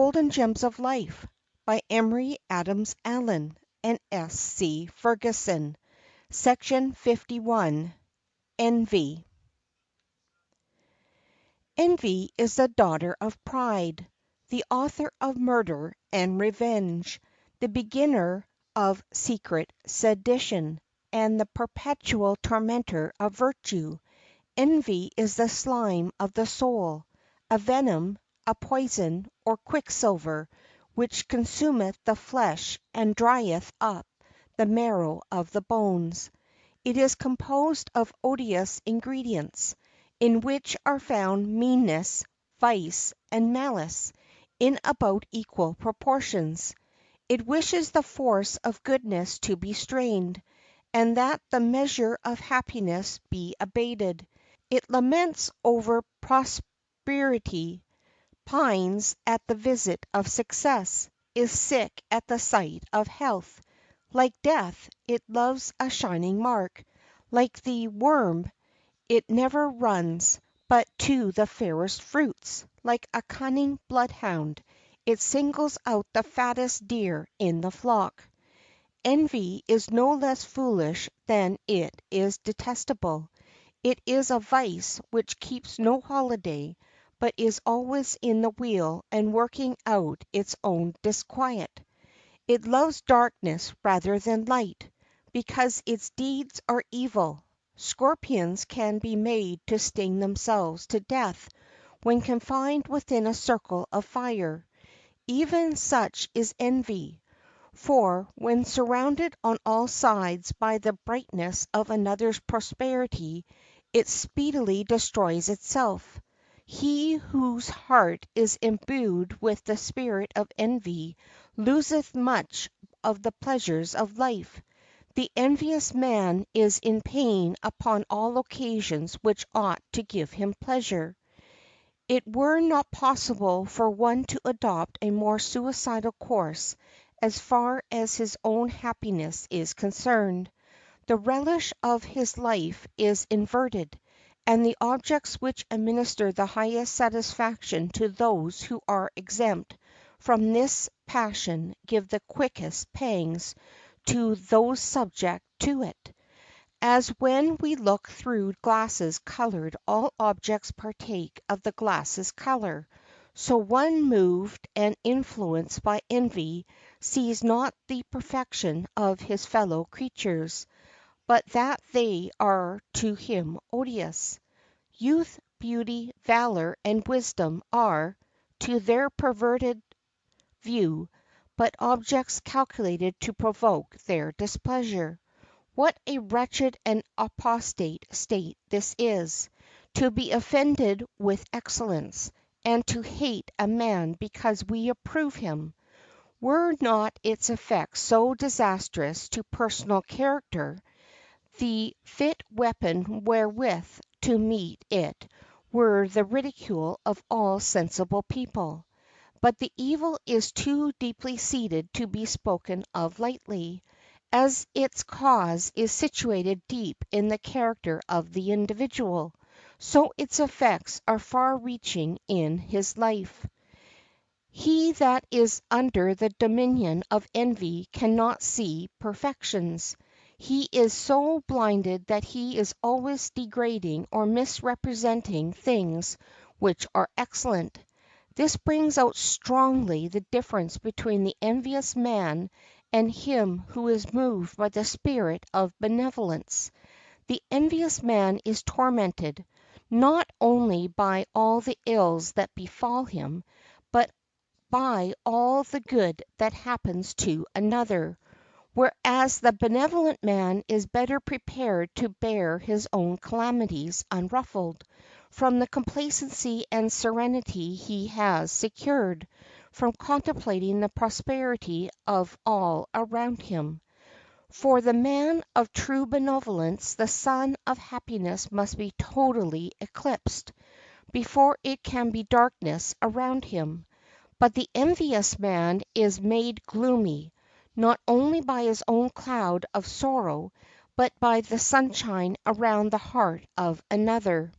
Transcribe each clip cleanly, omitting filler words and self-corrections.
Golden Gems of Life by Emory Adams Allen and S. C. Ferguson. Section 51. Envy. Envy is the daughter of pride, the author of murder and revenge, the beginner of secret sedition, and the perpetual tormentor of virtue. Envy is the slime of the soul, a venom, a poison, or quicksilver, which consumeth the flesh and drieth up the marrow of the bones. It is composed of odious ingredients, in which are found meanness, vice, and malice, in about equal proportions. It wishes the force of goodness to be strained, and that the measure of happiness be abated. It laments over prosperity, pines at the visit of success, is sick at the sight of health. Like death, it loves a shining mark. Like the worm, it never runs but to the fairest fruits. Like a cunning bloodhound, it singles out the fattest deer in the flock. Envy is no less foolish than it is detestable. It is a vice which keeps no holiday, but is always in the wheel and working out its own disquiet. It loves darkness rather than light, because its deeds are evil. Scorpions can be made to sting themselves to death when confined within a circle of fire. Even such is envy. For when surrounded on all sides by the brightness of another's prosperity, it speedily destroys itself. He whose heart is imbued with the spirit of envy loseth much of the pleasures of life. The envious man is in pain upon all occasions which ought to give him pleasure. It were not possible for one to adopt a more suicidal course as far as his own happiness is concerned. The relish of his life is inverted, and the objects which administer the highest satisfaction to those who are exempt from this passion give the quickest pangs to those subject to it. As when we look through glasses colored all objects partake of the glass's color, so one moved and influenced by envy sees not the perfection of his fellow creatures, but that they are to him odious. Youth, beauty, valor, and wisdom are, to their perverted view, but objects calculated to provoke their displeasure. What a wretched and apostate state this is, to be offended with excellence, and to hate a man because we approve him! Were not its effects so disastrous to personal character, the fit weapon wherewith to meet it were the ridicule of all sensible people. But the evil is too deeply seated to be spoken of lightly. As its cause is situated deep in the character of the individual, so its effects are far reaching in his life. He that is under the dominion of envy cannot see perfections. He is so blinded that he is always degrading or misrepresenting things which are excellent. This brings out strongly the difference between the envious man and him who is moved by the spirit of benevolence. The envious man is tormented, not only by all the ills that befall him, but by all the good that happens to another, whereas the benevolent man is better prepared to bear his own calamities unruffled, from the complacency and serenity he has secured from contemplating the prosperity of all around him. For the man of true benevolence the sun of happiness must be totally eclipsed, before it can be darkness around him. But the envious man is made gloomy, not only by his own cloud of sorrow, but by the sunshine around the heart of another.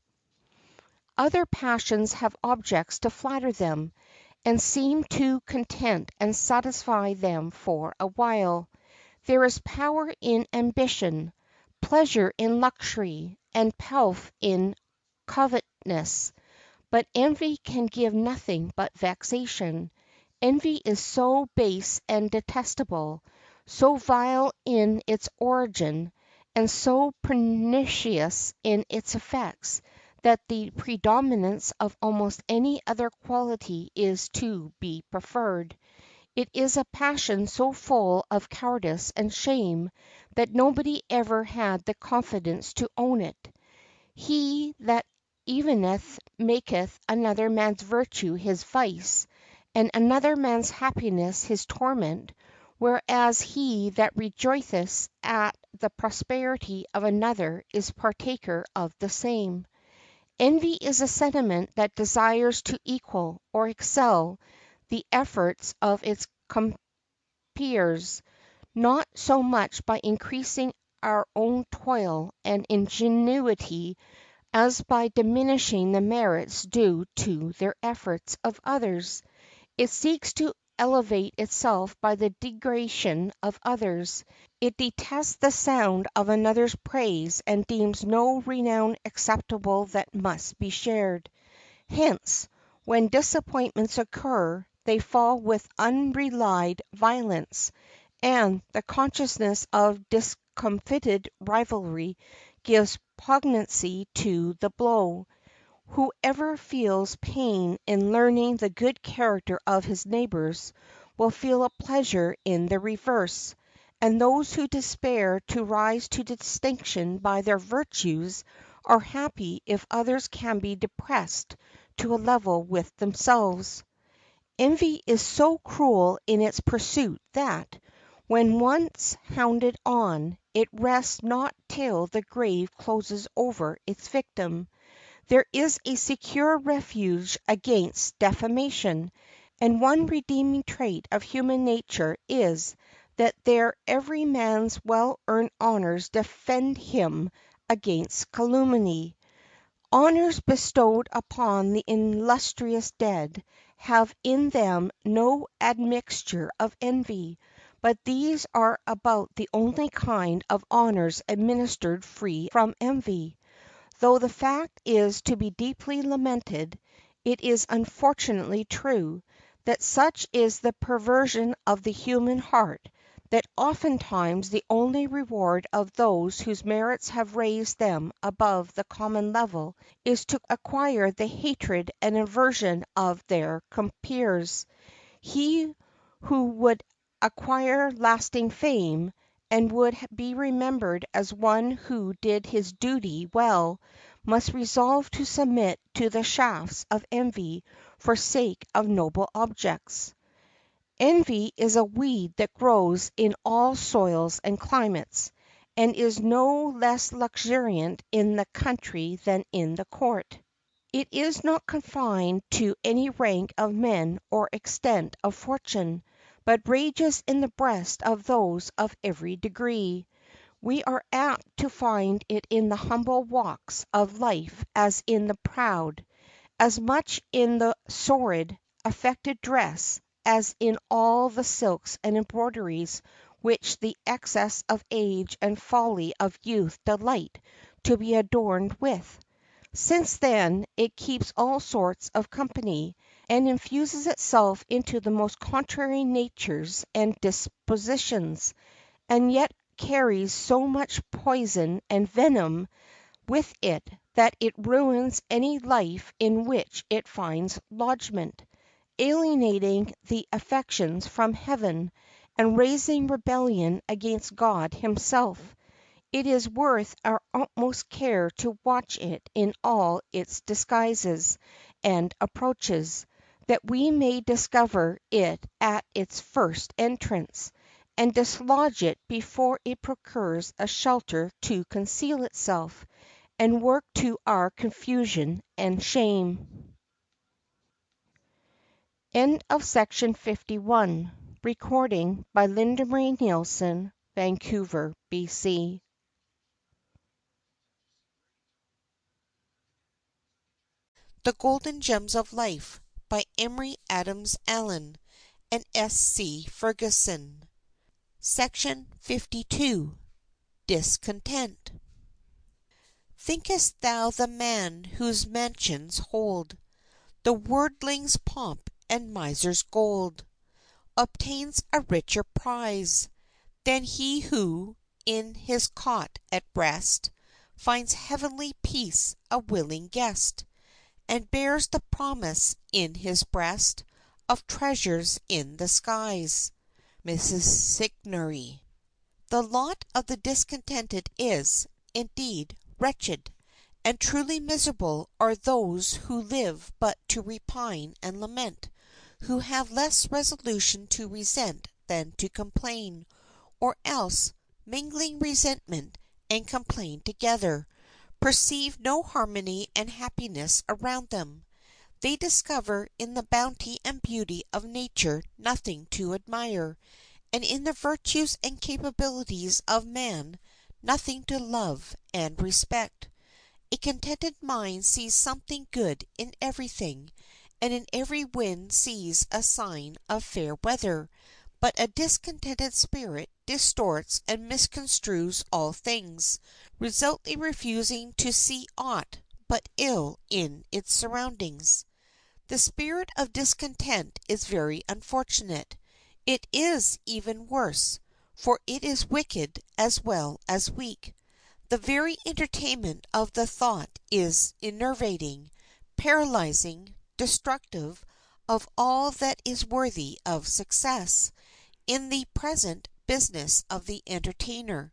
Other passions have objects to flatter them, and seem to content and satisfy them for a while. There is power in ambition, pleasure in luxury, and pelf in covetousness. But envy can give nothing but vexation. Envy is so base and detestable, so vile in its origin, and so pernicious in its effects, that the predominance of almost any other quality is to be preferred. It is a passion so full of cowardice and shame that nobody ever had the confidence to own it. He that eveneth maketh another man's virtue his vice, and another man's happiness his torment, whereas he that rejoiceth at the prosperity of another is partaker of the same. Envy is a sentiment that desires to equal or excel the efforts of its compeers, not so much by increasing our own toil and ingenuity as by diminishing the merits due to their efforts of others. It seeks to elevate itself by the degradation of others. It detests the sound of another's praise and deems no renown acceptable that must be shared. Hence, when disappointments occur, they fall with unrelieved violence, and the consciousness of discomfited rivalry gives poignancy to the blow. Whoever feels pain in learning the good character of his neighbors will feel a pleasure in the reverse, and those who despair to rise to distinction by their virtues are happy if others can be depressed to a level with themselves. Envy is so cruel in its pursuit that, when once hounded on, it rests not till the grave closes over its victim. There is a secure refuge against defamation, and one redeeming trait of human nature is that there every man's well earned honors defend him against calumny. Honors bestowed upon the illustrious dead have in them no admixture of envy, but these are about the only kind of honors administered free from envy. Though the fact is to be deeply lamented, it is unfortunately true, that such is the perversion of the human heart, that oftentimes the only reward of those whose merits have raised them above the common level is to acquire the hatred and aversion of their compeers. He who would acquire lasting fame, and would be remembered as one who did his duty well, must resolve to submit to the shafts of envy for sake of noble objects. Envy is a weed that grows in all soils and climates, and is no less luxuriant in the country than in the court. It is not confined to any rank of men or extent of fortune, but rages in the breast of those of every degree. We are apt to find it in the humble walks of life as in the proud, as much in the sordid, affected dress as in all the silks and embroideries which the excess of age and folly of youth delight to be adorned with. Since then it keeps all sorts of company, and infuses itself into the most contrary natures and dispositions, and yet carries so much poison and venom with it that it ruins any life in which it finds lodgment, alienating the affections from heaven, and raising rebellion against God himself. It is worth our utmost care to watch it in all its disguises and approaches, that we may discover it at its first entrance, and dislodge it before it procures a shelter to conceal itself, and work to our confusion and shame. End of section 51. Recording by Linda Marie Nielsen, Vancouver, BC. The Golden Gems of Life by Emory Adams Allen and S. C. Ferguson. Section 52. Discontent. Thinkest thou the man whose mansions hold the worldling's pomp and miser's gold obtains a richer prize than he who, in his cot at rest, finds heavenly peace a willing guest, and bears the promise in his breast of treasures in the skies? Mrs. Signory. The lot of the discontented is, indeed, wretched, and truly miserable are those who live but to repine and lament, who have less resolution to resent than to complain, or else, mingling resentment and complaint together, perceive no harmony and happiness around them. They discover in the bounty and beauty of nature nothing to admire, and in the virtues and capabilities of man nothing to love and respect. A contented mind sees something good in everything, and in every wind sees a sign of fair weather, but a discontented spirit distorts and misconstrues all things, resolutely refusing to see aught but ill in its surroundings. The spirit of discontent is very unfortunate. It is even worse, for it is wicked as well as weak. The very entertainment of the thought is enervating, paralyzing, destructive of all that is worthy of success in the present business of the entertainer.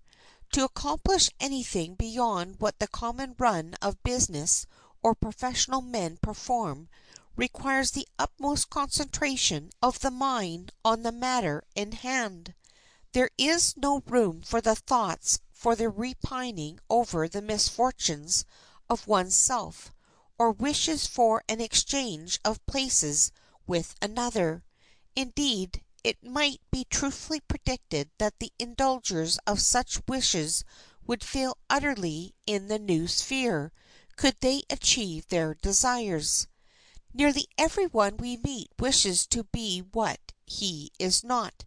To accomplish anything beyond what the common run of business or professional men perform requires the utmost concentration of the mind on the matter in hand. There is no room for the thoughts for the repining over the misfortunes of one's self, or wishes for an exchange of places with another. Indeed, it might be truthfully predicted that the indulgers of such wishes would fail utterly in the new sphere, could they achieve their desires. Nearly every one we meet wishes to be what he is not,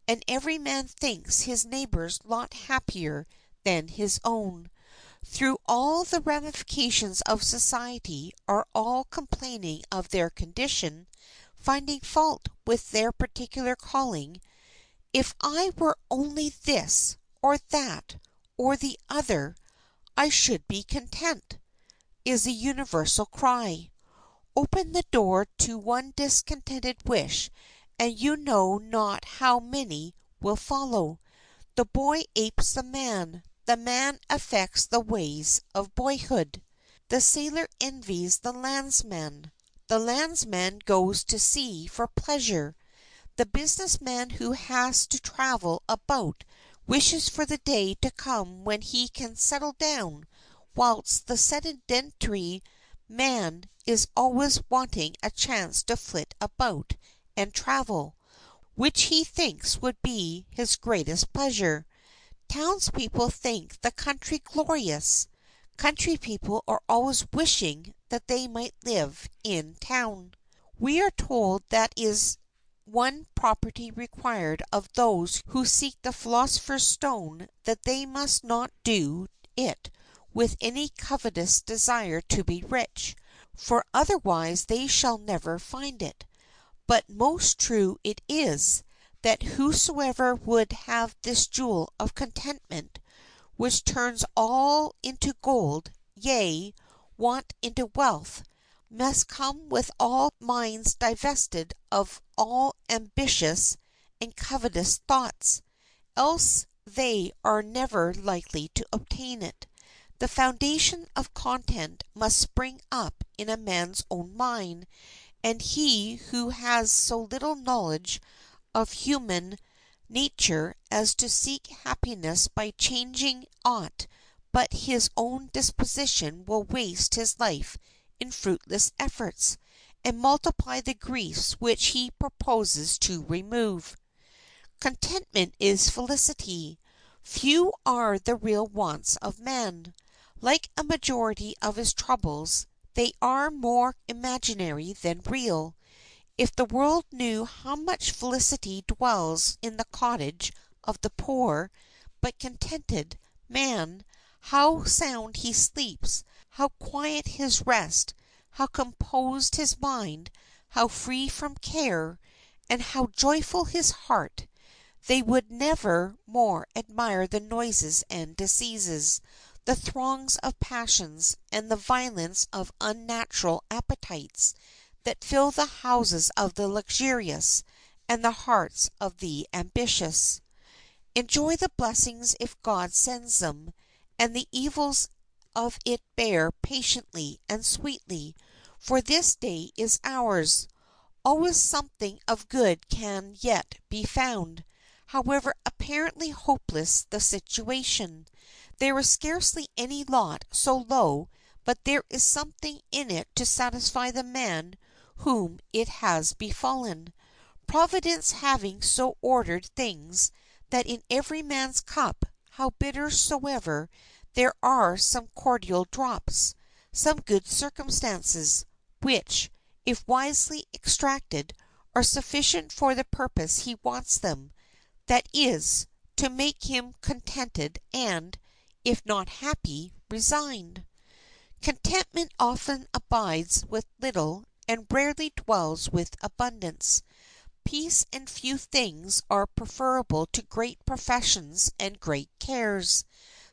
and every man thinks his neighbor's lot happier than his own. Through all the ramifications of society are all complaining of their condition, finding fault with their particular calling. If I were only this, or that, or the other, I should be content, is the universal cry. Open the door to one discontented wish, and you know not how many will follow. The boy apes the man affects the ways of boyhood. The sailor envies the landsman goes to sea for pleasure. The business man who has to travel about wishes for the day to come when he can settle down, whilst the sedentary man is always wanting a chance to flit about and travel, which he thinks would be his greatest pleasure. Townspeople think the country glorious. Country people are always wishing that they might live in town. We are told that is one property required of those who seek the philosopher's stone, that they must not do it with any covetous desire to be rich, for otherwise they shall never find it. But most true it is, that whosoever would have this jewel of contentment, which turns all into gold, yea, want into wealth, must come with all minds divested of all ambitious and covetous thoughts, else they are never likely to obtain it. The foundation of content must spring up in a man's own mind, and he who has so little knowledge of human nature as to seek happiness by changing aught but his own disposition will waste his life in fruitless efforts, and multiply the griefs which he proposes to remove. Contentment is felicity. Few are the real wants of man. Like a majority of his troubles, they are more imaginary than real. If the world knew how much felicity dwells in the cottage of the poor but contented man, how sound he sleeps, how quiet his rest, how composed his mind, how free from care, and how joyful his heart, they would never more admire the noises and diseases, the throngs of passions, and the violence of unnatural appetites that fill the houses of the luxurious and the hearts of the ambitious. Enjoy the blessings if God sends them, and the evils of it bear patiently and sweetly, for this day is ours. Always something of good can yet be found, however apparently hopeless the situation. There is scarcely any lot so low but there is something in it to satisfy the man whom it has befallen. Providence having so ordered things that in every man's cup, how bitter soever, there are some cordial drops, some good circumstances, which, if wisely extracted, are sufficient for the purpose he wants them, that is, to make him contented and, if not happy, resigned. Contentment often abides with little and rarely dwells with abundance. Peace and few things are preferable to great professions and great cares.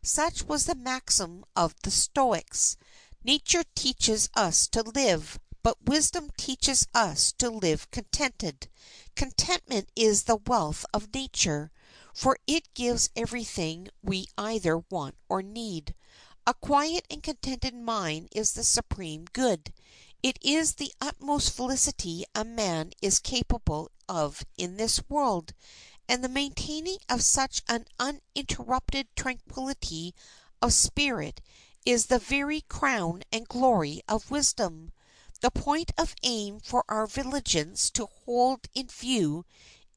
Such was the maxim of the Stoics. Nature teaches us to live, but wisdom teaches us to live contented. Contentment is the wealth of nature, for it gives everything we either want or need. A quiet and contented mind is the supreme good. It is the utmost felicity a man is capable of in this world, and the maintaining of such an uninterrupted tranquillity of spirit is the very crown and glory of wisdom. The point of aim for our vigilance to hold in view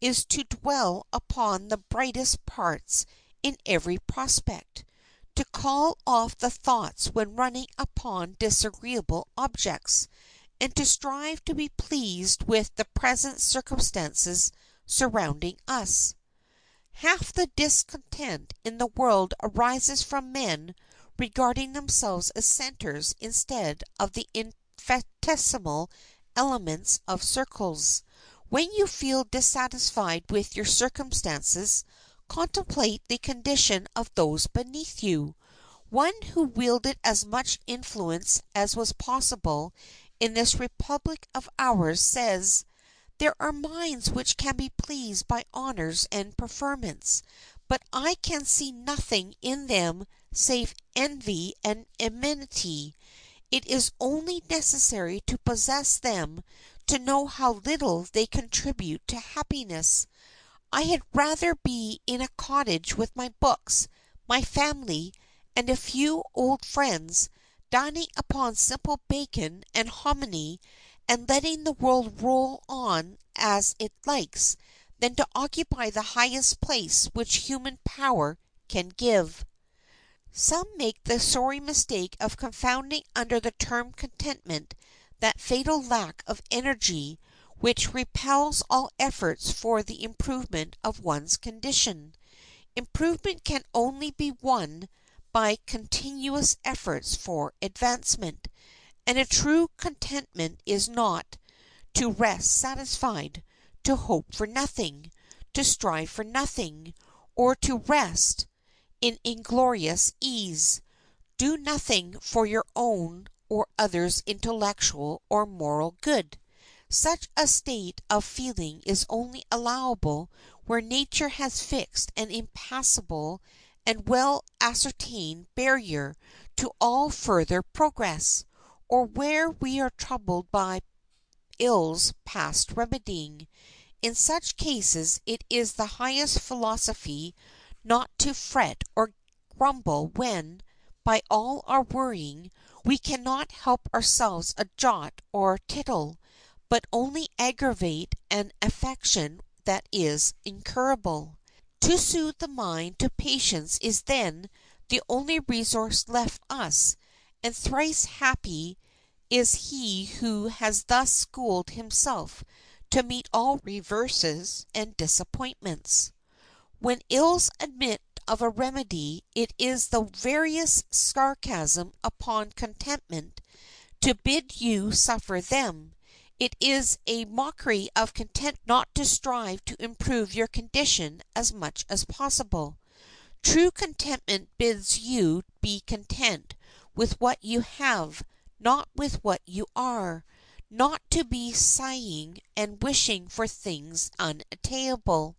is to dwell upon the brightest parts in every prospect, to call off the thoughts when running upon disagreeable objects, and to strive to be pleased with the present circumstances surrounding us. Half the discontent in the world arises from men regarding themselves as centers instead of the infinitesimal elements of circles. When you feel dissatisfied with your circumstances, contemplate the condition of those beneath you. One who wielded as much influence as was possible in this republic of ours says, "There are minds which can be pleased by honors and preferments, but I can see nothing in them save envy and enmity. It is only necessary to possess them to know how little they contribute to happiness. I had rather be in a cottage with my books, my family, and a few old friends, dining upon simple bacon and hominy, and letting the world roll on as it likes, than to occupy the highest place which human power can give." Some make the sorry mistake of confounding under the term contentment that fatal lack of energy which repels all efforts for the improvement of one's condition. Improvement can only be won by continuous efforts for advancement, and a true contentment is not to rest satisfied, to hope for nothing, to strive for nothing, or to rest in inglorious ease. Do nothing for your own or others' intellectual or moral good. Such a state of feeling is only allowable where nature has fixed an impassable and well ascertained barrier to all further progress, or where we are troubled by ills past remedying. In such cases it is the highest philosophy not to fret or grumble when, by all our worrying, we cannot help ourselves a jot or tittle, but only aggravate an affection that is incurable. To soothe the mind to patience is then the only resource left us, and thrice happy is he who has thus schooled himself to meet all reverses and disappointments. When ills admit of a remedy, it is the veriest sarcasm upon contentment to bid you suffer them. It is a mockery of content not to strive to improve your condition as much as possible. True contentment bids you be content with what you have, not with what you are, not to be sighing and wishing for things unattainable,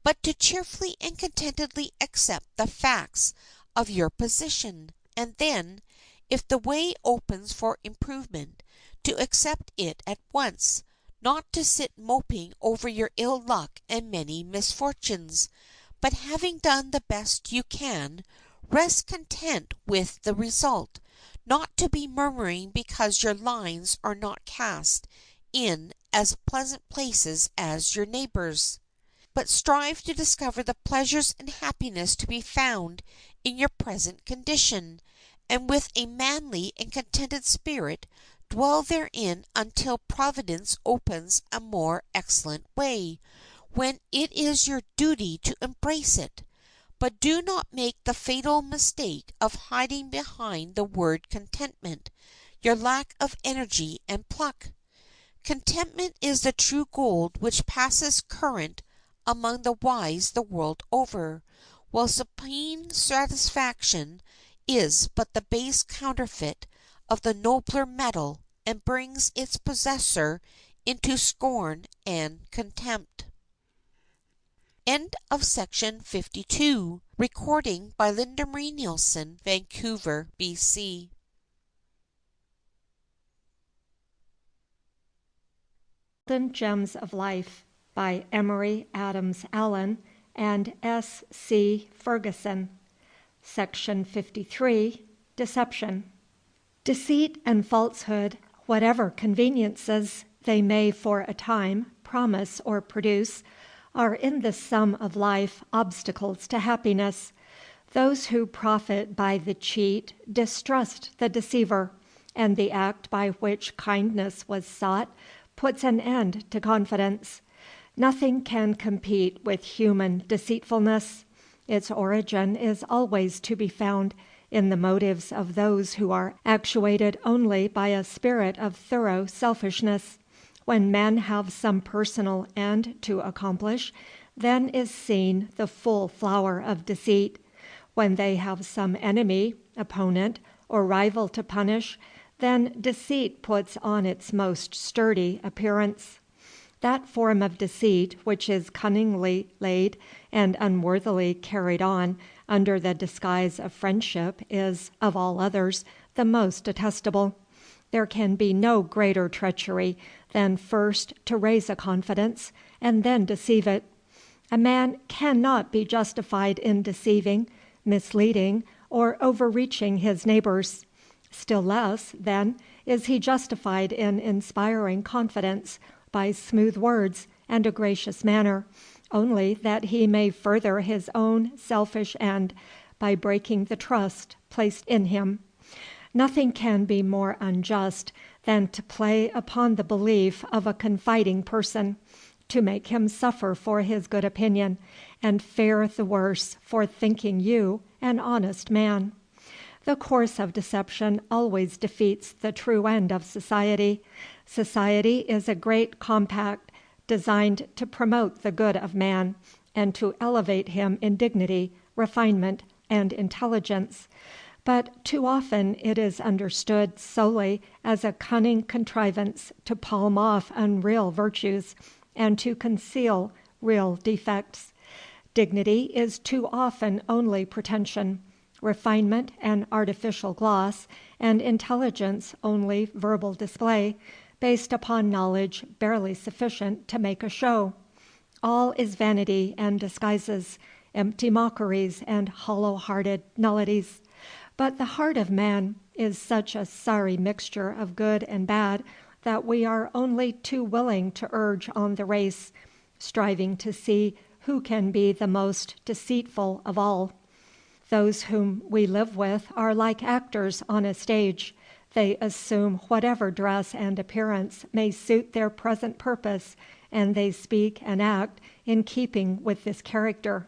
but to cheerfully and contentedly accept the facts of your position, and then, if the way opens for improvement, to accept it at once, not to sit moping over your ill luck and many misfortunes, but having done the best you can, rest content with the result, not to be murmuring because your lines are not cast in as pleasant places as your neighbors, but strive to discover the pleasures and happiness to be found in your present condition, and with a manly and contented spirit dwell therein until Providence opens a more excellent way, when it is your duty to embrace it. But do not make the fatal mistake of hiding behind the word contentment your lack of energy and pluck. Contentment is the true gold which passes current among the wise the world over, while supine satisfaction is but the base counterfeit of the nobler metal, and brings its possessor into scorn and contempt. End of section 52. Recording by Linda Marie Nielsen, Vancouver, BC. Golden Gems of Life by Emory Adams Allen and S. C. Ferguson. Section 53. Deception. Deceit and falsehood, whatever conveniences they may for a time promise or produce, are in the sum of life obstacles to happiness. Those who profit by the cheat distrust the deceiver, and the act by which kindness was sought puts an end to confidence. Nothing can compete with human deceitfulness. Its origin is always to be found in the motives of those who are actuated only by a spirit of thorough selfishness. When men have some personal end to accomplish, then is seen the full flower of deceit. When they have some enemy, opponent, or rival to punish, then deceit puts on its most sturdy appearance. That form of deceit which is cunningly laid and unworthily carried on under the disguise of friendship is, of all others, the most detestable. There can be no greater treachery than first to raise a confidence and then deceive it. A man cannot be justified in deceiving, misleading, or overreaching his neighbors. Still less, then, is he justified in inspiring confidence by smooth words and a gracious manner, only that he may further his own selfish end by breaking the trust placed in him. Nothing can be more unjust than to play upon the belief of a confiding person, to make him suffer for his good opinion, and fare the worse for thinking you an honest man. The course of deception always defeats the true end of society. Society is a great compact designed to promote the good of man, and to elevate him in dignity, refinement, and intelligence. But too often it is understood solely as a cunning contrivance to palm off unreal virtues, and to conceal real defects. Dignity is too often only pretension, refinement an artificial gloss, and intelligence only verbal display, based upon knowledge barely sufficient to make a show. All is vanity and disguises, empty mockeries and hollow-hearted nullities. But the heart of man is such a sorry mixture of good and bad that we are only too willing to urge on the race, striving to see who can be the most deceitful of all. Those whom we live with are like actors on a stage. They assume whatever dress and appearance may suit their present purpose, and they speak and act in keeping with this character.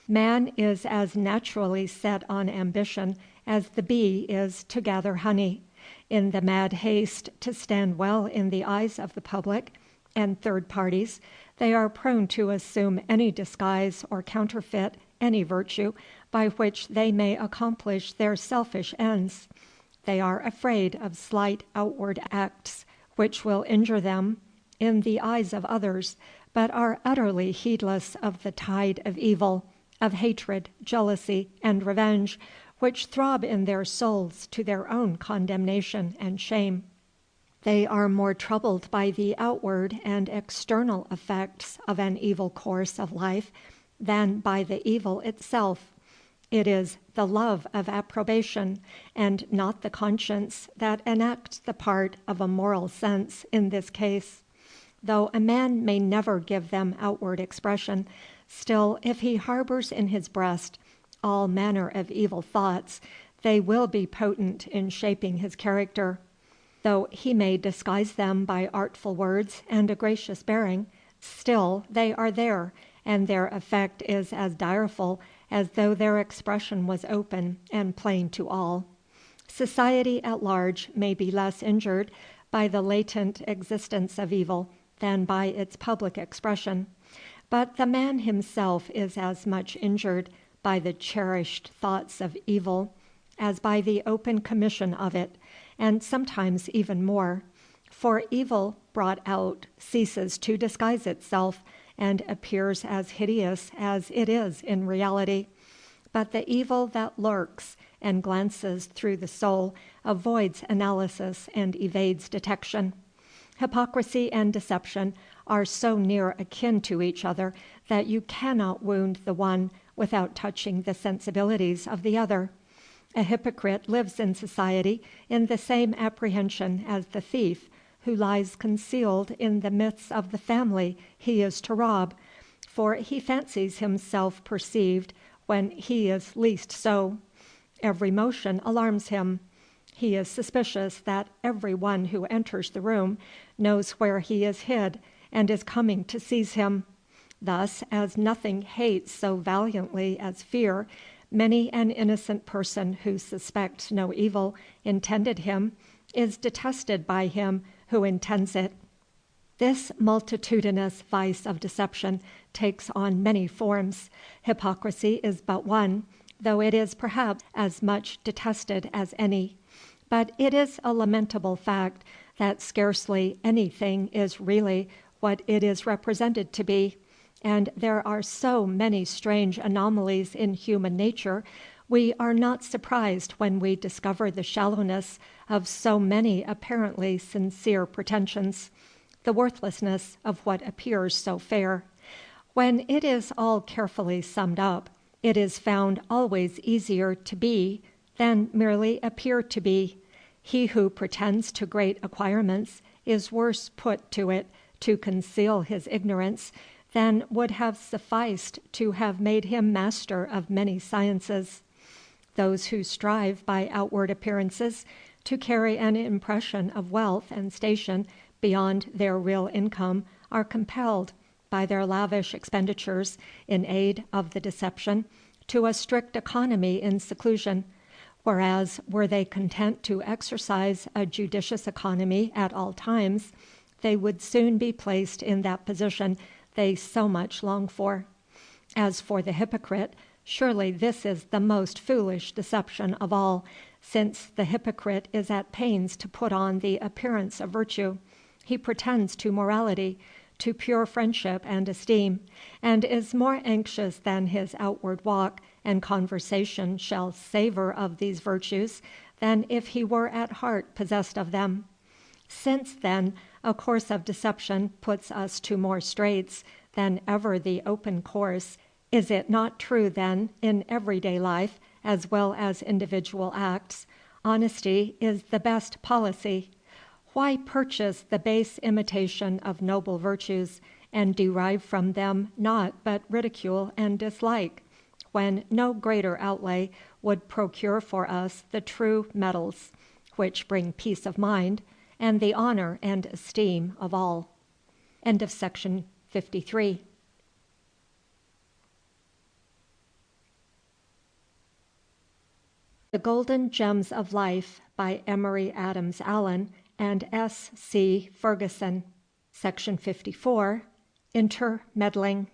Man is as naturally set on ambition as the bee is to gather honey. In the mad haste to stand well in the eyes of the public and third parties, they are prone to assume any disguise or counterfeit any virtue by which they may accomplish their selfish ends. They are afraid of slight outward acts which will injure them in the eyes of others, but are utterly heedless of the tide of evil, of hatred, jealousy, and revenge, which throb in their souls to their own condemnation and shame. They are more troubled by the outward and external effects of an evil course of life than by the evil itself. It is the love of approbation, and not the conscience, that enacts the part of a moral sense in this case. Though a man may never give them outward expression, still, if he harbors in his breast all manner of evil thoughts, they will be potent in shaping his character. Though he may disguise them by artful words and a gracious bearing, still they are there, and their effect is as direful as though their expression was open and plain to all. Society at large may be less injured by the latent existence of evil than by its public expression, but the man himself is as much injured by the cherished thoughts of evil as by the open commission of it, and sometimes even more, for evil brought out ceases to disguise itself and appears as hideous as it is in reality. But the evil that lurks and glances through the soul avoids analysis and evades detection. Hypocrisy and deception are so near akin to each other that you cannot wound the one without touching the sensibilities of the other. A hypocrite lives in society in the same apprehension as the thief who lies concealed in the midst of the family he is to rob, for he fancies himself perceived when he is least so. Every motion alarms him. He is suspicious that every one who enters the room knows where he is hid and is coming to seize him. Thus, as nothing hates so valiantly as fear, many an innocent person who suspects no evil intended him is detested by him who intends it. This multitudinous vice of deception takes on many forms. Hypocrisy is but one, though it is perhaps as much detested as any. But it is a lamentable fact that scarcely anything is really what it is represented to be, and there are so many strange anomalies in human nature, we are not surprised when we discover the shallowness of so many apparently sincere pretensions, the worthlessness of what appears so fair. When it is all carefully summed up, it is found always easier to be than merely appear to be. He who pretends to great acquirements is worse put to it to conceal his ignorance than would have sufficed to have made him master of many sciences. Those who strive by outward appearances to carry an impression of wealth and station beyond their real income are compelled, by their lavish expenditures in aid of the deception, to a strict economy in seclusion, whereas were they content to exercise a judicious economy at all times, they would soon be placed in that position they so much long for. As for the hypocrite, surely this is the most foolish deception of all, since the hypocrite is at pains to put on the appearance of virtue. He pretends to morality, to pure friendship and esteem, and is more anxious than his outward walk and conversation shall savor of these virtues than if he were at heart possessed of them. Since, then, a course of deception puts us to more straits than ever the open course, is it not true then, in everyday life as well as individual acts, honesty is the best policy? Why purchase the base imitation of noble virtues, and derive from them naught but ridicule and dislike, when no greater outlay would procure for us the true metals, which bring peace of mind, and the honor and esteem of all? End of section 53. The Golden Gems of Life by Emory Adams Allen and S. C. Ferguson. Section 54. Intermeddling.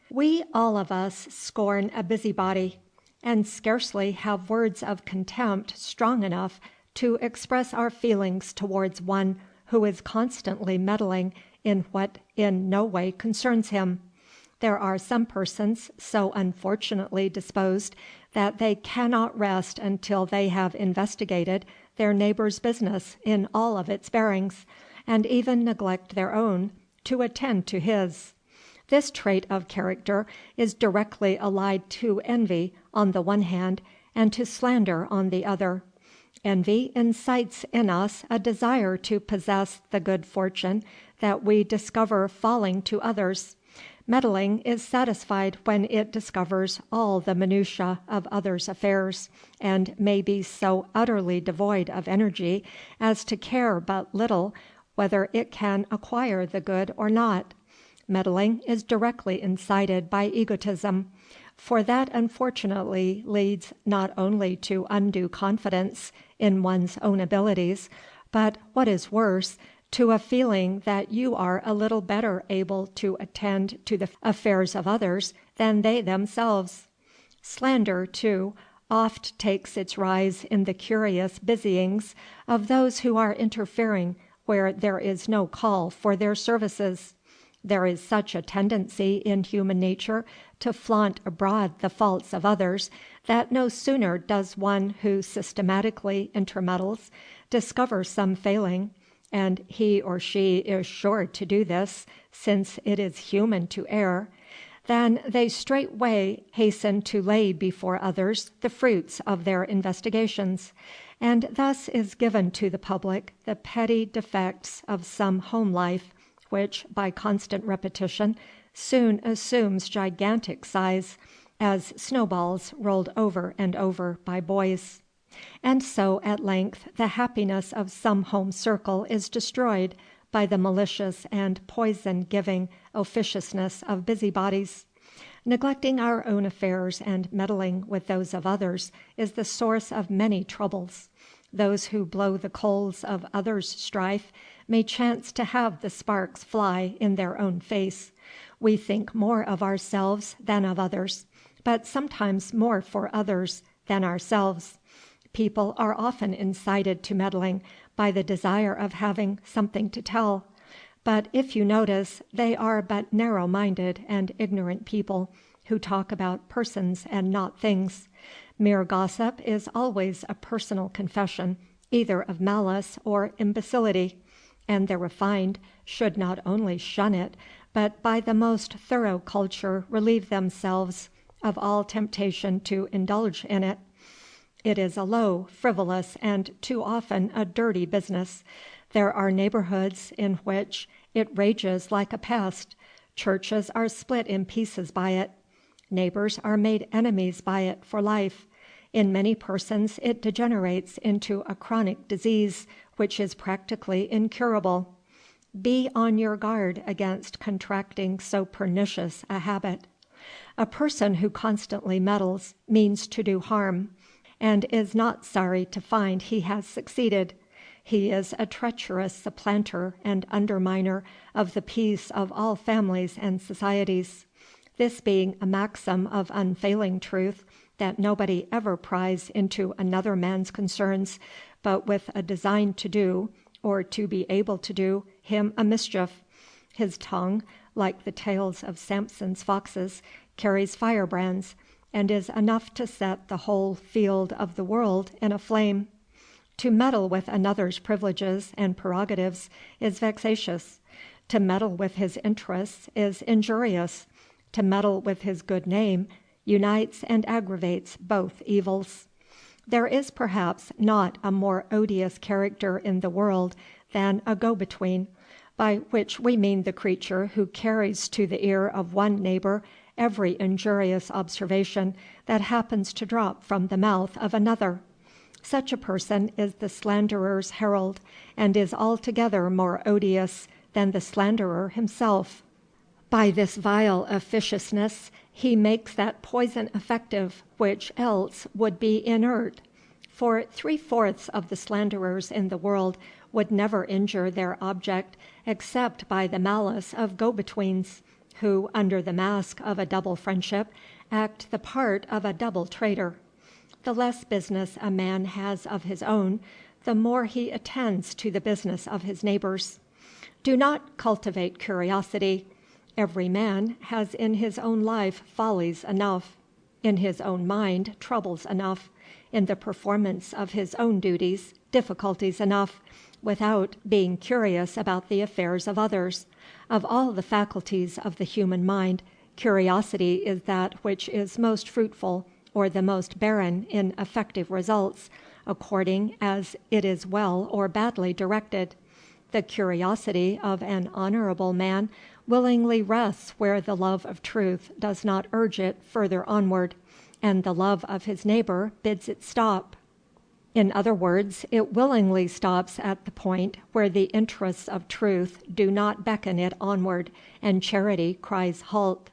We all of us scorn a busybody, and scarcely have words of contempt strong enough to express our feelings towards one who is constantly meddling in what in no way concerns him. There are some persons so unfortunately disposed that they cannot rest until they have investigated their neighbor's business in all of its bearings, and even neglect their own to attend to his. This trait of character is directly allied to envy on the one hand and to slander on the other. Envy incites in us a desire to possess the good fortune that we discover falling to others. Meddling is satisfied when it discovers all the minutiae of others' affairs, and may be so utterly devoid of energy as to care but little whether it can acquire the good or not. Meddling is directly incited by egotism, for that unfortunately leads not only to undue confidence in one's own abilities, but, what is worse, to a feeling that you are a little better able to attend to the affairs of others than they themselves. Slander, too, oft takes its rise in the curious busyings of those who are interfering where there is no call for their services. There is such a tendency in human nature to flaunt abroad the faults of others, that no sooner does one who systematically intermeddles discover some failing, and he or she is sure to do this, since it is human to err, than they straightway hasten to lay before others the fruits of their investigations, and thus is given to the public the petty defects of some home life, which, by constant repetition, soon assumes gigantic size, as snowballs rolled over and over by boys. And so, at length, the happiness of some home circle is destroyed by the malicious and poison-giving officiousness of busybodies. Neglecting our own affairs and meddling with those of others is the source of many troubles. Those who blow the coals of others' strife may chance to have the sparks fly in their own face. We think more of ourselves than of others, but sometimes more for others than ourselves. People are often incited to meddling by the desire of having something to tell. But if you notice, they are but narrow-minded and ignorant people who talk about persons and not things. Mere gossip is always a personal confession, either of malice or imbecility, and the refined should not only shun it, but by the most thorough culture relieve themselves of all temptation to indulge in it. It is a low, frivolous, and too often a dirty business. There are neighborhoods in which it rages like a pest. Churches are split in pieces by it. Neighbors are made enemies by it for life. In many persons it degenerates into a chronic disease which is practically incurable. Be on your guard against contracting so pernicious a habit. A person who constantly meddles means to do harm, and is not sorry to find he has succeeded. He is a treacherous supplanter and underminer of the peace of all families and societies. This being a maxim of unfailing truth, that nobody ever pries into another man's concerns, but with a design to do, or to be able to do, him a mischief. His tongue, like the tails of Samson's foxes, carries firebrands, and is enough to set the whole field of the world in a flame. To meddle with another's privileges and prerogatives is vexatious. To meddle with his interests is injurious. To meddle with his good name unites and aggravates both evils. There is perhaps not a more odious character in the world than a go-between, by which we mean the creature who carries to the ear of one neighbor every injurious observation that happens to drop from the mouth of another. Such a person is the slanderer's herald, and is altogether more odious than the slanderer himself. By this vile officiousness he makes that poison effective which else would be inert. For 3/4 of the slanderers in the world would never injure their object except by the malice of go-betweens, who, under the mask of a double friendship, act the part of a double traitor. The less business a man has of his own, the more he attends to the business of his neighbors. Do not cultivate curiosity. Every man has in his own life follies enough, in his own mind troubles enough, in the performance of his own duties difficulties enough, without being curious about the affairs of others. Of all the faculties of the human mind, curiosity is that which is most fruitful or the most barren in effective results, according as it is well or badly directed. The curiosity of an honorable man willingly rests where the love of truth does not urge it further onward, and the love of his neighbor bids it stop. In other words, it willingly stops at the point where the interests of truth do not beckon it onward, and charity cries halt.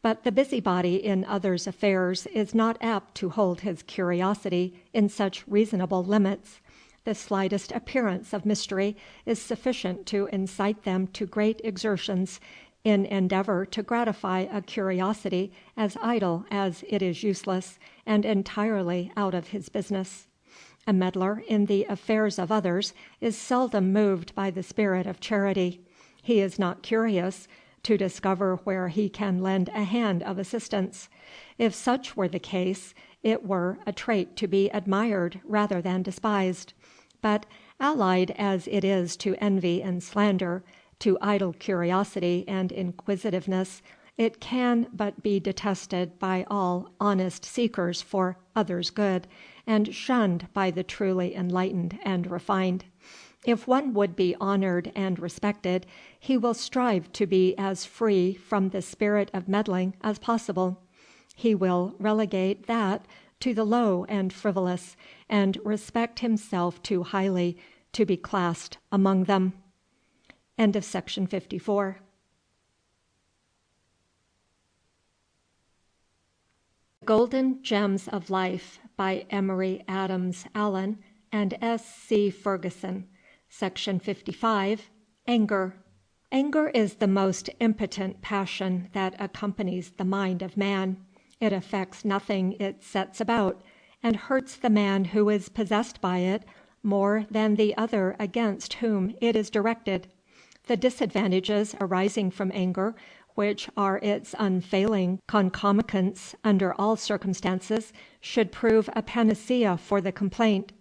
But the busybody in others' affairs is not apt to hold his curiosity in such reasonable limits. The slightest appearance of mystery is sufficient to incite them to great exertions in endeavor to gratify a curiosity as idle as it is useless, and entirely out of his business. A meddler in the affairs of others is seldom moved by the spirit of charity. He is not curious to discover where he can lend a hand of assistance. If such were the case, it were a trait to be admired rather than despised. But, allied as it is to envy and slander, to idle curiosity and inquisitiveness, it can but be detested by all honest seekers for others' good, and shunned by the truly enlightened and refined. If one would be honored and respected, he will strive to be as free from the spirit of meddling as possible. He will relegate that to the low and frivolous, and respect himself too highly to be classed among them. End of section 54. Golden Gems of Life by Emory Adams Allen and S. C. Ferguson. Section 55. Anger. Anger is the most impotent passion that accompanies the mind of man. It affects nothing it sets about, and hurts the man who is possessed by it more than the other against whom it is directed. The disadvantages arising from anger, which are its unfailing concomitants under all circumstances, should prove a panacea for the complaint.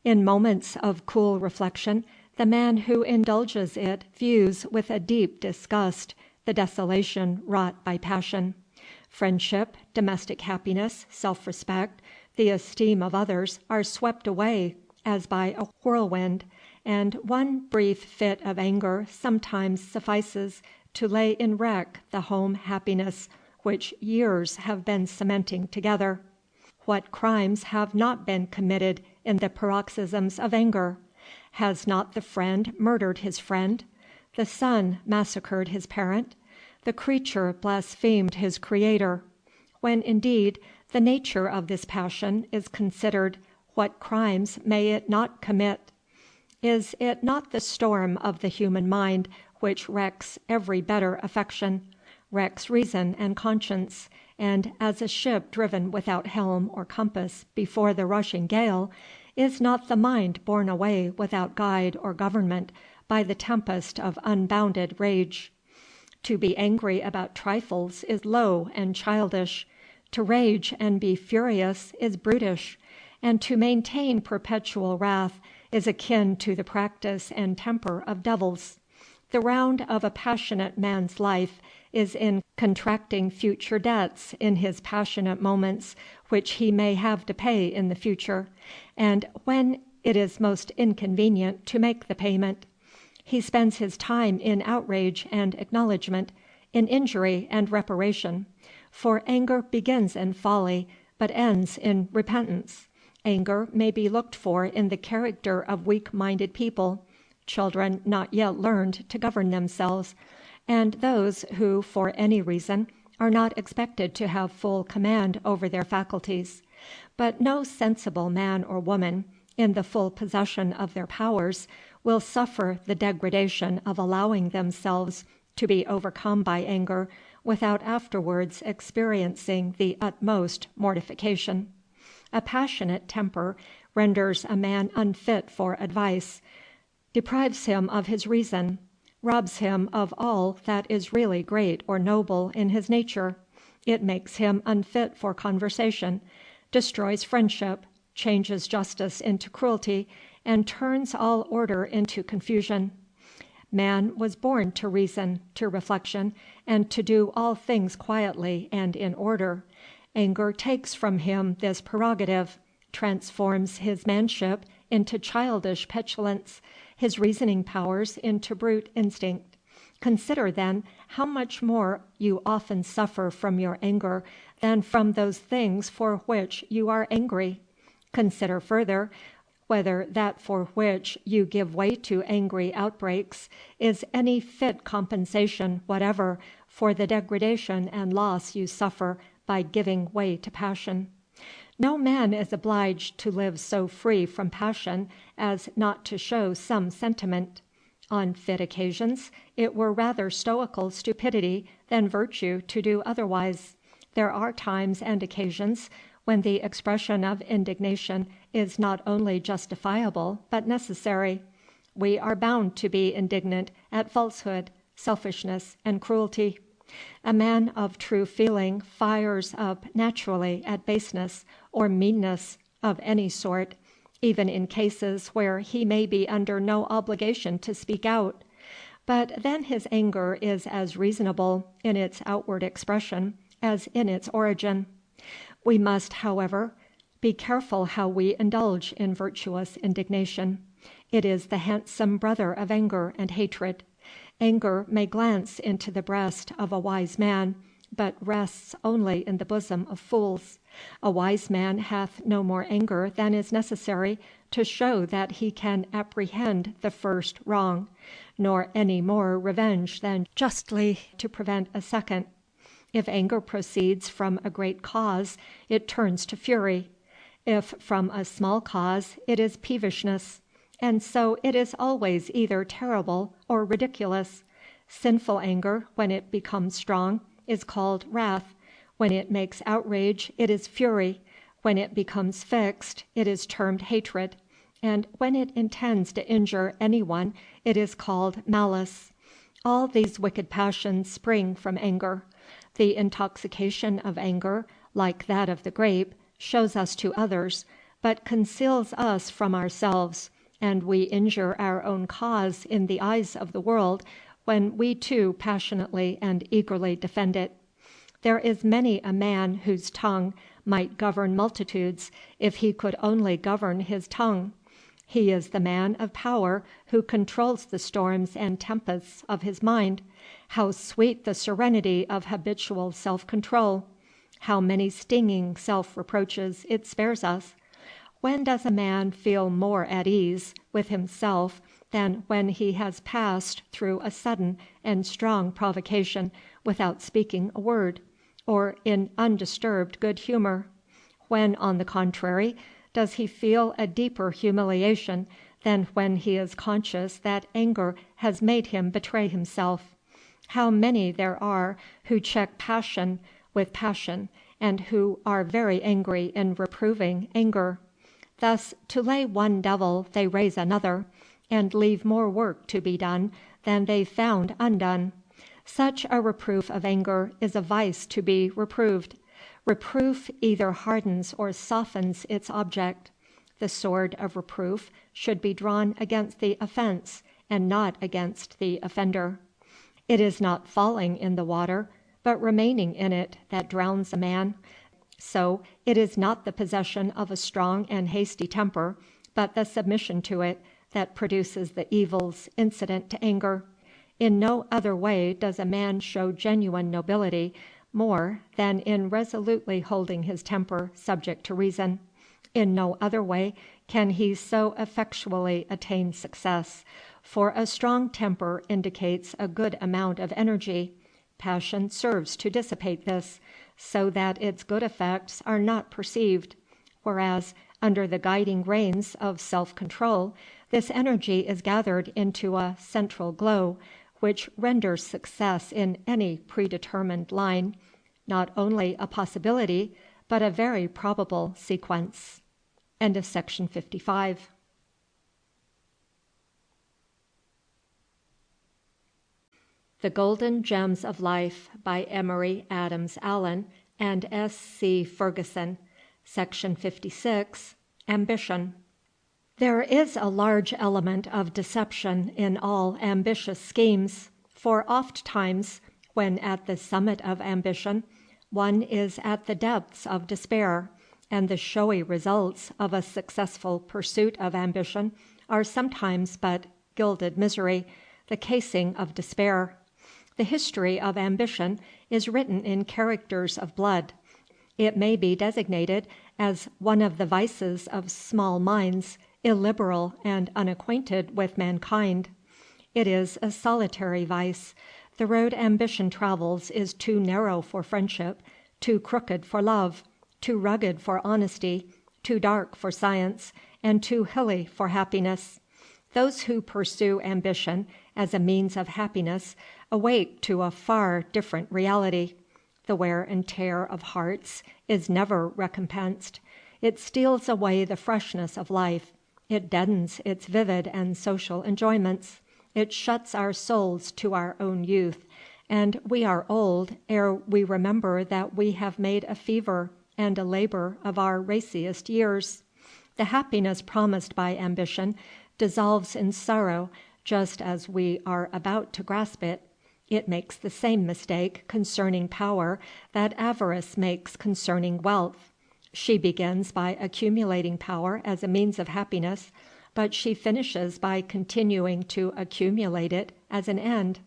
In moments of cool reflection, the man who indulges it views with a deep disgust the desolation wrought by passion. Friendship, domestic happiness, self-respect, the esteem of others are swept away as by a whirlwind, and one brief fit of anger sometimes suffices to lay in wreck the home happiness which years have been cementing together. What crimes have not been committed in the paroxysms of anger? Has not the friend murdered his friend? The son massacred his parent? The creature blasphemed his Creator? When, indeed, the nature of this passion is considered, what crimes may it not commit? Is it not the storm of the human mind which wrecks every better affection, wrecks reason and conscience, and, as a ship driven without helm or compass before the rushing gale, is not the mind borne away without guide or government by the tempest of unbounded rage? To be angry about trifles is low and childish. To rage and be furious is brutish, and to maintain perpetual wrath is akin to the practice and temper of devils. The round of a passionate man's life is in contracting future debts in his passionate moments which he may have to pay in the future, and when it is most inconvenient to make the payment. He spends his time in outrage and acknowledgment, in injury and reparation, for anger begins in folly, but ends in repentance. Anger may be looked for in the character of weak-minded people, children not yet learned to govern themselves, and those who, for any reason, are not expected to have full command over their faculties. But no sensible man or woman, in the full possession of their powers, will suffer the degradation of allowing themselves to be overcome by anger without afterwards experiencing the utmost mortification. A passionate temper renders a man unfit for advice, deprives him of his reason, robs him of all that is really great or noble in his nature. It makes him unfit for conversation, destroys friendship, changes justice into cruelty, and turns all order into confusion. Man was born to reason, to reflection, and to do all things quietly and in order. Anger takes from him this prerogative, transforms his manship into childish petulance, his reasoning powers into brute instinct. Consider, then, how much more you often suffer from your anger than from those things for which you are angry. Consider further whether that for which you give way to angry outbreaks is any fit compensation whatever for the degradation and loss you suffer by giving way to passion. No man is obliged to live so free from passion as not to show some sentiment. On fit occasions, it were rather stoical stupidity than virtue to do otherwise. There are times and occasions when the expression of indignation is not only justifiable but necessary. We are bound to be indignant at falsehood, selfishness, and cruelty. A man of true feeling fires up naturally at baseness or meanness of any sort, even in cases where he may be under no obligation to speak out. But then his anger is as reasonable in its outward expression as in its origin. We must, however, be careful how we indulge in virtuous indignation. It is the handsome brother of anger and hatred. Anger may glance into the breast of a wise man, but rests only in the bosom of fools. A wise man hath no more anger than is necessary to show that he can apprehend the first wrong, nor any more revenge than justly to prevent a second. If anger proceeds from a great cause, it turns to fury. If from a small cause, it is peevishness. And so it is always either terrible or ridiculous. Sinful anger, when it becomes strong, is called wrath. When it makes outrage, it is fury. When it becomes fixed, it is termed hatred. And when it intends to injure any one, it is called malice. All these wicked passions spring from anger. The intoxication of anger, like that of the grape, shows us to others, but conceals us from ourselves, and we injure our own cause in the eyes of the world when we too passionately and eagerly defend it. There is many a man whose tongue might govern multitudes if he could only govern his tongue. He is the man of power who controls the storms and tempests of his mind. How sweet the serenity of habitual self-control! How many stinging self-reproaches it spares us! When does a man feel more at ease with himself than when he has passed through a sudden and strong provocation without speaking a word, or in undisturbed good humor? When, on the contrary, does he feel a deeper humiliation than when he is conscious that anger has made him betray himself? How many there are who check passion with passion, and who are very angry in reproving anger. Thus, to lay one devil they raise another, and leave more work to be done than they found undone. Such a reproof of anger is a vice to be reproved. Reproof either hardens or softens its object. The sword of reproof should be drawn against the offense, and not against the offender. It is not falling in the water, but remaining in it, that drowns a man. So it is not the possession of a strong and hasty temper, but the submission to it, that produces the evils incident to anger. In no other way does a man show genuine nobility more than in resolutely holding his temper subject to reason. In no other way can he so effectually attain success, For a strong temper indicates a good amount of energy. Passion serves to dissipate this, so that its good effects are not perceived, whereas, under the guiding reins of self-control, this energy is gathered into a central glow, which renders success in any predetermined line not only a possibility, but a very probable sequence. End of section 55. The Golden Gems of Life by Emory Adams Allen and S. C. Ferguson. Section 56. Ambition. There is a large element of deception in all ambitious schemes, for oft-times, when at the summit of ambition, one is at the depths of despair, and the showy results of a successful pursuit of ambition are sometimes but gilded misery, the casing of despair. The history of ambition is written in characters of blood. It may be designated as one of the vices of small minds, illiberal and unacquainted with mankind. It is a solitary vice. The road ambition travels is too narrow for friendship, too crooked for love, too rugged for honesty, too dark for science, and too hilly for happiness. Those who pursue ambition as a means of happiness awake to a far different reality. The wear and tear of hearts is never recompensed. It steals away the freshness of life. It deadens its vivid and social enjoyments. It shuts our souls to our own youth, and we are old ere we remember that we have made a fever and a labor of our raciest years. The happiness promised by ambition dissolves in sorrow just as we are about to grasp it. It makes the same mistake concerning power that avarice makes concerning wealth. She begins by accumulating power as a means of happiness, but she finishes by continuing to accumulate it as an end.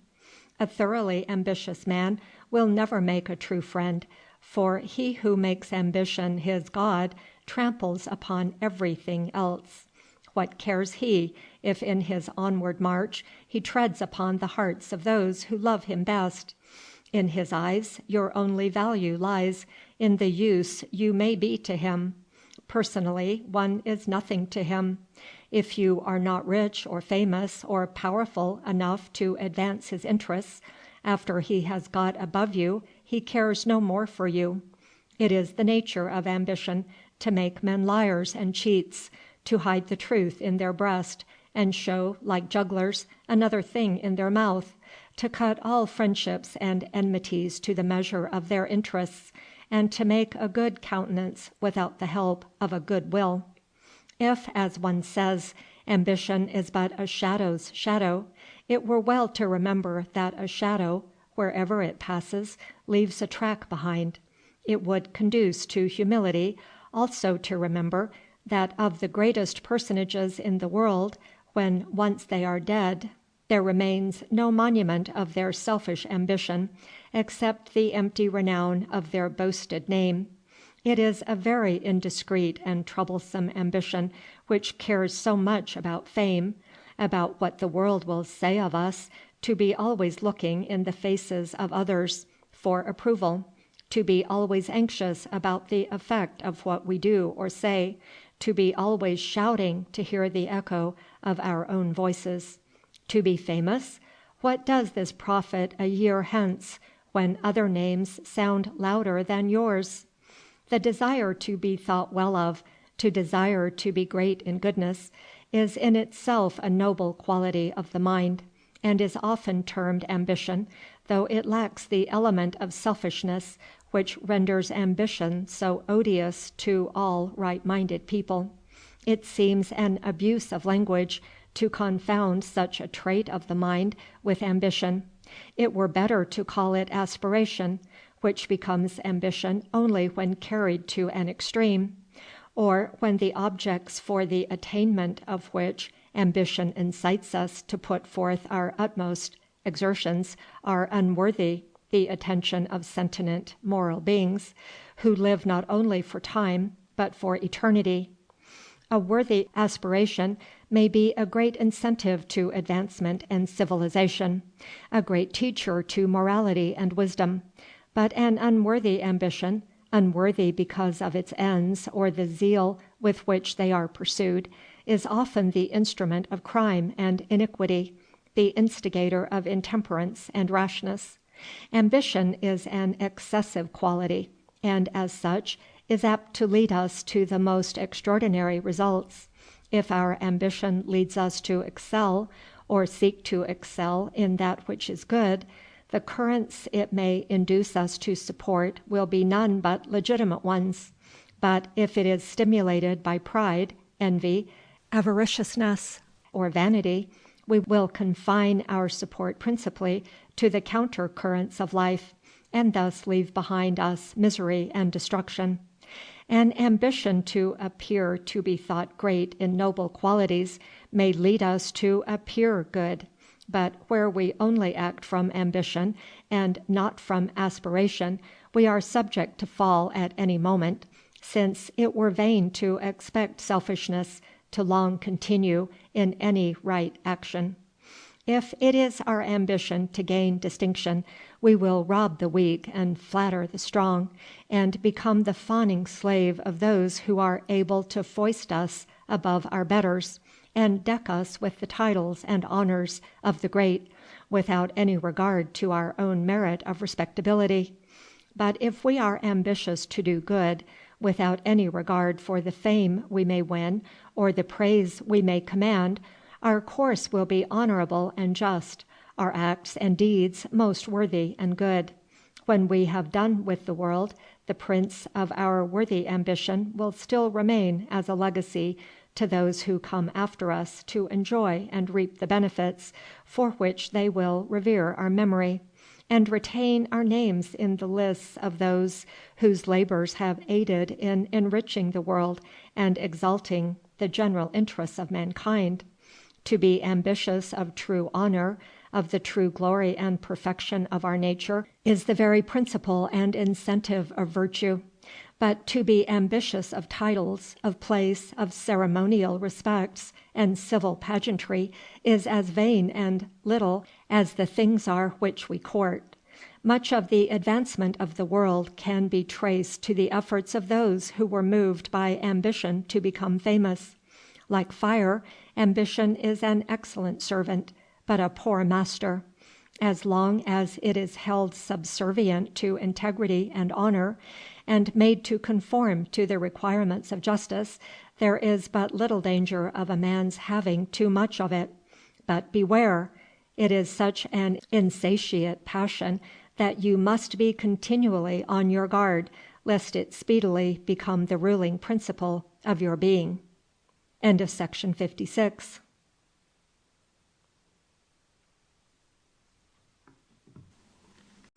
A thoroughly ambitious man will never make a true friend, for he who makes ambition his god tramples upon everything else. What cares he if in his onward march he treads upon the hearts of those who love him best? In his eyes your only value lies in the use you may be to him. Personally, one is nothing to him. If you are not rich or famous or powerful enough to advance his interests, after he has got above you he cares no more for you. It is the nature of ambition to make men liars and cheats, to hide the truth in their breast, and show, like jugglers, another thing in their mouth, to cut all friendships and enmities to the measure of their interests, and to make a good countenance without the help of a good will. If, as one says, ambition is but a shadow's shadow, it were well to remember that a shadow, wherever it passes, leaves a track behind. It would conduce to humility also to remember that of the greatest personages in the world, when once they are dead, there remains no monument of their selfish ambition, except the empty renown of their boasted name. It is a very indiscreet and troublesome ambition which cares so much about fame, about what the world will say of us, to be always looking in the faces of others for approval, to be always anxious about the effect of what we do or say, to be always shouting to hear the echo of our own voices. To be famous? What does this profit a year hence, when other names sound louder than yours? The desire to be thought well of, to desire to be great in goodness, is in itself a noble quality of the mind, and is often termed ambition, though it lacks the element of selfishness which renders ambition so odious to all right-minded people. It seems an abuse of language to confound such a trait of the mind with ambition. It were better to call it aspiration, which becomes ambition only when carried to an extreme, or when the objects for the attainment of which ambition incites us to put forth our utmost exertions are unworthy the attention of sentient moral beings, who live not only for time but for eternity. A worthy aspiration may be a great incentive to advancement and civilization, a great teacher to morality and wisdom; but an unworthy ambition, unworthy because of its ends or the zeal with which they are pursued, is often the instrument of crime and iniquity, the instigator of intemperance and rashness. Ambition is an excessive quality, and as such is apt to lead us to the most extraordinary results. If our ambition leads us to excel, or seek to excel in that which is good, the currents it may induce us to support will be none but legitimate ones. But if it is stimulated by pride, envy, avariciousness, or vanity, we will confine our support principally to the counter currents of life, and thus leave behind us misery and destruction. An ambition to appear to be thought great in noble qualities may lead us to appear good; but where we only act from ambition and not from aspiration, we are subject to fall at any moment, since it were vain to expect selfishness to long continue in any right action. If it is our ambition to gain distinction, we will rob the weak and flatter the strong, and become the fawning slave of those who are able to foist us above our betters, and deck us with the titles and honors of the great, without any regard to our own merit of respectability. But if we are ambitious to do good, without any regard for the fame we may win or the praise we may command, our course will be honorable and just, our acts and deeds most worthy and good. When we have done with the world, the prince of our worthy ambition will still remain as a legacy to those who come after us to enjoy and reap the benefits, for which they will revere our memory, and retain our names in the lists of those whose labors have aided in enriching the world and exalting the general interests of mankind. To be ambitious of true honor, of the true glory and perfection of our nature, is the very principle and incentive of virtue. But to be ambitious of titles, of place, of ceremonial respects, and civil pageantry, is as vain and little as the things are which we court. Much of the advancement of the world can be traced to the efforts of those who were moved by ambition to become famous. Like fire, ambition is an excellent servant, but a poor master. As long as it is held subservient to integrity and honor, and made to conform to the requirements of justice, there is but little danger of a man's having too much of it. But beware! It is such an insatiate passion that you must be continually on your guard, lest it speedily become the ruling principle of your being. End of section 56.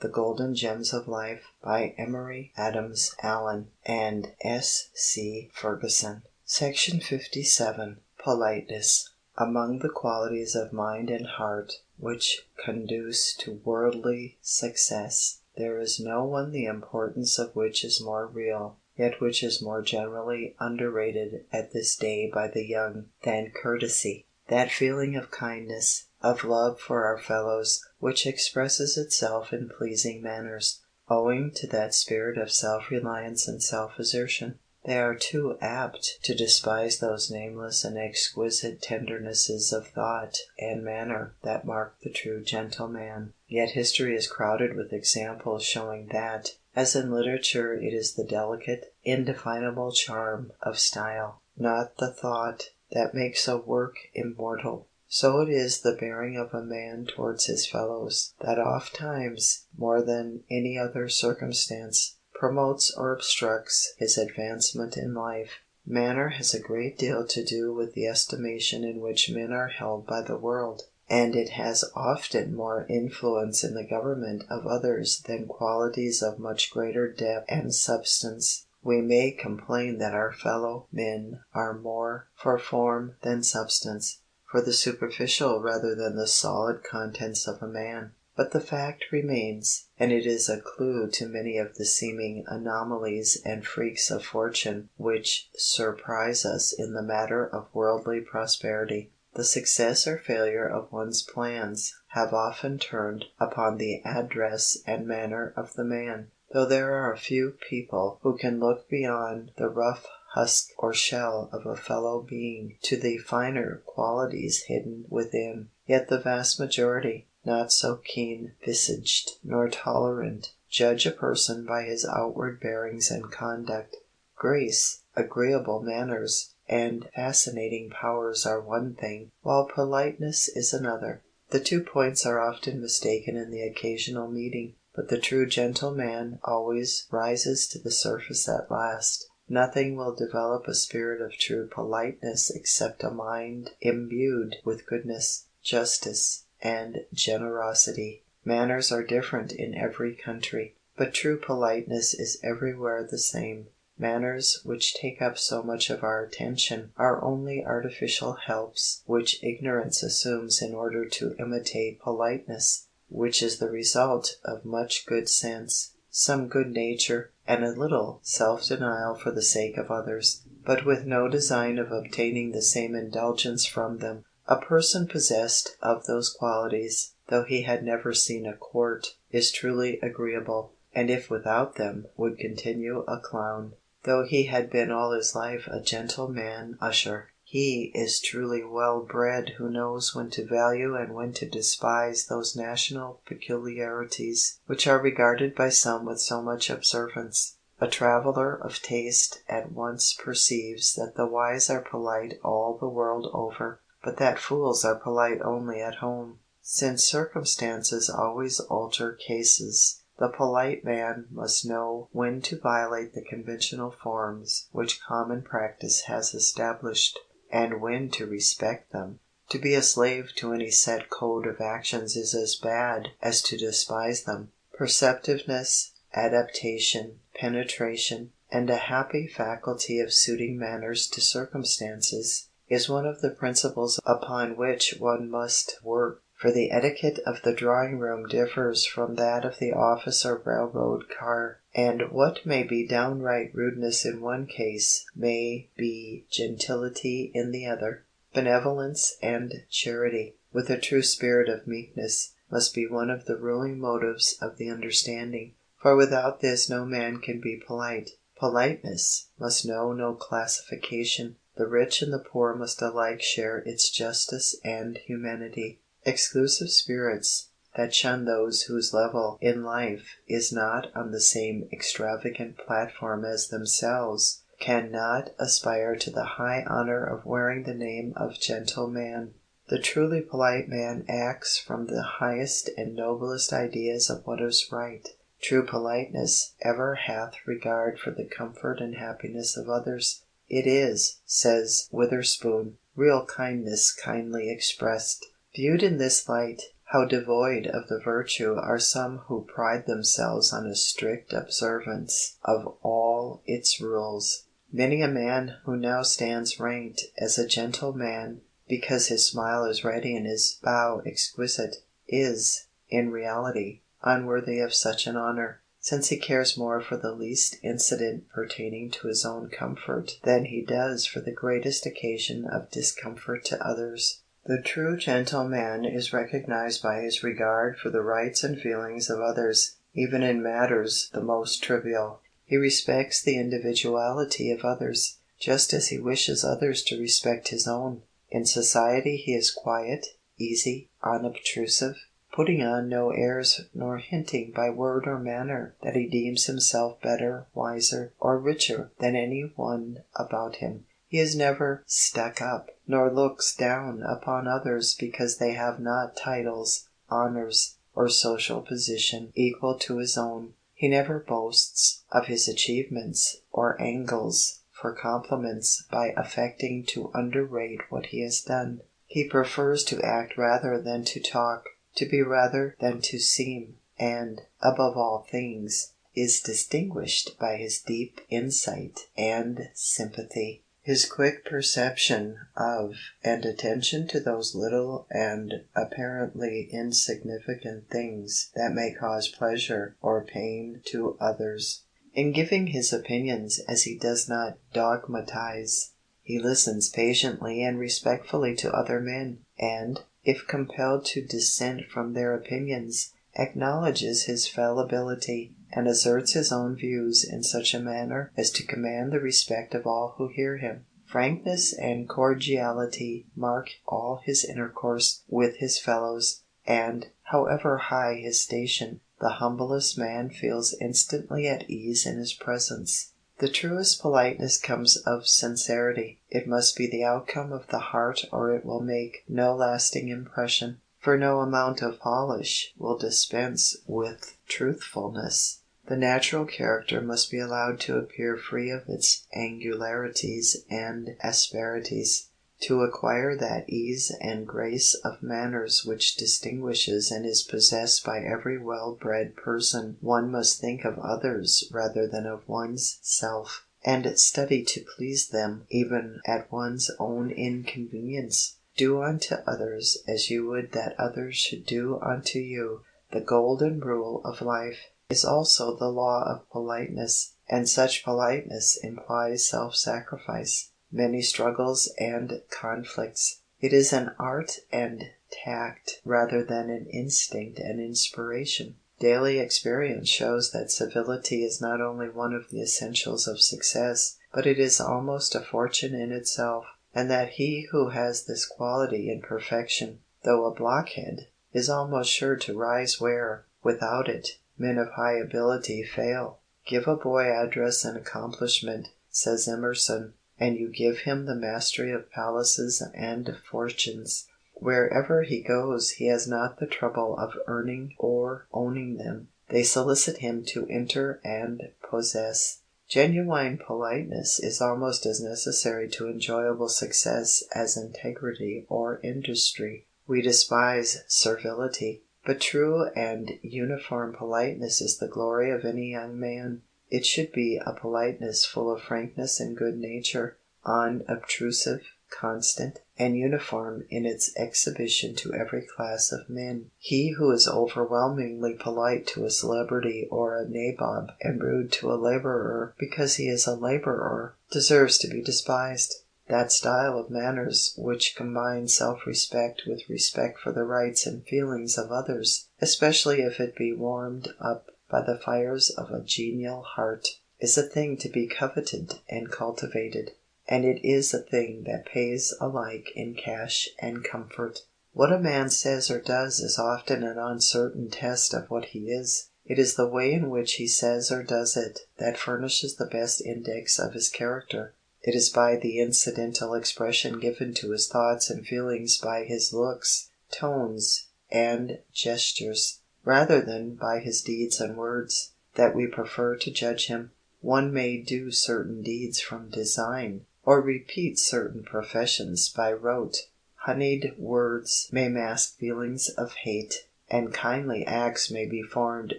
The Golden Gems of Life by Emory, Adams, Allen, and S. C. Ferguson. Section 57. Politeness. Among the qualities of mind and heart which conduce to worldly success, there is no one the importance of which is more real, yet which is more generally underrated at this day by the young, than courtesy. That feeling of kindness, of love for our fellows, which expresses itself in pleasing manners, owing to that spirit of self-reliance and self-assertion. They are too apt to despise those nameless and exquisite tendernesses of thought and manner that mark the true gentleman. Yet history is crowded with examples showing that, as in literature, it is the delicate, indefinable charm of style, not the thought, that makes a work immortal. So it is the bearing of a man towards his fellows that ofttimes, more than any other circumstance, promotes or obstructs his advancement in life. Manner has a great deal to do with the estimation in which men are held by the world, and it has often more influence in the government of others than qualities of much greater depth and substance. We may complain that our fellow men are more for form than substance, for the superficial rather than the solid contents of a man. But the fact remains, and it is a clue to many of the seeming anomalies and freaks of fortune which surprise us in the matter of worldly prosperity. The success or failure of one's plans have often turned upon the address and manner of the man, though there are a few people who can look beyond the rough husk or shell of a fellow being to the finer qualities hidden within. Yet the vast majority, not so keen-visaged nor tolerant, judge a person by his outward bearings and conduct. Grace, agreeable manners, and fascinating powers are one thing, while politeness is another. The two points are often mistaken in the occasional meeting, but the true gentleman always rises to the surface at last. Nothing will develop a spirit of true politeness except a mind imbued with goodness, justice, and generosity. Manners are different in every country, but true politeness is everywhere the same. Manners, which take up so much of our attention, are only artificial helps which ignorance assumes in order to imitate politeness, which is the result of much good sense, some good nature, and a little self-denial for the sake of others, but with no design of obtaining the same indulgence from them. A person possessed of those qualities, though he had never seen a court, is truly agreeable, and if without them would continue a clown. Though he had been all his life a gentleman usher, he is truly well bred who knows when to value and when to despise those national peculiarities which are regarded by some with so much observance. A traveller of taste at once perceives that the wise are polite all the world over, but that fools are polite only at home. Since circumstances always alter cases, the polite man must know when to violate the conventional forms which common practice has established, and when to respect them. To be a slave to any set code of actions is as bad as to despise them. Perceptiveness, adaptation, penetration, and a happy faculty of suiting manners to circumstances is one of the principles upon which one must work. For the etiquette of the drawing-room differs from that of the office or railroad car, and what may be downright rudeness in one case may be gentility in the other. Benevolence and charity, with a true spirit of meekness, must be one of the ruling motives of the understanding, for without this no man can be polite. Politeness must know no classification. The rich and the poor must alike share its justice and humanity. Exclusive spirits, that shun those whose level in life is not on the same extravagant platform as themselves, cannot aspire to the high honor of wearing the name of gentleman. The truly polite man acts from the highest and noblest ideas of what is right. True politeness ever hath regard for the comfort and happiness of others. It is, says Witherspoon, real kindness kindly expressed. Viewed in this light, how devoid of the virtue are some who pride themselves on a strict observance of all its rules. Many a man who now stands ranked as a gentleman because his smile is ready and his bow exquisite, is, in reality, unworthy of such an honor, since he cares more for the least incident pertaining to his own comfort than he does for the greatest occasion of discomfort to others. The true gentleman is recognized by his regard for the rights and feelings of others, even in matters the most trivial. He respects the individuality of others, just as he wishes others to respect his own. In society he is quiet, easy, unobtrusive, putting on no airs nor hinting by word or manner that he deems himself better, wiser, or richer than any one about him. He is never stuck up, nor looks down upon others because they have not titles, honors, or social position equal to his own. He never boasts of his achievements, or angles for compliments by affecting to underrate what he has done. He prefers to act rather than to talk, to be rather than to seem, and, above all things, is distinguished by his deep insight and sympathy. His quick perception of and attention to those little and apparently insignificant things that may cause pleasure or pain to others. In giving his opinions, as he does not dogmatize, he listens patiently and respectfully to other men, and, if compelled to dissent from their opinions, acknowledges his fallibility, and asserts his own views in such a manner as to command the respect of all who hear him. Frankness and cordiality mark all his intercourse with his fellows, and, however high his station, the humblest man feels instantly at ease in his presence. The truest politeness comes of sincerity. It must be the outcome of the heart or it will make no lasting impression, for no amount of polish will dispense with truthfulness. The natural character must be allowed to appear free of its angularities and asperities. To acquire that ease and grace of manners which distinguishes and is possessed by every well-bred person, one must think of others rather than of one's self, and study to please them even at one's own inconvenience. Do unto others as you would that others should do unto you. The golden rule of life is also the law of politeness, and such politeness implies self-sacrifice, many struggles and conflicts. It is an art and tact rather than an instinct and inspiration. Daily experience shows that civility is not only one of the essentials of success, but it is almost a fortune in itself, and that he who has this quality in perfection, though a blockhead, is almost sure to rise where, without it, men of high ability fail. Give a boy address and accomplishment, says Emerson, and you give him the mastery of palaces and fortunes. Wherever he goes he has not the trouble of earning or owning them. They solicit him to enter and possess. Genuine politeness is almost as necessary to enjoyable success as integrity or industry. We despise servility, but true and uniform politeness is the glory of any young man. It should be a politeness full of frankness and good nature, unobtrusive, constant, and uniform in its exhibition to every class of men. He who is overwhelmingly polite to a celebrity or a nabob and rude to a laborer because he is a laborer deserves to be despised. That style of manners which combines self-respect with respect for the rights and feelings of others, especially if it be warmed up by the fires of a genial heart, is a thing to be coveted and cultivated, and it is a thing that pays alike in cash and comfort. What a man says or does is often an uncertain test of what he is. It is the way in which he says or does it that furnishes the best index of his character. It is by the incidental expression given to his thoughts and feelings by his looks, tones, and gestures, rather than by his deeds and words, that we prefer to judge him. One may do certain deeds from design, or repeat certain professions by rote. Honeyed words may mask feelings of hate, and kindly acts may be formed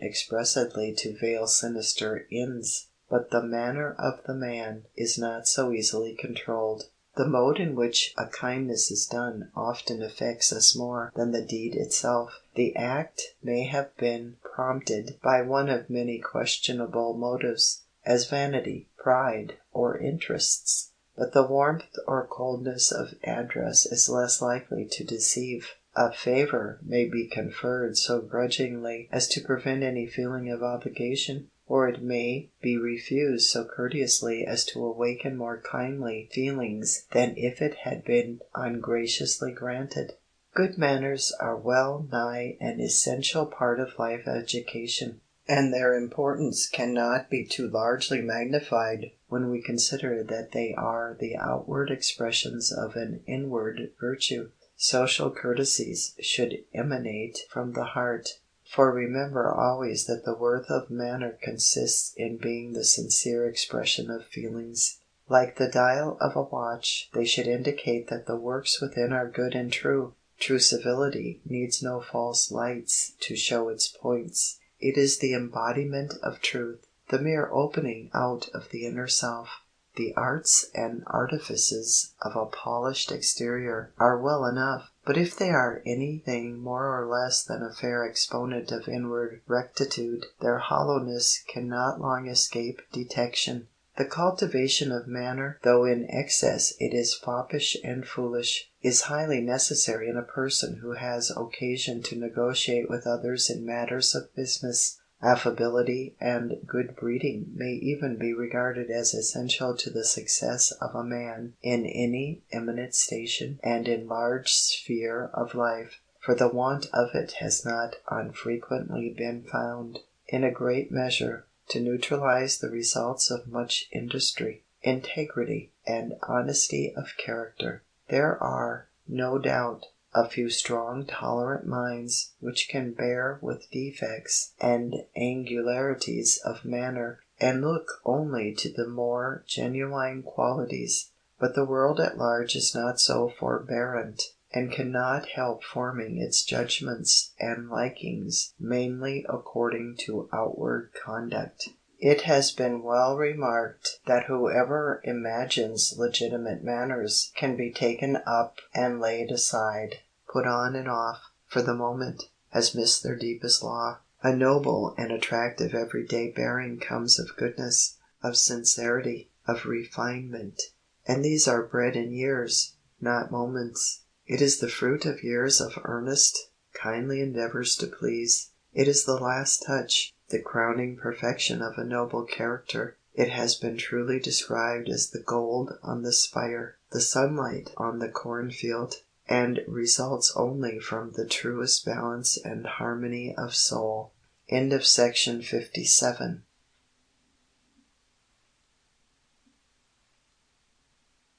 expressly to veil sinister ends. But the manner of the man is not so easily controlled. The mode in which a kindness is done often affects us more than the deed itself. The act may have been prompted by one of many questionable motives, as vanity, pride, or interests, but the warmth or coldness of address is less likely to deceive. A favor may be conferred so grudgingly as to prevent any feeling of obligation, or it may be refused so courteously as to awaken more kindly feelings than if it had been ungraciously granted. Good manners are well nigh an essential part of life education, and their importance cannot be too largely magnified when we consider that they are the outward expressions of an inward virtue. Social courtesies should emanate from the heart. For remember always that the worth of manner consists in being the sincere expression of feelings. Like the dial of a watch, they should indicate that the works within are good and true. True civility needs no false lights to show its points. It is the embodiment of truth, the mere opening out of the inner self. The arts and artifices of a polished exterior are well enough, but if they are anything more or less than a fair exponent of inward rectitude, their hollowness cannot long escape detection. The cultivation of manner, though in excess it is foppish and foolish, is highly necessary in a person who has occasion to negotiate with others in matters of business. Affability and good breeding may even be regarded as essential to the success of a man in any eminent station and in large sphere of life, for the want of it has not unfrequently been found, in a great measure, to neutralize the results of much industry, integrity, and honesty of character. There are, no doubt, a few strong tolerant minds which can bear with defects and angularities of manner, and look only to the more genuine qualities, but the world at large is not so forbearant, and cannot help forming its judgments and likings mainly according to outward conduct. It has been well remarked that whoever imagines legitimate manners can be taken up and laid aside, put on and off, for the moment, has missed their deepest law. A noble and attractive everyday bearing comes of goodness, of sincerity, of refinement, and these are bred in years, not moments. It is the fruit of years of earnest, kindly endeavors to please. It is the last touch, the crowning perfection of a noble character. It has been truly described as the gold on the spire, the sunlight on the cornfield, and results only from the truest balance and harmony of soul. End of section 57.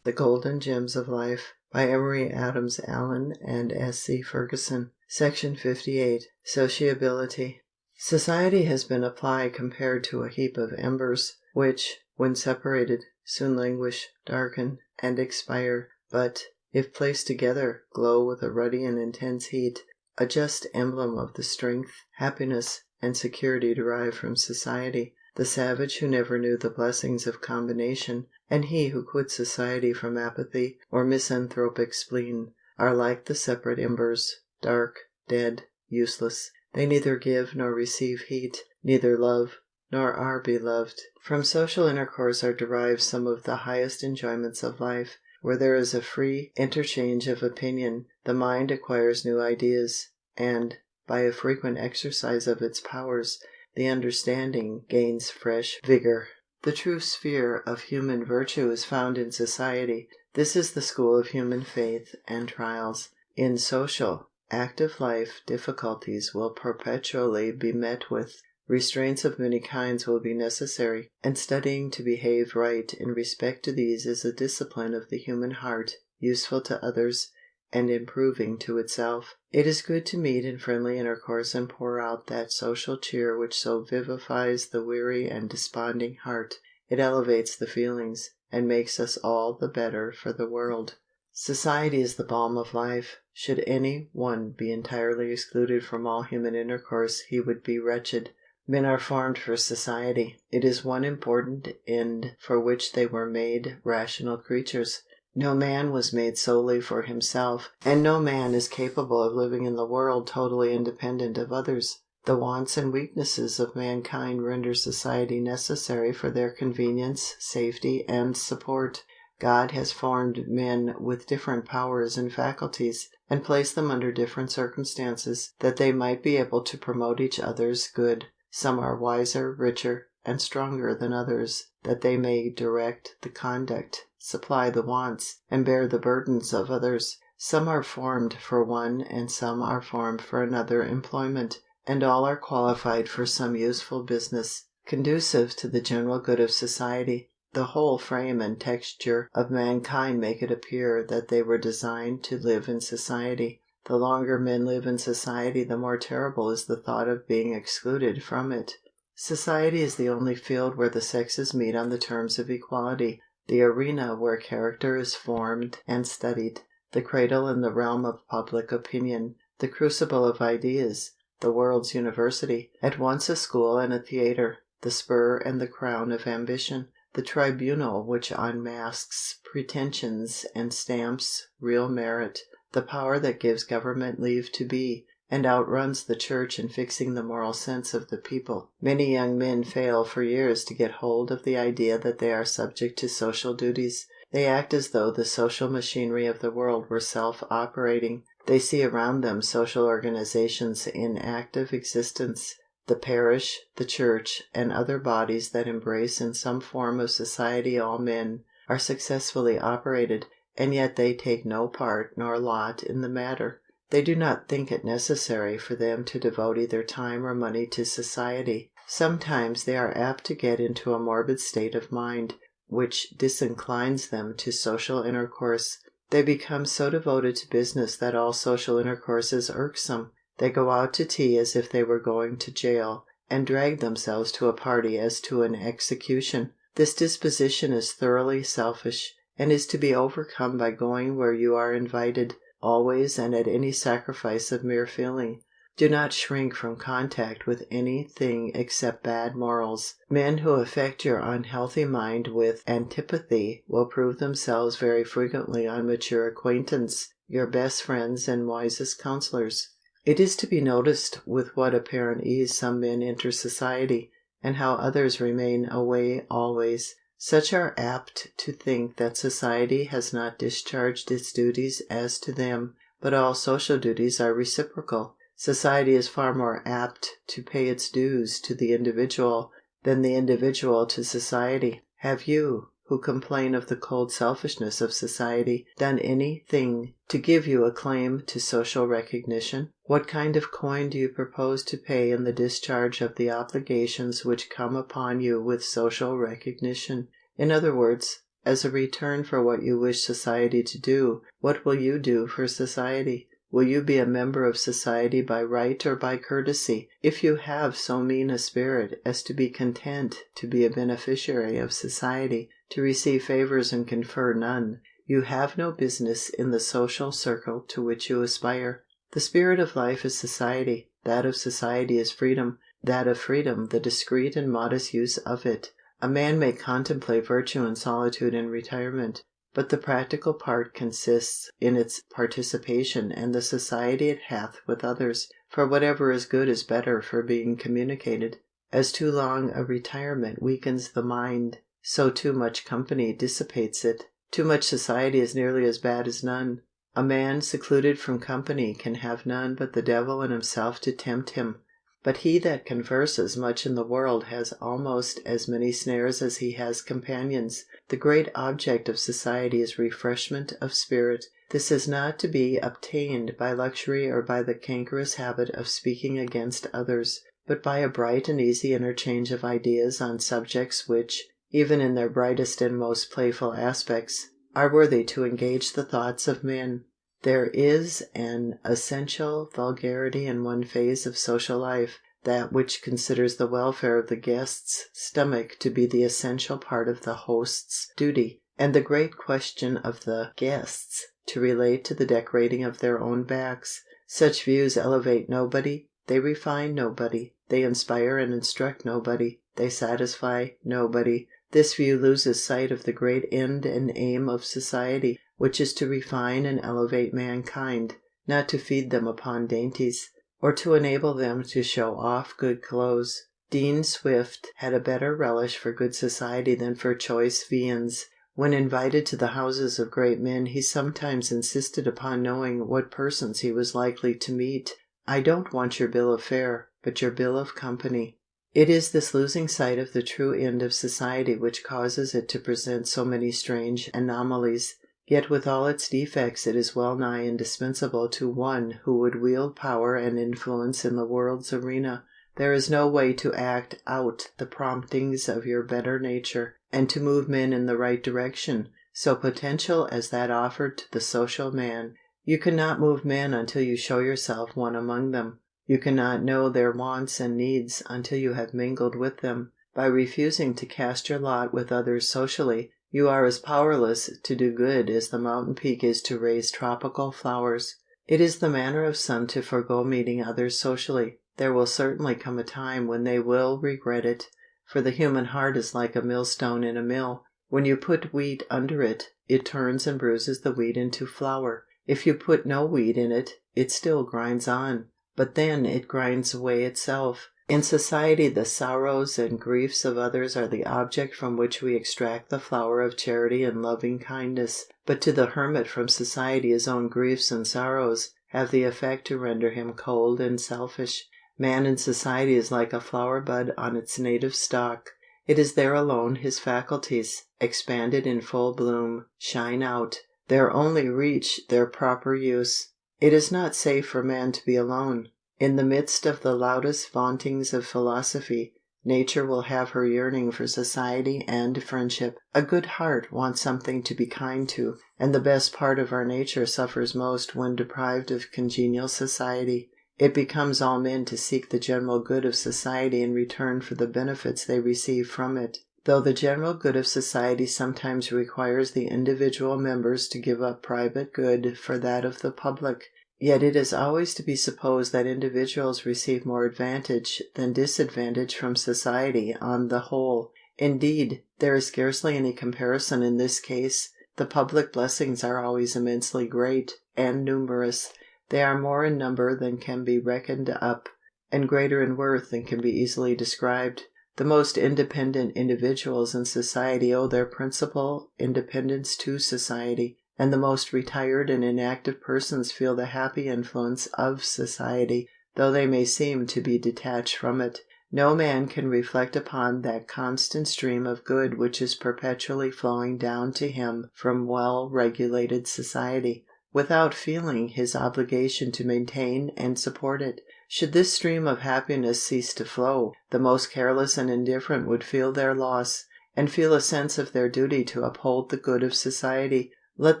The Golden Gems of Life by Emory, Adams, Allen, and S. C. Ferguson. Section 58. Sociability. Society has been applied compared to a heap of embers, which, when separated, soon languish, darken, and expire, but, if placed together, glow with a ruddy and intense heat, a just emblem of the strength, happiness, and security derived from society. The savage who never knew the blessings of combination, and he who quits society from apathy or misanthropic spleen, are like the separate embers, dark, dead, useless. They neither give nor receive heat, neither love nor are beloved. From social intercourse are derived some of the highest enjoyments of life. Where there is a free interchange of opinion, the mind acquires new ideas, and, by a frequent exercise of its powers, the understanding gains fresh vigor. The true sphere of human virtue is found in society. This is the school of human faith and trials. In social, active life difficulties will perpetually be met with. Restraints of many kinds will be necessary, and studying to behave right in respect to these is a discipline of the human heart, useful to others, and improving to itself. It is good to meet in friendly intercourse and pour out that social cheer which so vivifies the weary and desponding heart. It elevates the feelings, and makes us all the better for the world. Society is the balm of life. Should any one be entirely excluded from all human intercourse, he would be wretched. Men are formed for society. It is one important end for which they were made rational creatures. No man was made solely for himself, and no man is capable of living in the world totally independent of others. The wants and weaknesses of mankind render society necessary for their convenience, safety, and support. God has formed men with different powers and faculties, and placed them under different circumstances, that they might be able to promote each other's good. Some are wiser, richer, and stronger than others, that they may direct the conduct, supply the wants, and bear the burdens of others. Some are formed for one and some are formed for another employment, and all are qualified for some useful business, conducive to the general good of society. The whole frame and texture of mankind make it appear that they were designed to live in society. The longer men live in society, the more terrible is the thought of being excluded from it. Society is the only field where the sexes meet on the terms of equality, the arena where character is formed and studied, the cradle in the realm of public opinion, the crucible of ideas, the world's university, at once a school and a theatre, the spur and the crown of ambition. the tribunal which unmasks pretensions and stamps real merit, the power that gives government leave to be, and outruns the church in fixing the moral sense of the people. Many young men fail for years to get hold of the idea that they are subject to social duties. They act as though the social machinery of the world were self-operating. They see around them social organizations in active existence. The parish, the church, and other bodies that embrace in some form of society all men, are successfully operated, and yet they take no part nor lot in the matter. They do not think it necessary for them to devote either time or money to society. Sometimes they are apt to get into a morbid state of mind, which disinclines them to social intercourse. They become so devoted to business that all social intercourse is irksome. They go out to tea as if they were going to jail, and drag themselves to a party as to an execution. This disposition is thoroughly selfish, and is to be overcome by going where you are invited, always and at any sacrifice of mere feeling. Do not shrink from contact with anything except bad morals. Men who affect your unhealthy mind with antipathy will prove themselves very frequently on mature acquaintance your best friends and wisest counselors. It is to be noticed with what apparent ease some men enter society, and how others remain away always. Such are apt to think that society has not discharged its duties as to them, but all social duties are reciprocal. Society is far more apt to pay its dues to the individual than the individual to society. Have you, who complain of the cold selfishness of society, done anything to give you a claim to social recognition? What kind of coin do you propose to pay in the discharge of the obligations which come upon you with social recognition? In other words, as a return for what you wish society to do, what will you do for society? Will you be a member of society by right or by courtesy? If you have so mean a spirit as to be content to be a beneficiary of society, to receive favors and confer none, you have no business in the social circle to which you aspire. The spirit of life is society. That of society is freedom. That of freedom the discreet and modest use of it. A man may contemplate virtue in solitude and retirement, but the practical part consists in its participation and the society it hath with others, for whatever is good is better for being communicated. As too long a retirement weakens the mind, so too much company dissipates it. Too much society is nearly as bad as none. A man secluded from company can have none but the devil and himself to tempt him. But he that converses much in the world has almost as many snares as he has companions. The great object of society is refreshment of spirit. This is not to be obtained by luxury or by the cankerous habit of speaking against others, but by a bright and easy interchange of ideas on subjects which, even in their brightest and most playful aspects, are worthy to engage the thoughts of men. There is an essential vulgarity in one phase of social life, that which considers the welfare of the guest's stomach to be the essential part of the host's duty, and the great question of the guests to relate to the decorating of their own backs. Such views elevate nobody, they refine nobody, they inspire and instruct nobody, they satisfy nobody. This view loses sight of the great end and aim of society, which is to refine and elevate mankind, not to feed them upon dainties, or to enable them to show off good clothes. Dean Swift had a better relish for good society than for choice viands. When invited to the houses of great men, he sometimes insisted upon knowing what persons he was likely to meet. "I don't want your bill of fare, but your bill of company." It is this losing sight of the true end of society which causes it to present so many strange anomalies. Yet with all its defects it is well nigh indispensable to one who would wield power and influence in the world's arena. There is no way to act out the promptings of your better nature, and to move men in the right direction, so potential as that offered to the social man. You cannot move men until you show yourself one among them. You cannot know their wants and needs until you have mingled with them. By refusing to cast your lot with others socially, you are as powerless to do good as the mountain peak is to raise tropical flowers. It is the manner of some to forego meeting others socially. There will certainly come a time when they will regret it, For the human heart is like a millstone in a mill. When you put wheat under it, it turns and bruises the wheat into flour. If you put no wheat in it, it still grinds on, but then it grinds away itself. In society the sorrows and griefs of others are the object from which we extract the flour of charity and loving kindness, but to the hermit from society his own griefs and sorrows have the effect to render him cold and selfish. Man in society is like a flower bud on its native stalk. It is there alone his faculties, expanded in full bloom, shine out. There only reach their proper use. It is not safe for man to be alone. In the midst of the loudest vauntings of philosophy, Nature will have her yearning for society and friendship. A good heart wants something to be kind to, and the best part of our nature suffers most when deprived of congenial society. It becomes all men to seek the general good of society in return for the benefits they receive from it. Though the general good of society sometimes requires the individual members to give up private good for that of the public, yet it is always to be supposed that individuals receive more advantage than disadvantage from society on the whole. Indeed, there is scarcely any comparison in this case. The public blessings are always immensely great and numerous. They are more in number than can be reckoned up, and greater in worth than can be easily described. The most independent individuals in society owe their principal independence to society, and the most retired and inactive persons feel the happy influence of society, though they may seem to be detached from it. No man can reflect upon that constant stream of good which is perpetually flowing down to him from well-regulated society, without feeling his obligation to maintain and support it. Should this stream of happiness cease to flow, the most careless and indifferent would feel their loss, and feel a sense of their duty to uphold the good of society. Let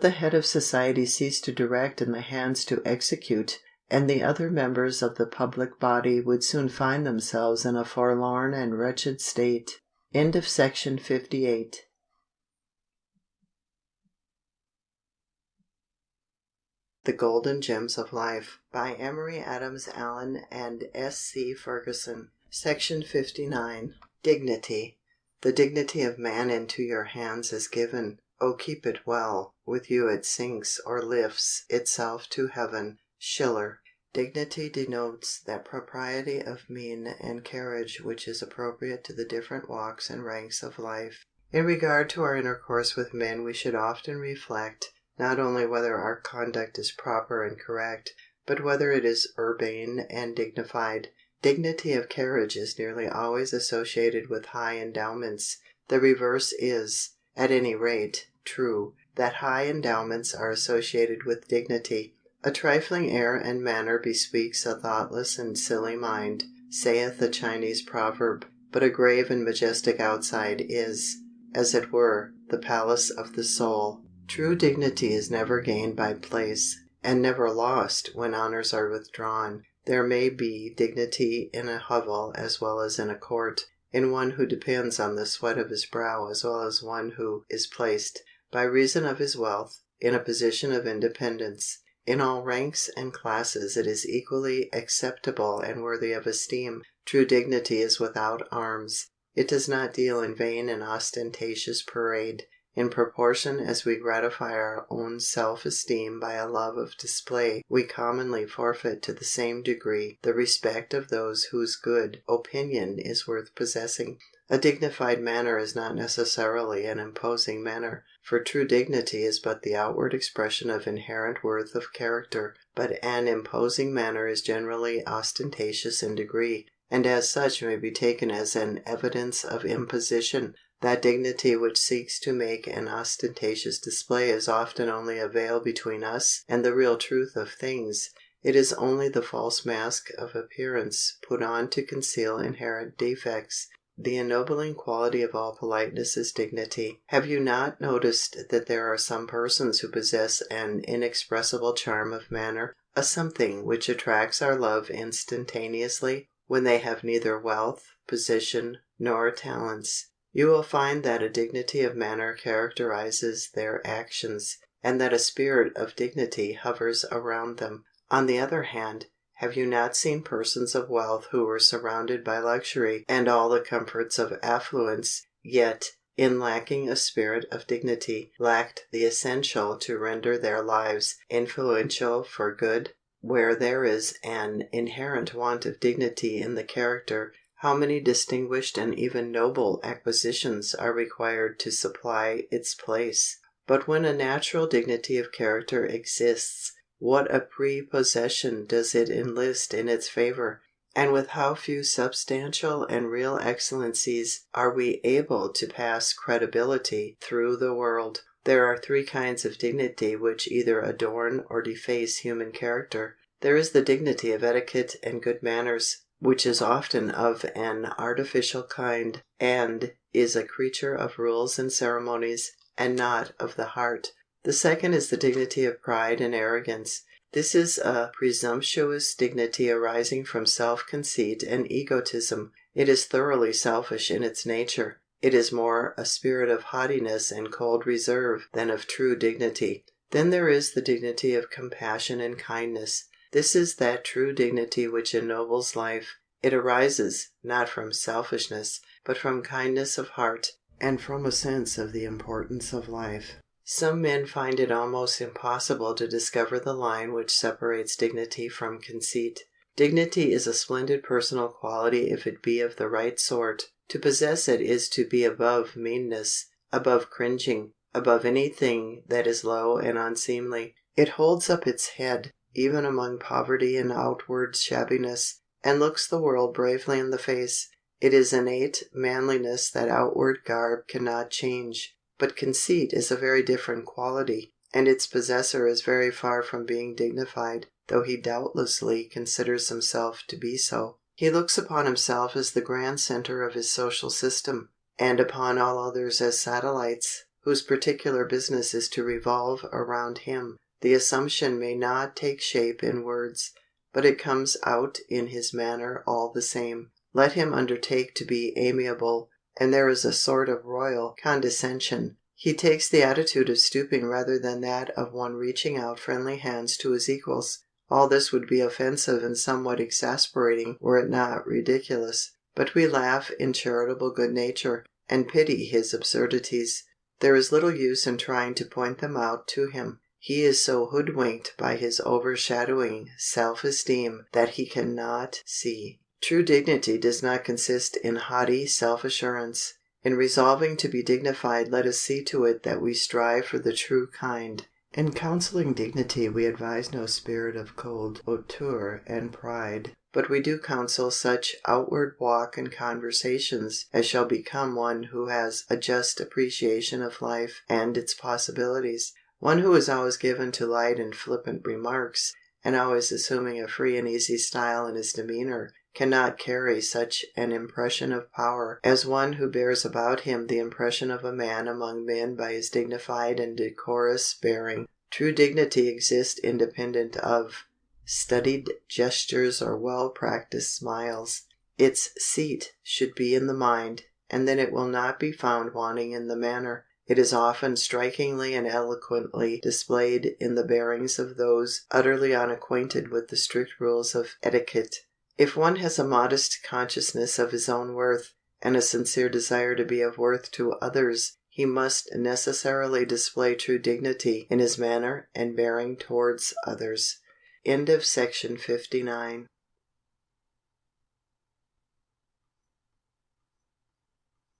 the head of society cease to direct and the hands to execute, and the other members of the public body would soon find themselves in a forlorn and wretched state. Section 58. The Golden Gems of Life by Emory, Adams, Allen, and S.C. Ferguson. Section 59. Dignity. The dignity of man into your hands is given. O keep it well, with you it sinks or lifts itself to heaven. Schiller. Dignity denotes that propriety of mien and carriage which is appropriate to the different walks and ranks of life. In regard to our intercourse with men we should often reflect, not only whether our conduct is proper and correct, but whether it is urbane and dignified. Dignity of carriage is nearly always associated with high endowments. The reverse is, at any rate, true, that high endowments are associated with dignity. A trifling air and manner bespeaks a thoughtless and silly mind, saith the Chinese proverb, but a grave and majestic outside is, as it were, the palace of the soul. True dignity is never gained by place, and never lost when honors are withdrawn. There may be dignity in a hovel as well as in a court, in one who depends on the sweat of his brow as well as one who is placed, by reason of his wealth, in a position of independence. In all ranks and classes it is equally acceptable and worthy of esteem. True dignity is without arms. It does not deal in vain and ostentatious parade. In proportion as we gratify our own self-esteem by a love of display, we commonly forfeit to the same degree the respect of those whose good opinion is worth possessing. A dignified manner is not necessarily an imposing manner, for true dignity is but the outward expression of inherent worth of character, but an imposing manner is generally ostentatious in degree, and as such may be taken as an evidence of imposition. That dignity which seeks to make an ostentatious display is often only a veil between us and the real truth of things. It is only the false mask of appearance put on to conceal inherent defects. The ennobling quality of all politeness is dignity. Have you not noticed that there are some persons who possess an inexpressible charm of manner, a something which attracts our love instantaneously, when they have neither wealth, position, nor talents? You will find that a dignity of manner characterizes their actions, and that a spirit of dignity hovers around them. On the other hand, Have you not seen persons of wealth who were surrounded by luxury and all the comforts of affluence, yet, in lacking a spirit of dignity, lacked the essential to render their lives influential for good? Where there is an inherent want of dignity in the character, how many distinguished and even noble acquisitions are required to supply its place? But when a natural dignity of character exists, what a prepossession does it enlist in its favor! And with how few substantial and real excellencies are we able to pass credibility through the world! There are three kinds of dignity which either adorn or deface human character. There is the dignity of etiquette and good manners, which is often of an artificial kind, and is a creature of rules and ceremonies, and not of the heart. The second is the dignity of pride and arrogance. This is a presumptuous dignity arising from self-conceit and egotism. It is thoroughly selfish in its nature. It is more a spirit of haughtiness and cold reserve than of true dignity. Then there is the dignity of compassion and kindness. This is that true dignity which ennobles life. It arises, not from selfishness, but from kindness of heart, and from a sense of the importance of life. Some men find it almost impossible to discover the line which separates dignity from conceit. Dignity is a splendid personal quality if it be of the right sort. To possess it is to be above meanness, above cringing, above anything that is low and unseemly. It holds up its head, even among poverty and outward shabbiness, and looks the world bravely in the face. It is innate manliness that outward garb cannot change. But conceit is a very different quality, and its possessor is very far from being dignified, though he doubtlessly considers himself to be so. He looks upon himself as the grand center of his social system, and upon all others as satellites, whose particular business is to revolve around him. The assumption may not take shape in words, but it comes out in his manner all the same. Let him undertake to be amiable, and there is a sort of royal condescension. He takes the attitude of stooping rather than that of one reaching out friendly hands to his equals. All this would be offensive and somewhat exasperating were it not ridiculous. But we laugh in charitable good nature, and pity his absurdities. There is little use in trying to point them out to him. He is so hoodwinked by his overshadowing self-esteem that he cannot see. True dignity does not consist in haughty self-assurance. In resolving to be dignified, let us see to it that we strive for the true kind. In counseling dignity we advise no spirit of cold hauteur and pride, but we do counsel such outward walk and conversations as shall become one who has a just appreciation of life and its possibilities. One who is always given to light and flippant remarks, and always assuming a free and easy style in his demeanor, cannot carry such an impression of power as one who bears about him the impression of a man among men by his dignified and decorous bearing. True dignity exists independent of studied gestures or well-practiced smiles. Its seat should be in the mind, and then it will not be found wanting in the manner. It is often strikingly and eloquently displayed in the bearings of those utterly unacquainted with the strict rules of etiquette. If one has a modest consciousness of his own worth, and a sincere desire to be of worth to others, he must necessarily display true dignity in his manner and bearing towards others. End of section 59.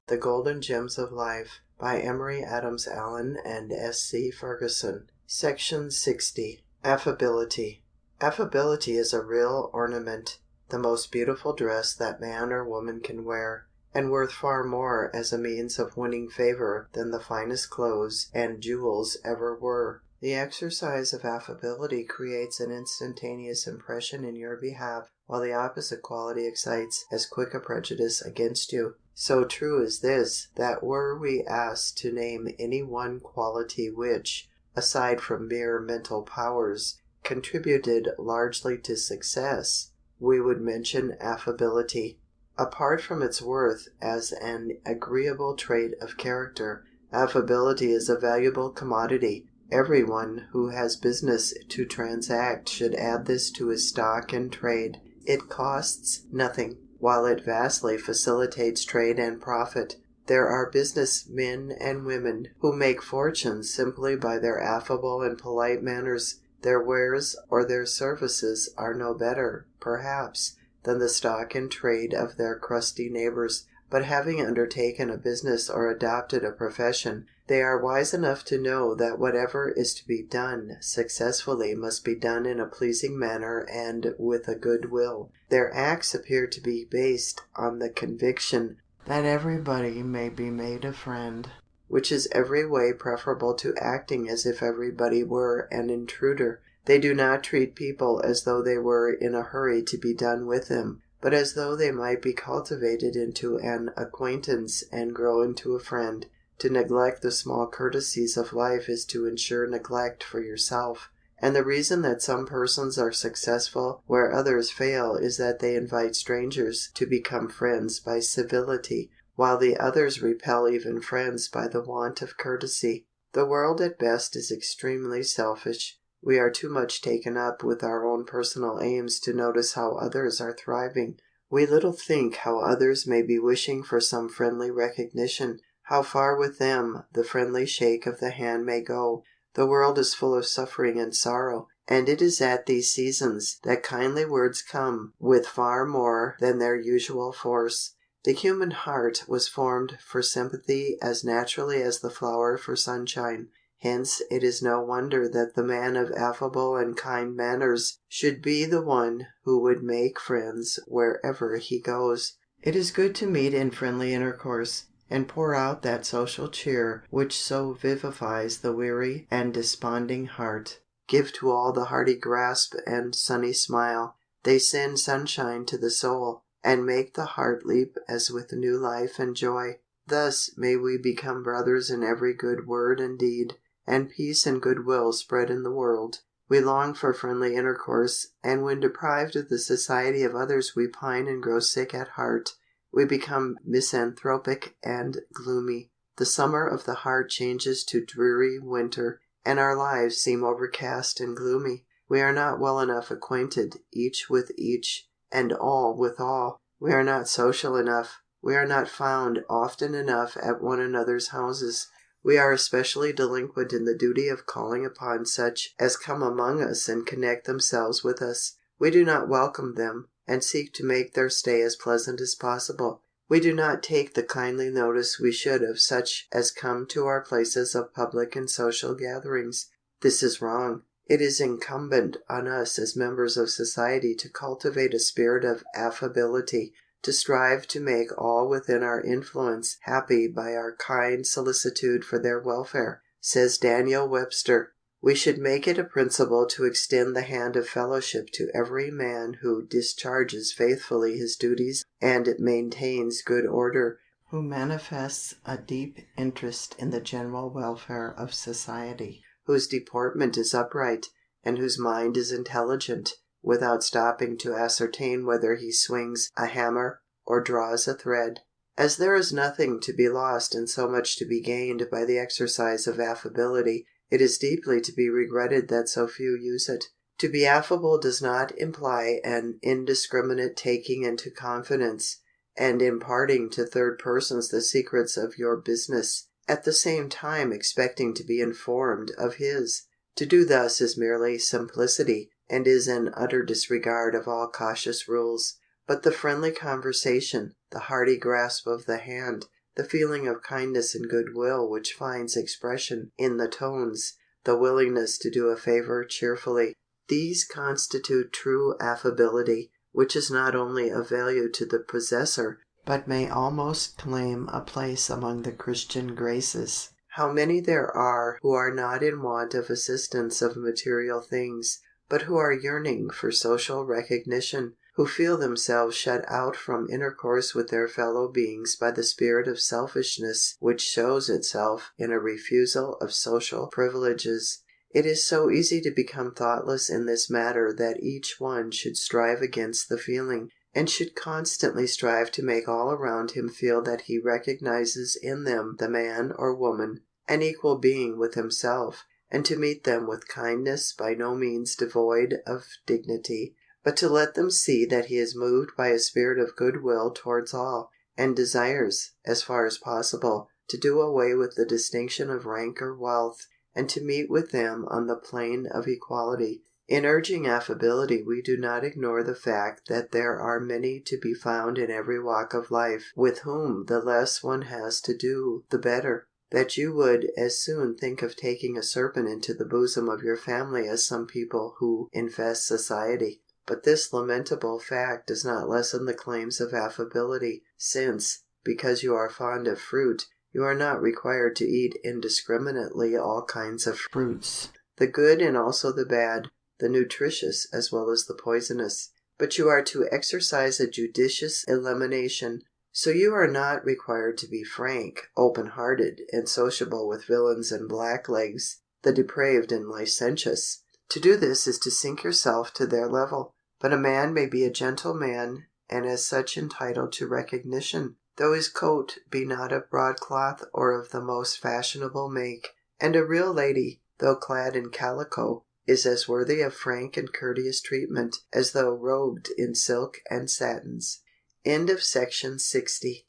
The Golden Gems of Life by Emory Adams Allen and S. C. Ferguson. Section 60. Affability. Affability is a real ornament, the most beautiful dress that man or woman can wear, and worth far more as a means of winning favor than the finest clothes and jewels ever were. The exercise of affability creates an instantaneous impression in your behalf, while the opposite quality excites as quick a prejudice against you. So true is this, that were we asked to name any one quality which, aside from mere mental powers, contributed largely to success, we would mention affability. Apart from its worth as an agreeable trait of character, affability is a valuable commodity. Every one who has business to transact should add this to his stock and trade. It costs nothing, while it vastly facilitates trade and profit. There are business men and women who make fortunes simply by their affable and polite manners. Their wares or their services are no better, perhaps, than the stock and trade of their crusty neighbors. But having undertaken a business or adopted a profession, they are wise enough to know that whatever is to be done successfully must be done in a pleasing manner and with a good will. Their acts appear to be based on the conviction that everybody may be made a friend, which is every way preferable to acting as if everybody were an intruder. They do not treat people as though they were in a hurry to be done with them, but as though they might be cultivated into an acquaintance and grow into a friend. To neglect the small courtesies of life is to ensure neglect for yourself. And the reason that some persons are successful where others fail is that they invite strangers to become friends by civility, while the others repel even friends by the want of courtesy. The world at best is extremely selfish. We are too much taken up with our own personal aims to notice how others are thriving. We little think how others may be wishing for some friendly recognition, how far with them the friendly shake of the hand may go. The world is full of suffering and sorrow, and it is at these seasons that kindly words come with far more than their usual force. The human heart was formed for sympathy as naturally as the flower for sunshine. Hence it is no wonder that the man of affable and kind manners should be the one who would make friends wherever he goes. It is good to meet in friendly intercourse, and pour out that social cheer which so vivifies the weary and desponding heart. Give to all the hearty grasp and sunny smile. They send sunshine to the soul, and make the heart leap as with new life and joy. Thus may we become brothers in every good word and deed, and peace and goodwill spread in the world. We long for friendly intercourse, and when deprived of the society of others we pine and grow sick at heart. We become misanthropic and gloomy. The summer of the heart changes to dreary winter, and our lives seem overcast and gloomy. We are not well enough acquainted, each with each, and all with all. We are not social enough. We are not found often enough at one another's houses. We are especially delinquent in the duty of calling upon such as come among us and connect themselves with us. We do not welcome them, and seek to make their stay as pleasant as possible. We do not take the kindly notice we should of such as come to our places of public and social gatherings. This is wrong. It is incumbent on us as members of society to cultivate a spirit of affability, to strive to make all within our influence happy by our kind solicitude for their welfare. Says Daniel Webster, "We should make it a principle to extend the hand of fellowship to every man who discharges faithfully his duties and maintains good order, who manifests a deep interest in the general welfare of society, whose deportment is upright, and whose mind is intelligent, without stopping to ascertain whether he swings a hammer or draws a thread." As there is nothing to be lost and so much to be gained by the exercise of affability, it is deeply to be regretted that so few use it. To be affable does not imply an indiscriminate taking into confidence and imparting to third persons the secrets of your business, at the same time expecting to be informed of his. To do thus is merely simplicity, and is an utter disregard of all cautious rules. But the friendly conversation, the hearty grasp of the hand, the feeling of kindness and goodwill which finds expression in the tones, the willingness to do a favor cheerfully, these constitute true affability, which is not only of value to the possessor, but may almost claim a place among the Christian graces. How many there are who are not in want of assistance of material things, but who are yearning for social recognition, who feel themselves shut out from intercourse with their fellow beings by the spirit of selfishness which shows itself in a refusal of social privileges. It is so easy to become thoughtless in this matter that each one should strive against the feeling, and should constantly strive to make all around him feel that he recognizes in them the man or woman, an equal being with himself, and to meet them with kindness by no means devoid of dignity, but to let them see that he is moved by a spirit of goodwill towards all, and desires, as far as possible, to do away with the distinction of rank or wealth, and to meet with them on the plane of equality. In urging affability we do not ignore the fact that there are many to be found in every walk of life with whom the less one has to do the better, that you would as soon think of taking a serpent into the bosom of your family as some people who infest society. But this lamentable fact does not lessen the claims of affability, since, because you are fond of fruit, you are not required to eat indiscriminately all kinds of fruits, the good and also the bad, the nutritious as well as the poisonous, but you are to exercise a judicious elimination. So you are not required to be frank, open-hearted, and sociable with villains and blacklegs, the depraved and licentious. To do this is to sink yourself to their level. But a man may be a gentleman, and as such entitled to recognition, though his coat be not of broadcloth or of the most fashionable make, and a real lady, though clad in calico, is as worthy of frank and courteous treatment as though robed in silk and satins. End of section 60.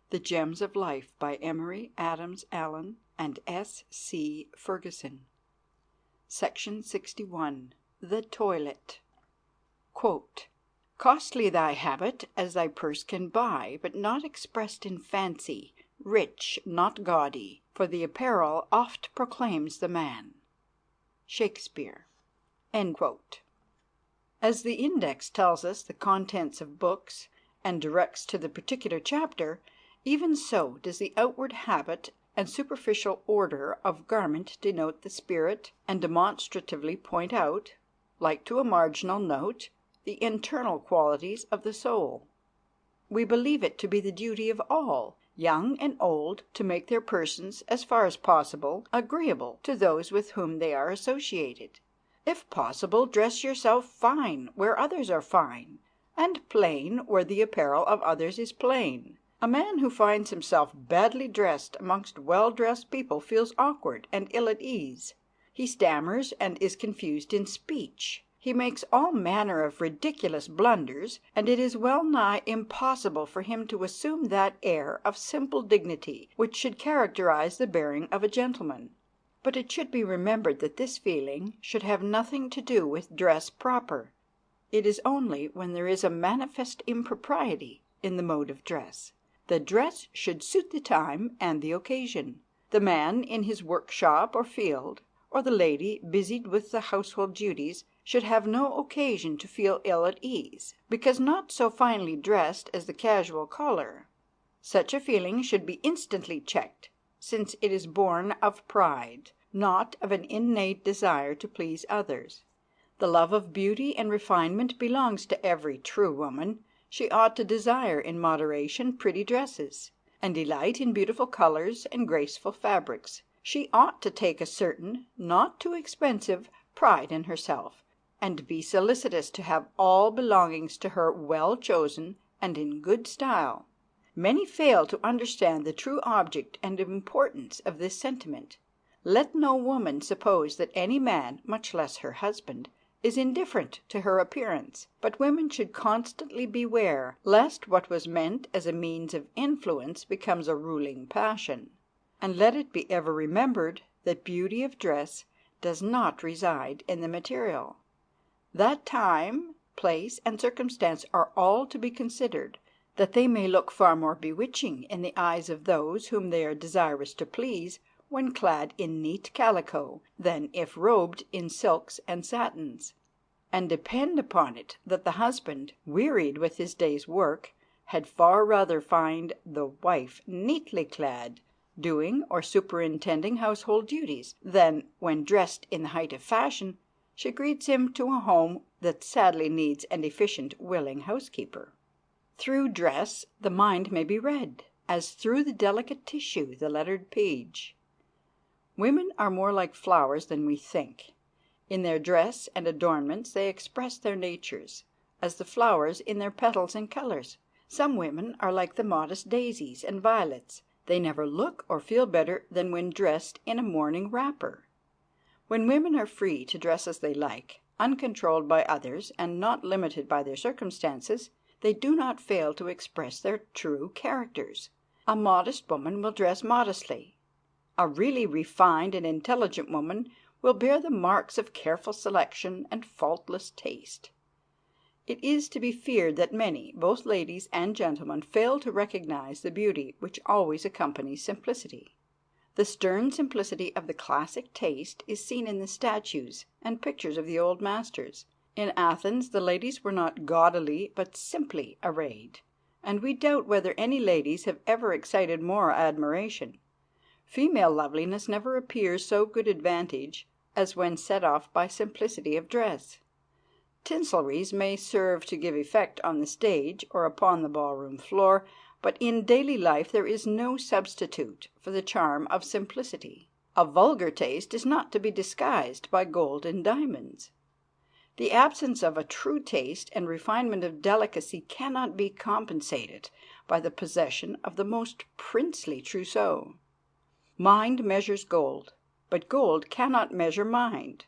The Gems of Life by Emory, Adams, Allen, and S. C. Ferguson. Section 61. The Toilet. Quote, "Costly thy habit as thy purse can buy, but not expressed in fancy, rich, not gaudy, for the apparel oft proclaims the man." Shakespeare. End quote. As the index tells us the contents of books and directs to the particular chapter, even so does the outward habit and superficial order of garment denote the spirit, and demonstratively point out, like to a marginal note, the internal qualities of the soul. We believe it to be the duty of all, young and old, to make their persons, as far as possible, agreeable to those with whom they are associated. If possible, dress yourself fine where others are fine, and plain where the apparel of others is plain. A man who finds himself badly dressed amongst well-dressed people feels awkward and ill at ease. He stammers and is confused in speech. He makes all manner of ridiculous blunders, and it is well nigh impossible for him to assume that air of simple dignity which should characterize the bearing of a gentleman. But it should be remembered that this feeling should have nothing to do with dress proper. It is only when there is a manifest impropriety in the mode of dress. The dress should suit the time and the occasion. The man in his workshop or field, or the lady busied with the household duties, should have no occasion to feel ill at ease, because not so finely dressed as the casual caller. Such a feeling should be instantly checked, since it is born of pride, not of an innate desire to please others. The love of beauty and refinement belongs to every true woman. She ought to desire in moderation pretty dresses, and delight in beautiful colors and graceful fabrics. She ought to take a certain, not too expensive, pride in herself, and be solicitous to have all belongings to her well chosen and in good style. Many fail to understand the true object and importance of this sentiment. Let no woman suppose that any man, much less her husband, is indifferent to her appearance, but women should constantly beware lest what was meant as a means of influence becomes a ruling passion. And let it be ever remembered that beauty of dress does not reside in the material. That time, place, and circumstance are all to be considered, that they may look far more bewitching in the eyes of those whom they are desirous to please when clad in neat calico, than if robed in silks and satins. And depend upon it that the husband, wearied with his day's work, had far rather find the wife neatly clad, doing or superintending household duties, than, when dressed in the height of fashion, she greets him to a home that sadly needs an efficient, willing housekeeper. Through dress the mind may be read, as through the delicate tissue the lettered page. Women are more like flowers than we think. In their dress and adornments they express their natures, as the flowers in their petals and colors. Some women are like the modest daisies and violets. They never look or feel better than when dressed in a morning wrapper. When women are free to dress as they like, uncontrolled by others and not limited by their circumstances, they do not fail to express their true characters. A modest woman will dress modestly. A really refined and intelligent woman will bear the marks of careful selection and faultless taste. It is to be feared that many, both ladies and gentlemen, fail to recognize the beauty which always accompanies simplicity. The stern simplicity of the classic taste is seen in the statues and pictures of the old masters. In Athens the ladies were not gaudily but simply arrayed, and we doubt whether any ladies have ever excited more admiration. Female loveliness never appears so good advantage as when set off by simplicity of dress. Tinselries may serve to give effect on the stage or upon the ballroom floor, but in daily life there is no substitute for the charm of simplicity. A vulgar taste is not to be disguised by gold and diamonds. The absence of a true taste and refinement of delicacy cannot be compensated by the possession of the most princely trousseau. Mind measures gold, but gold cannot measure mind.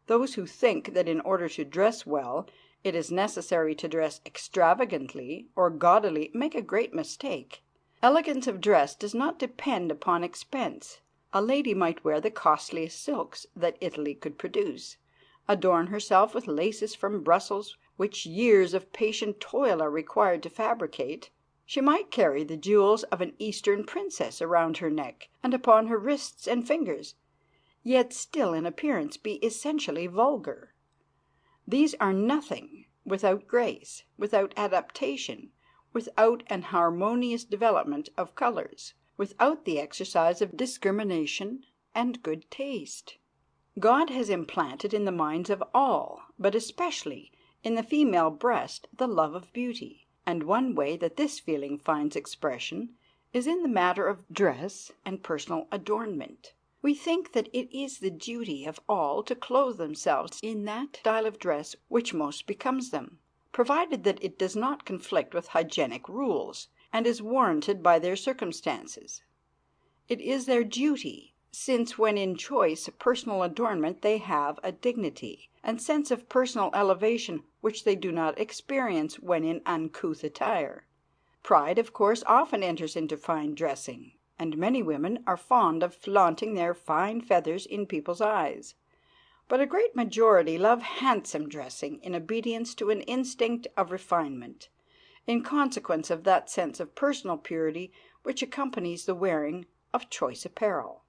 Those who think that in order to dress well it is necessary to dress extravagantly or gaudily make a great mistake. Elegance of dress does not depend upon expense. A lady might wear the costliest silks that Italy could produce, adorn herself with laces from Brussels which years of patient toil are required to fabricate. She might carry the jewels of an Eastern princess around her neck and upon her wrists and fingers, yet still in appearance be essentially vulgar. These are nothing without grace, without adaptation, without an harmonious development of colors, without the exercise of discrimination and good taste. God has implanted in the minds of all, but especially in the female breast, the love of beauty, and one way that this feeling finds expression is in the matter of dress and personal adornment. We think that it is the duty of all to clothe themselves in that style of dress which most becomes them, provided that it does not conflict with hygienic rules, and is warranted by their circumstances. It is their duty, since when in choice personal adornment they have a dignity and sense of personal elevation which they do not experience when in uncouth attire. Pride, of course, often enters into fine dressing, and many women are fond of flaunting their fine feathers in people's eyes. But a great majority love handsome dressing in obedience to an instinct of refinement, in consequence of that sense of personal purity which accompanies the wearing of choice apparel.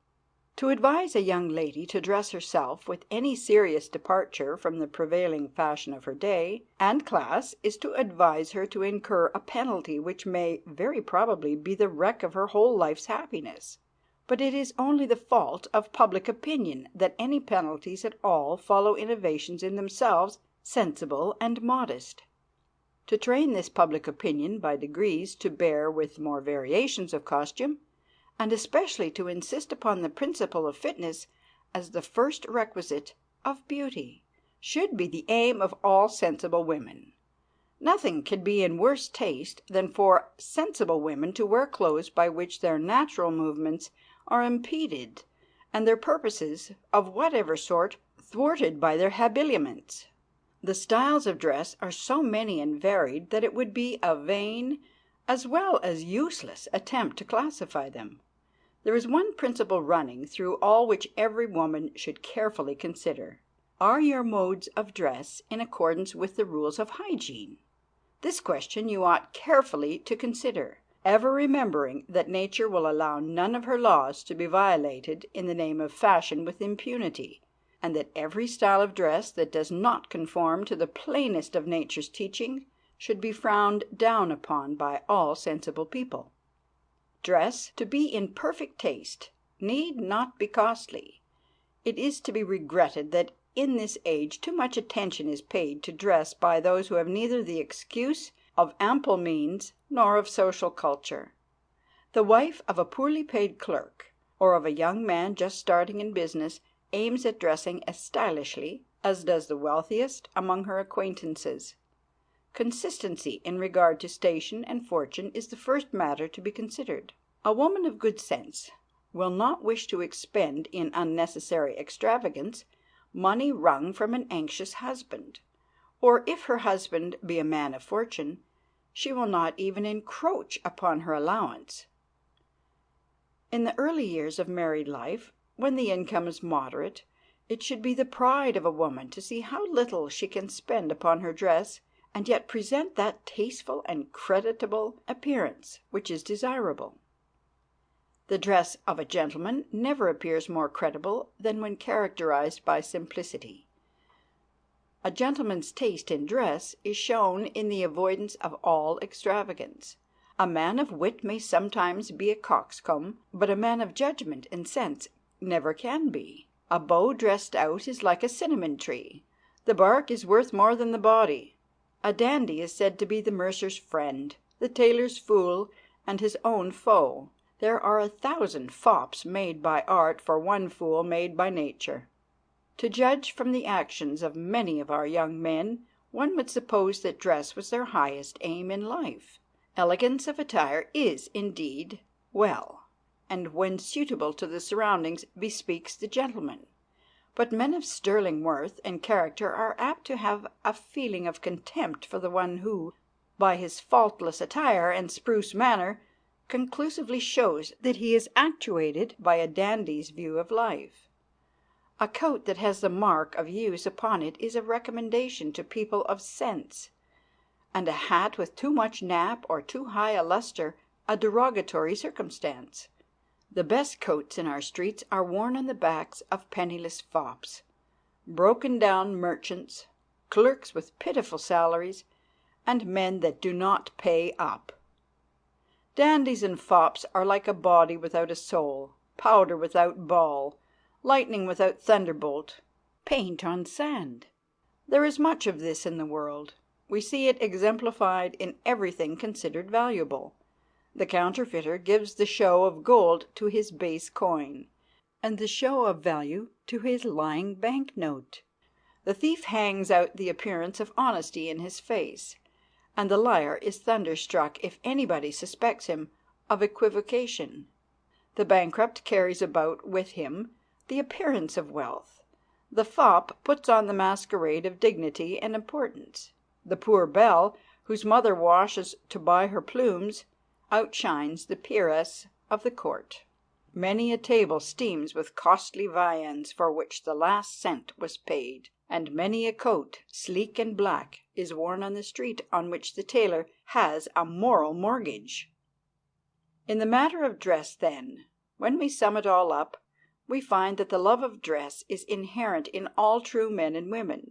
To advise a young lady to dress herself with any serious departure from the prevailing fashion of her day and class is to advise her to incur a penalty which may very probably be the wreck of her whole life's happiness. But it is only the fault of public opinion that any penalties at all follow innovations in themselves sensible and modest. To train this public opinion by degrees to bear with more variations of costume, and especially to insist upon the principle of fitness as the first requisite of beauty, should be the aim of all sensible women. Nothing can be in worse taste than for sensible women to wear clothes by which their natural movements are impeded, and their purposes, of whatever sort, thwarted by their habiliments. The styles of dress are so many and varied that it would be a vain as well as useless attempt to classify them. There is one principle running through all which every woman should carefully consider. Are your modes of dress in accordance with the rules of hygiene? This question you ought carefully to consider, ever remembering that nature will allow none of her laws to be violated in the name of fashion with impunity, and that every style of dress that does not conform to the plainest of nature's teaching should be frowned down upon by all sensible people. Dress, to be in perfect taste, need not be costly. It is to be regretted that in this age too much attention is paid to dress by those who have neither the excuse of ample means nor of social culture. The wife of a poorly paid clerk, or of a young man just starting in business, aims at dressing as stylishly as does the wealthiest among her acquaintances. Consistency in regard to station and fortune is the first matter to be considered. A woman of good sense will not wish to expend in unnecessary extravagance money wrung from an anxious husband, or if her husband be a man of fortune, she will not even encroach upon her allowance. In the early years of married life, when the income is moderate, it should be the pride of a woman to see how little she can spend upon her dress, and yet present that tasteful and creditable appearance which is desirable. The dress of a gentleman never appears more credible than when characterized by simplicity. A gentleman's taste in dress is shown in the avoidance of all extravagance. A man of wit may sometimes be a coxcomb, but a man of judgment and sense never can be. A beau dressed out is like a cinnamon tree. The bark is worth more than the body. A dandy is said to be the mercer's friend, the tailor's fool, and his own foe. There are 1,000 fops made by art for one fool made by nature. To judge from the actions of many of our young men, one would suppose that dress was their highest aim in life. Elegance of attire is, indeed, well, and when suitable to the surroundings bespeaks the gentleman. But men of sterling worth and character are apt to have a feeling of contempt for the one who, by his faultless attire and spruce manner, conclusively shows that he is actuated by a dandy's view of life. A coat that has the mark of use upon it is a recommendation to people of sense, and a hat with too much nap or too high a lustre a derogatory circumstance. The best coats in our streets are worn on the backs of penniless fops, broken down merchants, clerks with pitiful salaries, and men that do not pay up. Dandies and fops are like a body without a soul, powder without ball, lightning without thunderbolt, paint on sand. There is much of this in the world. We see it exemplified in everything considered valuable. The counterfeiter gives the show of gold to his base coin, and the show of value to his lying bank note. The thief hangs out the appearance of honesty in his face, and the liar is thunderstruck if anybody suspects him of equivocation. The bankrupt carries about with him the appearance of wealth. The fop puts on the masquerade of dignity and importance. The poor belle, whose mother washes to buy her plumes, outshines the peeress of the court. Many a table steams with costly viands for which the last cent was paid, and many a coat, sleek and black, is worn on the street on which the tailor has a moral mortgage. In the matter of dress, then, when we sum it all up, we find that the love of dress is inherent in all true men and women,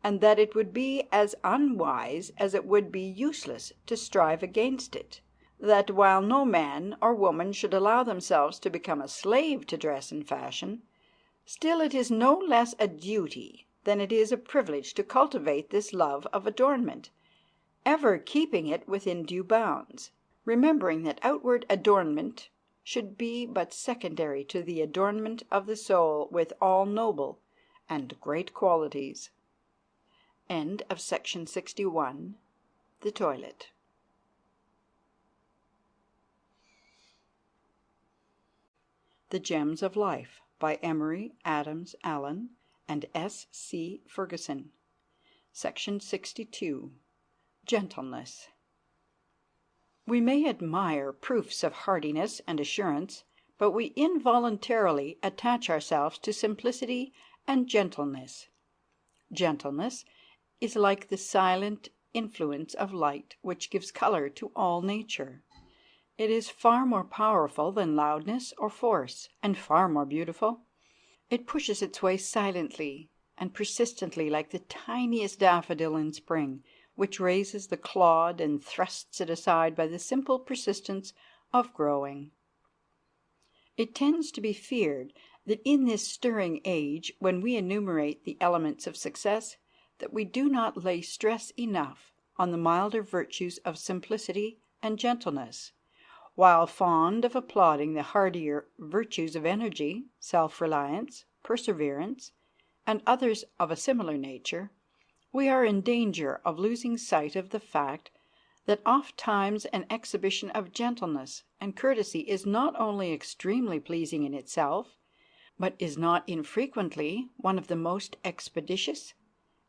and that it would be as unwise as it would be useless to strive against it. That while no man or woman should allow themselves to become a slave to dress and fashion, still it is no less a duty than it is a privilege to cultivate this love of adornment, ever keeping it within due bounds, remembering that outward adornment should be but secondary to the adornment of the soul with all noble and great qualities. End of section 61. The Toilet. The Gems of Life by Emory, Adams, Allen, and S. C. Ferguson. Section 62. Gentleness. We may admire proofs of hardiness and assurance, but we involuntarily attach ourselves to simplicity and gentleness. Gentleness is like the silent influence of light which gives color to all nature. It is far more powerful than loudness or force, and far more beautiful. It pushes its way silently and persistently like the tiniest daffodil in spring, which raises the clod and thrusts it aside by the simple persistence of growing. It tends to be feared that in this stirring age, when we enumerate the elements of success, that we do not lay stress enough on the milder virtues of simplicity and gentleness, while fond of applauding the hardier virtues of energy, self-reliance, perseverance, and others of a similar nature. we are in danger of losing sight of the fact that ofttimes an exhibition of gentleness and courtesy is not only extremely pleasing in itself, but is not infrequently one of the most expeditious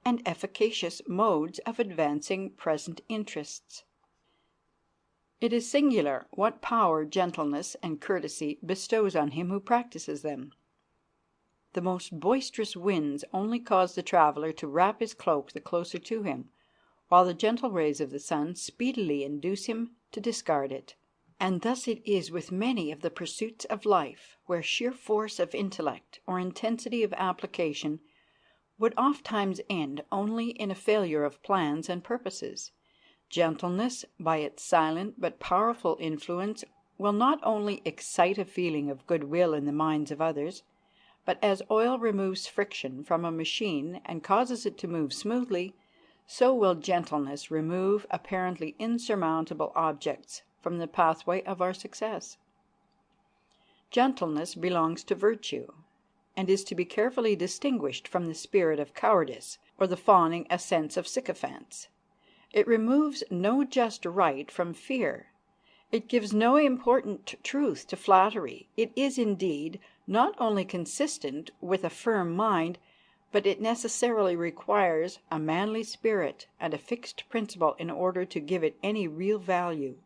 and efficacious modes of advancing present interests. It is singular what power gentleness and courtesy bestows on him who practices them. The most boisterous winds only cause the traveller to wrap his cloak the closer to him, while the gentle rays of the sun speedily induce him to discard it. And thus it is with many of the pursuits of life, where sheer force of intellect or intensity of application would ofttimes end only in a failure of plans and purposes. Gentleness, by its silent but powerful influence, will not only excite a feeling of goodwill in the minds of others, but as oil removes friction from a machine and causes it to move smoothly, so will gentleness remove apparently insurmountable objects from the pathway of our success. Gentleness belongs to virtue, and is to be carefully distinguished from the spirit of cowardice or the fawning assents of sycophants. It removes no just right from fear. It gives no important truth to flattery. It is, indeed, not only consistent with a firm mind, but it necessarily requires a manly spirit and a fixed principle in order to give it any real value.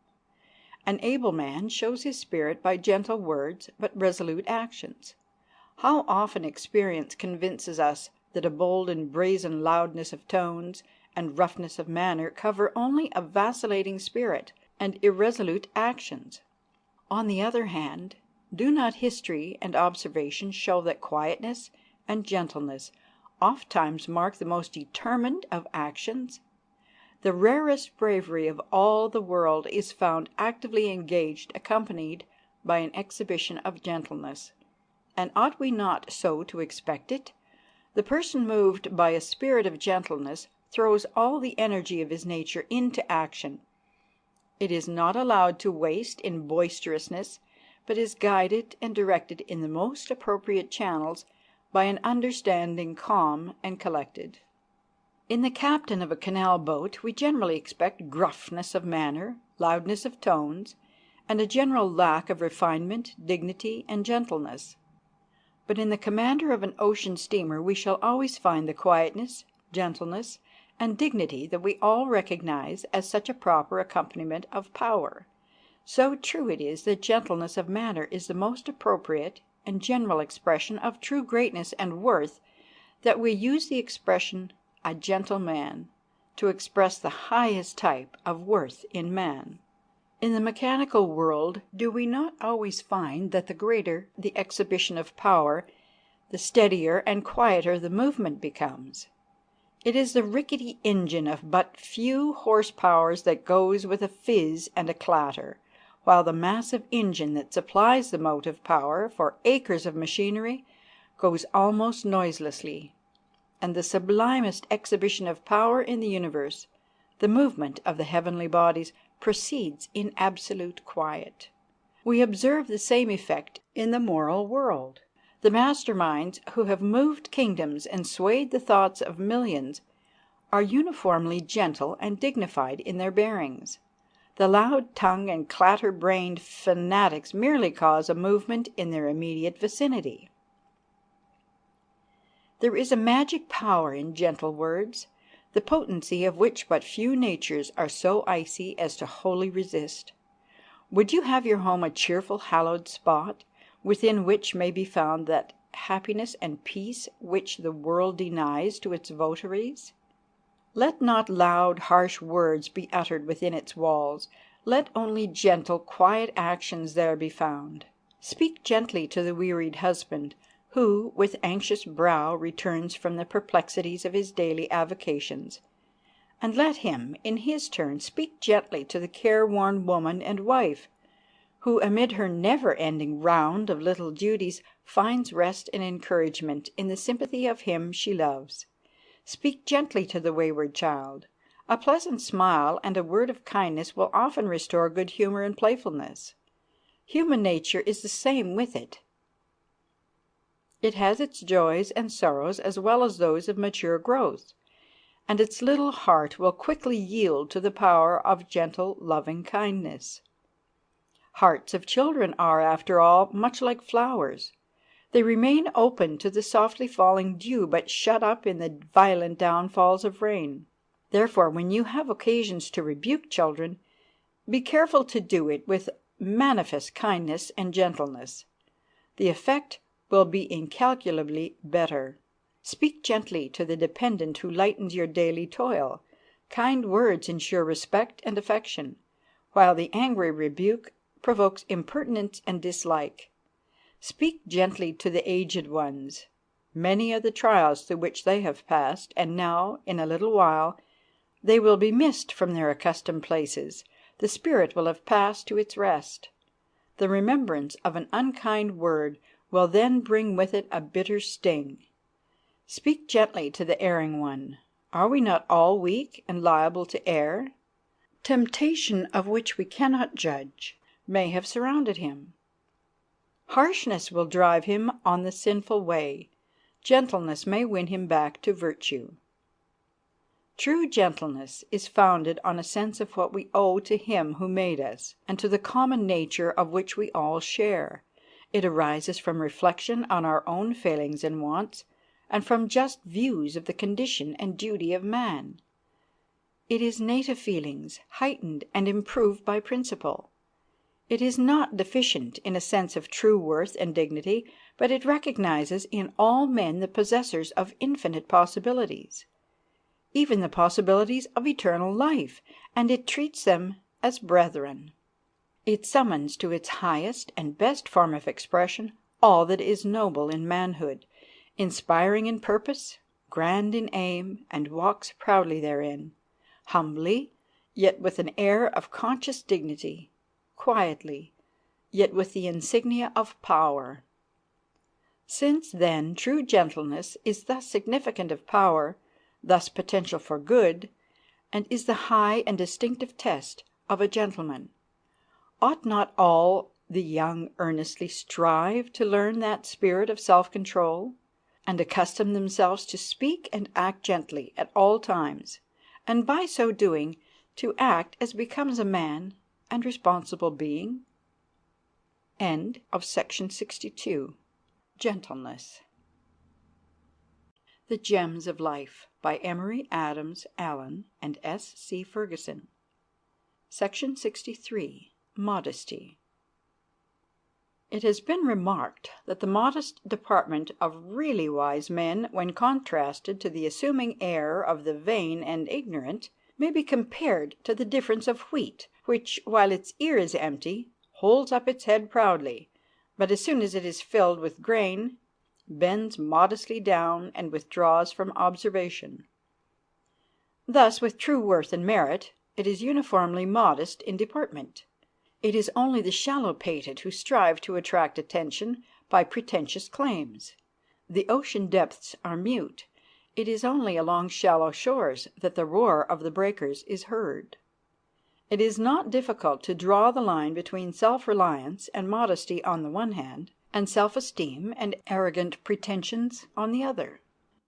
An able man shows his spirit by gentle words but resolute actions. How often experience convinces us that a bold and brazen loudness of tones and roughness of manner cover only a vacillating spirit and irresolute actions. On the other hand, do not history and observation show that quietness and gentleness ofttimes mark the most determined of actions? The rarest bravery of all the world is found actively engaged accompanied by an exhibition of gentleness. And ought we not so to expect it? The person moved by a spirit of gentleness throws all the energy of his nature into action. It is not allowed to waste in boisterousness, but is guided and directed in the most appropriate channels by an understanding calm and collected. In the captain of a canal boat we generally expect gruffness of manner, loudness of tones, and a general lack of refinement, dignity, and gentleness. But in the commander of an ocean steamer we shall always find the quietness, gentleness, and dignity that we all recognize as such a proper accompaniment of power. So true it is that gentleness of manner is the most appropriate and general expression of true greatness and worth that we use the expression "a gentle man" to express the highest type of worth in man. In the mechanical world do we not always find that the greater the exhibition of power, the steadier and quieter the movement becomes? It is the rickety engine of but few horse powers that goes with a fizz and a clatter, while the massive engine that supplies the motive power for acres of machinery goes almost noiselessly. And the sublimest exhibition of power in the universe, the movement of the heavenly bodies, proceeds in absolute quiet. We observe the same effect in the moral world. The master minds who have moved kingdoms and swayed the thoughts of millions are uniformly gentle and dignified in their bearings. The loud-tongued and clatter-brained fanatics merely cause a movement in their immediate vicinity. There is a magic power in gentle words, the potency of which but few natures are so icy as to wholly resist. Would you have your home a cheerful, hallowed spot, within which may be found that happiness and peace which the world denies to its votaries? Let not loud, harsh words be uttered within its walls. Let only gentle, quiet actions there be found. Speak gently to the wearied husband, who with anxious brow returns from the perplexities of his daily avocations, and let him, in his turn, speak gently to the careworn woman and wife, who, amid her never-ending round of little duties, finds rest and encouragement in the sympathy of him she loves. Speak gently to the wayward child. A pleasant smile and a word of kindness will often restore good humor and playfulness. Human nature is the same with it. It has its joys and sorrows as well as those of mature growth, and its little heart will quickly yield to the power of gentle, loving kindness. Hearts of children are, after all, much like flowers. They remain open to the softly falling dew, but shut up in the violent downfalls of rain. Therefore, when you have occasions to rebuke children, be careful to do it with manifest kindness and gentleness. The effect will be incalculably better. Speak gently to the dependent who lightens your daily toil. Kind words ensure respect and affection, while the angry rebuke provokes impertinence and dislike. Speak gently to the aged ones. Many are the trials through which they have passed, and now, in a little while, they will be missed from their accustomed places. The spirit will have passed to its rest. The remembrance of an unkind word will then bring with it a bitter sting. Speak gently to the erring one. Are we not all weak and liable to err? Temptation of which we cannot judge may have surrounded him. Harshness will drive him on the sinful way. Gentleness may win him back to virtue. True gentleness is founded on a sense of what we owe to Him who made us, and to the common nature of which we all share. It arises from reflection on our own failings and wants, and from just views of the condition and duty of man. It is native feelings, heightened and improved by principle. It is not deficient in a sense of true worth and dignity, but it recognizes in all men the possessors of infinite possibilities, even the possibilities of eternal life, and it treats them as brethren. It summons to its highest and best form of expression all that is noble in manhood, inspiring in purpose, grand in aim, and walks proudly therein, humbly, yet with an air of conscious dignity, quietly, yet with the insignia of power. Since, then, true gentleness is thus significant of power, thus potential for good, and is the high and distinctive test of a gentleman, ought not all the young earnestly strive to learn that spirit of self-control, and accustom themselves to speak and act gently at all times, and by so doing to act as becomes a man and responsible being? End of section 62. Gentleness. The Gems of Life by Emory, Adams, Allen, and S. C. Ferguson. Section 63. Modesty. It has been remarked that the modest deportment of really wise men, when contrasted to the assuming air of the vain and ignorant, may be compared to the difference of wheat, which, while its ear is empty, holds up its head proudly, but as soon as it is filled with grain, bends modestly down and withdraws from observation. Thus, with true worth and merit, it is uniformly modest in deportment. It is only the shallow-pated who strive to attract attention by pretentious claims. The ocean depths are mute. It is only along shallow shores that the roar of the breakers is heard. It is not difficult to draw the line between self-reliance and modesty on the one hand, and self-esteem and arrogant pretensions on the other.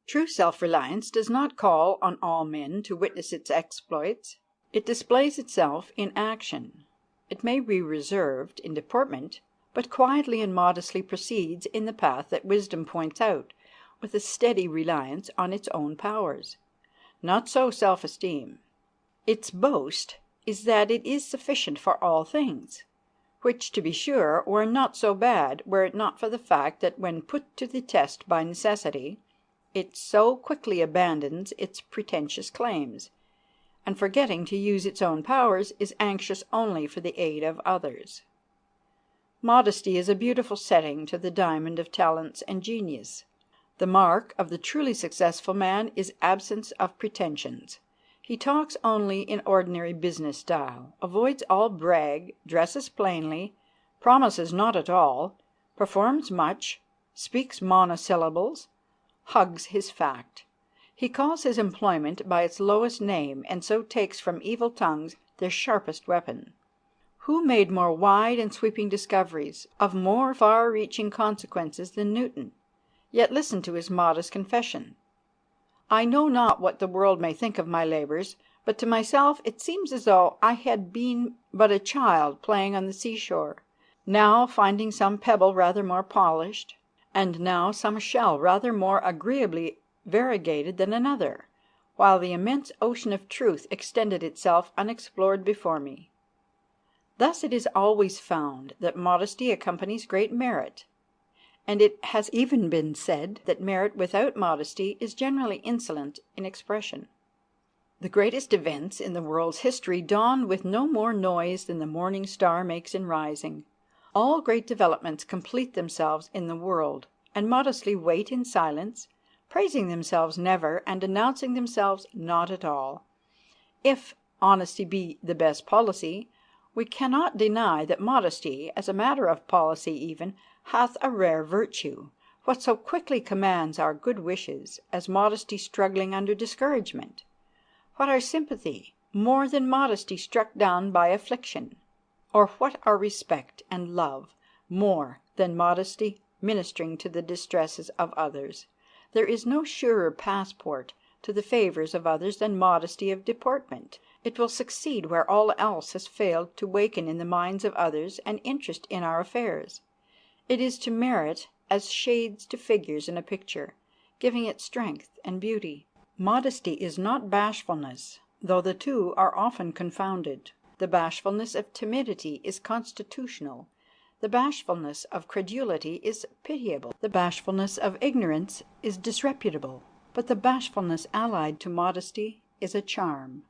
True self-reliance does not call on all men to witness its exploits. It displays itself in action. It may be reserved in deportment, but quietly and modestly proceeds in the path that wisdom points out, with a steady reliance on its own powers. Not so self-esteem. Its boast is that it is sufficient for all things, which, to be sure, were not so bad were it not for the fact that when put to the test by necessity, it so quickly abandons its pretentious claims, and forgetting to use its own powers, is anxious only for the aid of others. Modesty is a beautiful setting to the diamond of talents and genius. The mark of the truly successful man is absence of pretensions. He talks only in ordinary business style, avoids all brag, dresses plainly, promises not at all, performs much, speaks monosyllables, hugs his fact. He calls his employment by its lowest name, and so takes from evil tongues their sharpest weapon. Who made more wide and sweeping discoveries, of more far-reaching consequences than Newton? Yet listen to his modest confession. I know not what the world may think of my labours, but to myself it seems as though I had been but a child playing on the seashore, now finding some pebble rather more polished, and now some shell rather more agreeably variegated than another, while the immense ocean of truth extended itself unexplored before me. Thus it is always found that modesty accompanies great merit, and it has even been said that merit without modesty is generally insolent in expression. The greatest events in the world's history dawn with no more noise than the morning star makes in rising. All great developments complete themselves in the world, and modestly wait in silence, praising themselves never, and announcing themselves not at all. If honesty be the best policy, we cannot deny that modesty, as a matter of policy even, hath a rare virtue. What so quickly commands our good wishes as modesty struggling under discouragement? What our sympathy more than modesty struck down by affliction? Or what our respect and love more than modesty ministering to the distresses of others? There is no surer passport to the favours of others than modesty of deportment. It will succeed where all else has failed to waken in the minds of others an interest in our affairs. It is to merit as shades to figures in a picture, giving it strength and beauty. Modesty is not bashfulness, though the two are often confounded. The bashfulness of timidity is constitutional. The bashfulness of credulity is pitiable. The bashfulness of ignorance is disreputable. But the bashfulness allied to modesty is a charm.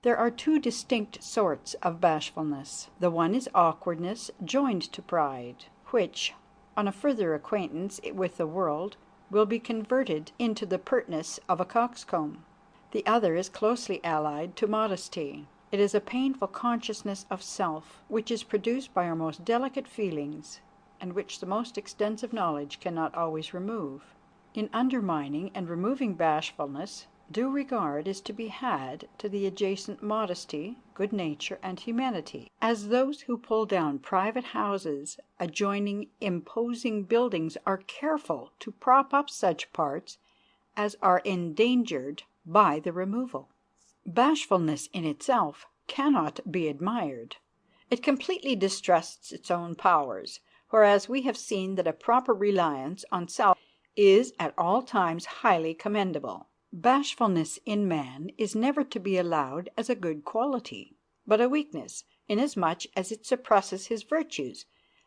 There are two distinct sorts of bashfulness. The one is awkwardness joined to pride, which, on a further acquaintance with the world, will be converted into the pertness of a coxcomb. The other is closely allied to modesty. It is a painful consciousness of self, which is produced by our most delicate feelings, and which the most extensive knowledge cannot always remove. In undermining and removing bashfulness, due regard is to be had to the adjacent modesty, good nature, and humanity, as those who pull down private houses adjoining imposing buildings are careful to prop up such parts as are endangered by the removal. Bashfulness in itself cannot be admired. It completely distrusts its own powers, whereas we have seen that a proper reliance on self is at all times highly commendable. Bashfulness in man is never to be allowed as a good quality, but a weakness, inasmuch as it suppresses his virtues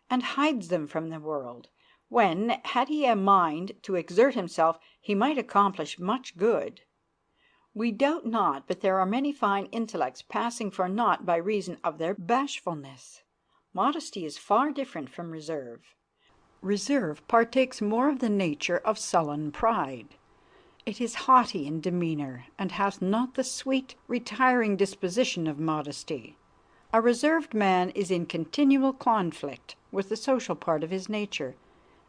and hides them from the world, when, had he a mind to exert himself, he might accomplish much good. We doubt not but there are many fine intellects passing for naught by reason of their bashfulness. Modesty is far different from reserve. Reserve partakes more of the nature of sullen pride. It is haughty in demeanour, and hath not the sweet, retiring disposition of modesty. A reserved man is in continual conflict with the social part of his nature,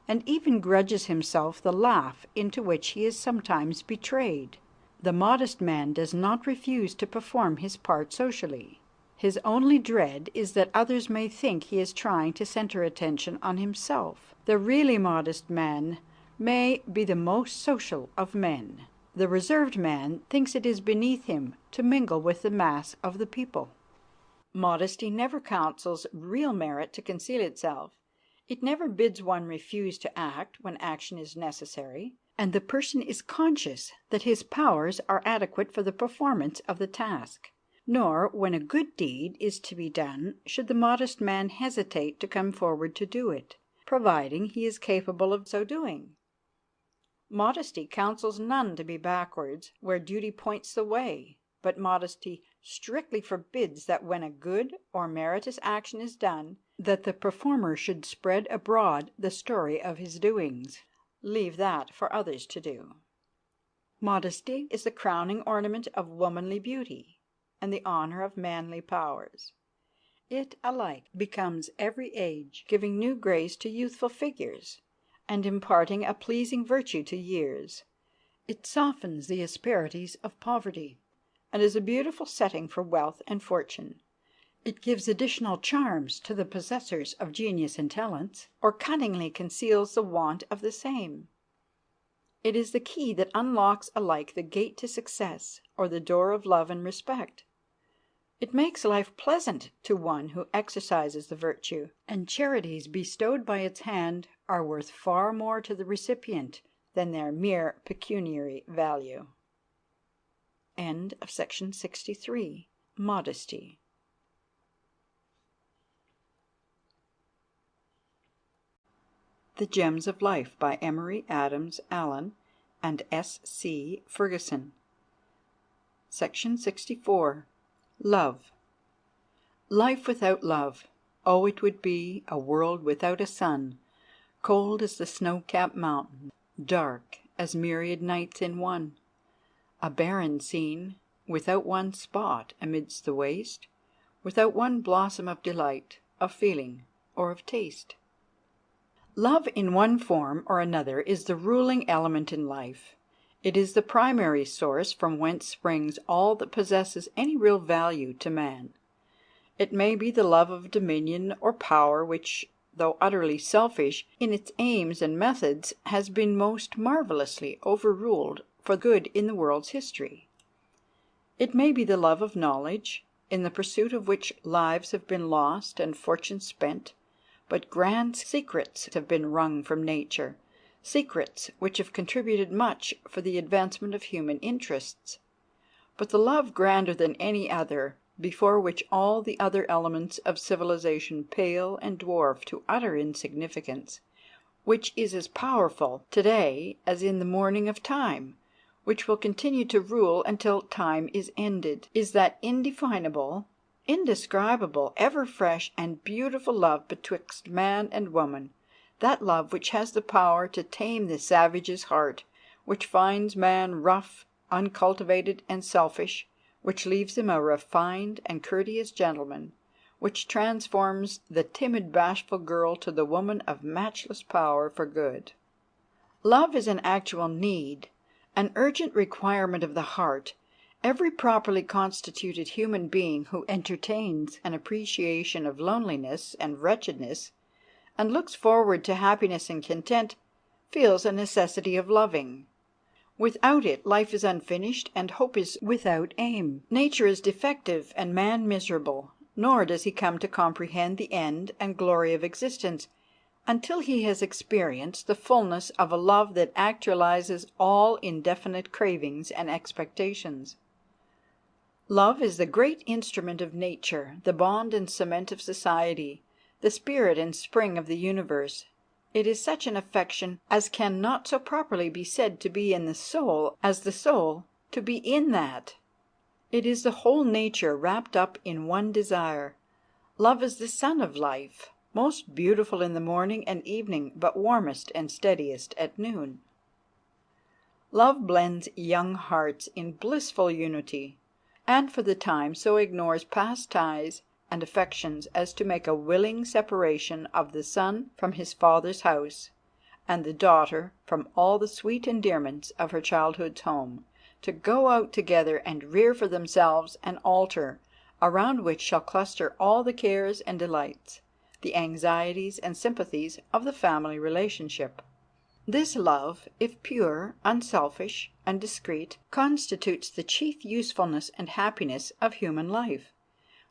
and even grudges himself the laugh into which he is sometimes betrayed. The modest man does not refuse to perform his part socially. His only dread is that others may think he is trying to centre attention on himself. The really modest man may be the most social of men. The reserved man thinks it is beneath him to mingle with the mass of the people. Modesty never counsels real merit to conceal itself. It never bids one refuse to act when action is necessary, and the person is conscious that his powers are adequate for the performance of the task. Nor, when a good deed is to be done, should the modest man hesitate to come forward to do it, providing he is capable of so doing. Modesty counsels none to be backwards where duty points the way, but modesty strictly forbids that when a good or meritorious action is done, that the performer should spread abroad the story of his doings. Leave that for others to do. Modesty is the crowning ornament of womanly beauty, and the honour of manly powers. It alike becomes every age, giving new grace to youthful figures, and imparting a pleasing virtue to years. It softens the asperities of poverty, and is a beautiful setting for wealth and fortune. It gives additional charms to the possessors of genius and talents, or cunningly conceals the want of the same. It is the key that unlocks alike the gate to success or the door of love and respect. It makes life pleasant to one who exercises the virtue, and charities bestowed by its hand are worth far more to the recipient than their mere pecuniary value. End of section 63. Modesty. The Gems of Life by Emory, Adams, Allen, and S. C. Ferguson. Section 64. Love. Life without love. Oh, it would be a world without a sun, cold as the snow-capped mountain, dark as myriad nights in one. A barren scene, without one spot amidst the waste, without one blossom of delight, of feeling, or of taste. Love in one form or another is the ruling element in life. It is the primary source from whence springs all that possesses any real value to man. It may be the love of dominion or power which, though utterly selfish in its aims and methods, has been most marvellously overruled for good in the world's history. It may be the love of knowledge, in the pursuit of which lives have been lost and fortunes spent, but grand secrets have been wrung from nature, secrets which have contributed much for the advancement of human interests. But the love grander than any other, before which all the other elements of civilization pale and dwarf to utter insignificance, which is as powerful today as in the morning of time, which will continue to rule until time is ended, is that indefinable, indescribable, ever fresh and beautiful love betwixt man and woman, that love which has the power to tame the savage's heart, which finds man rough, uncultivated, and selfish, which leaves him a refined and courteous gentleman, which transforms the timid, bashful girl to the woman of matchless power for good. Love is an actual need, an urgent requirement of the heart. Every properly constituted human being who entertains an appreciation of loneliness and wretchedness, and looks forward to happiness and content, feels a necessity of loving. Without it, life is unfinished and hope is without aim. Nature is defective and man miserable, nor does he come to comprehend the end and glory of existence until he has experienced the fullness of a love that actualizes all indefinite cravings and expectations. Love is the great instrument of nature, the bond and cement of society, the spirit and spring of the universe. It is such an affection as can not so properly be said to be in the soul as the soul to be in that. It is the whole nature wrapped up in one desire. Love is the sun of life, most beautiful in the morning and evening, but warmest and steadiest at noon. Love blends young hearts in blissful unity, and for the time so ignores past ties and affections as to make a willing separation of the son from his father's house, and the daughter from all the sweet endearments of her childhood's home, to go out together and rear for themselves an altar around which shall cluster all the cares and delights, the anxieties and sympathies of the family relationship. This love, if pure, unselfish, and discreet, constitutes the chief usefulness and happiness of human life.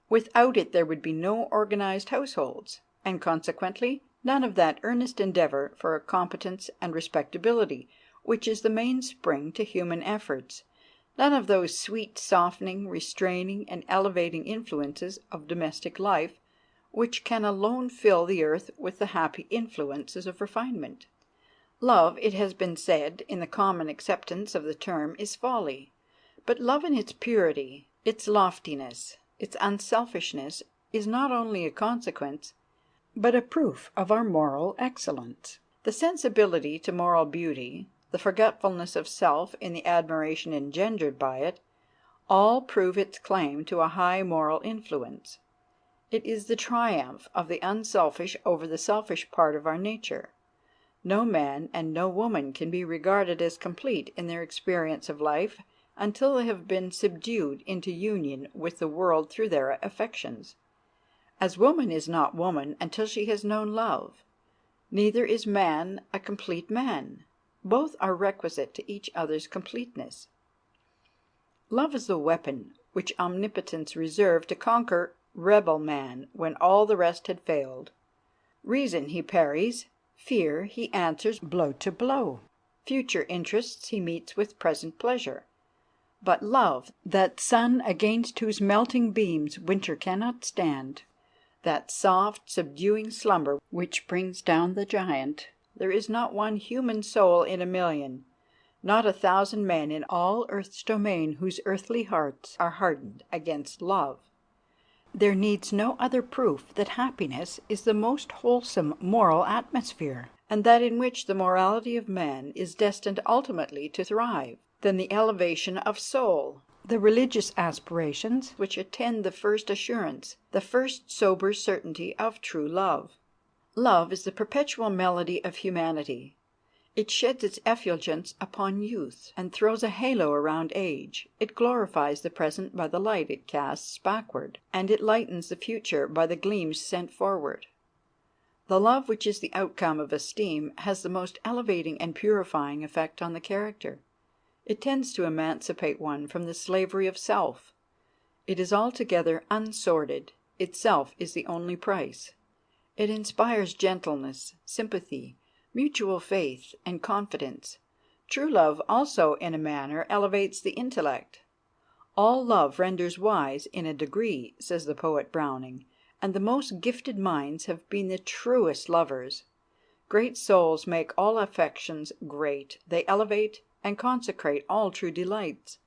Without it there would be no organized households, and consequently none of that earnest endeavor for competence and respectability which is the mainspring to human efforts, none of those sweet, softening, restraining, and elevating influences of domestic life which can alone fill the earth with the happy influences of refinement. Love, it has been said, in the common acceptance of the term, is folly. But love in its purity, its loftiness, its unselfishness, is not only a consequence, but a proof of our moral excellence. The sensibility to moral beauty, the forgetfulness of self in the admiration engendered by it, all prove its claim to a high moral influence. It is the triumph of the unselfish over the selfish part of our nature. No man and no woman can be regarded as complete in their experience of life until they have been subdued into union with the world through their affections. As woman is not woman until she has known love, neither is man a complete man. Both are requisite to each other's completeness. Love is the weapon which Omnipotence reserved to conquer rebel man when all the rest had failed. Reason he parries, fear he answers blow to blow, future interests he meets with present pleasure. But love, that sun against whose melting beams winter cannot stand, that soft, subduing slumber which brings down the giant, there is not one human soul in a million, not 1,000 men in all earth's domain whose earthly hearts are hardened against love. There needs no other proof that happiness is the most wholesome moral atmosphere, and that in which the morality of man is destined ultimately to thrive, than the elevation of soul, the religious aspirations which attend the first assurance, the first sober certainty of true love. Love is the perpetual melody of humanity. It sheds its effulgence upon youth, and throws a halo around age. It glorifies the present by the light it casts backward, and it lightens the future by the gleams sent forward. The love which is the outcome of esteem has the most elevating and purifying effect on the character. It tends to emancipate one from the slavery of self. It is altogether unsordid. Itself is the only price. It inspires gentleness, sympathy, mutual faith, and confidence. True love also, in a manner, elevates the intellect. All love renders wise in a degree, says the poet Browning, and the most gifted minds have been the truest lovers. Great souls make all affections great. They elevate and consecrate all true delights.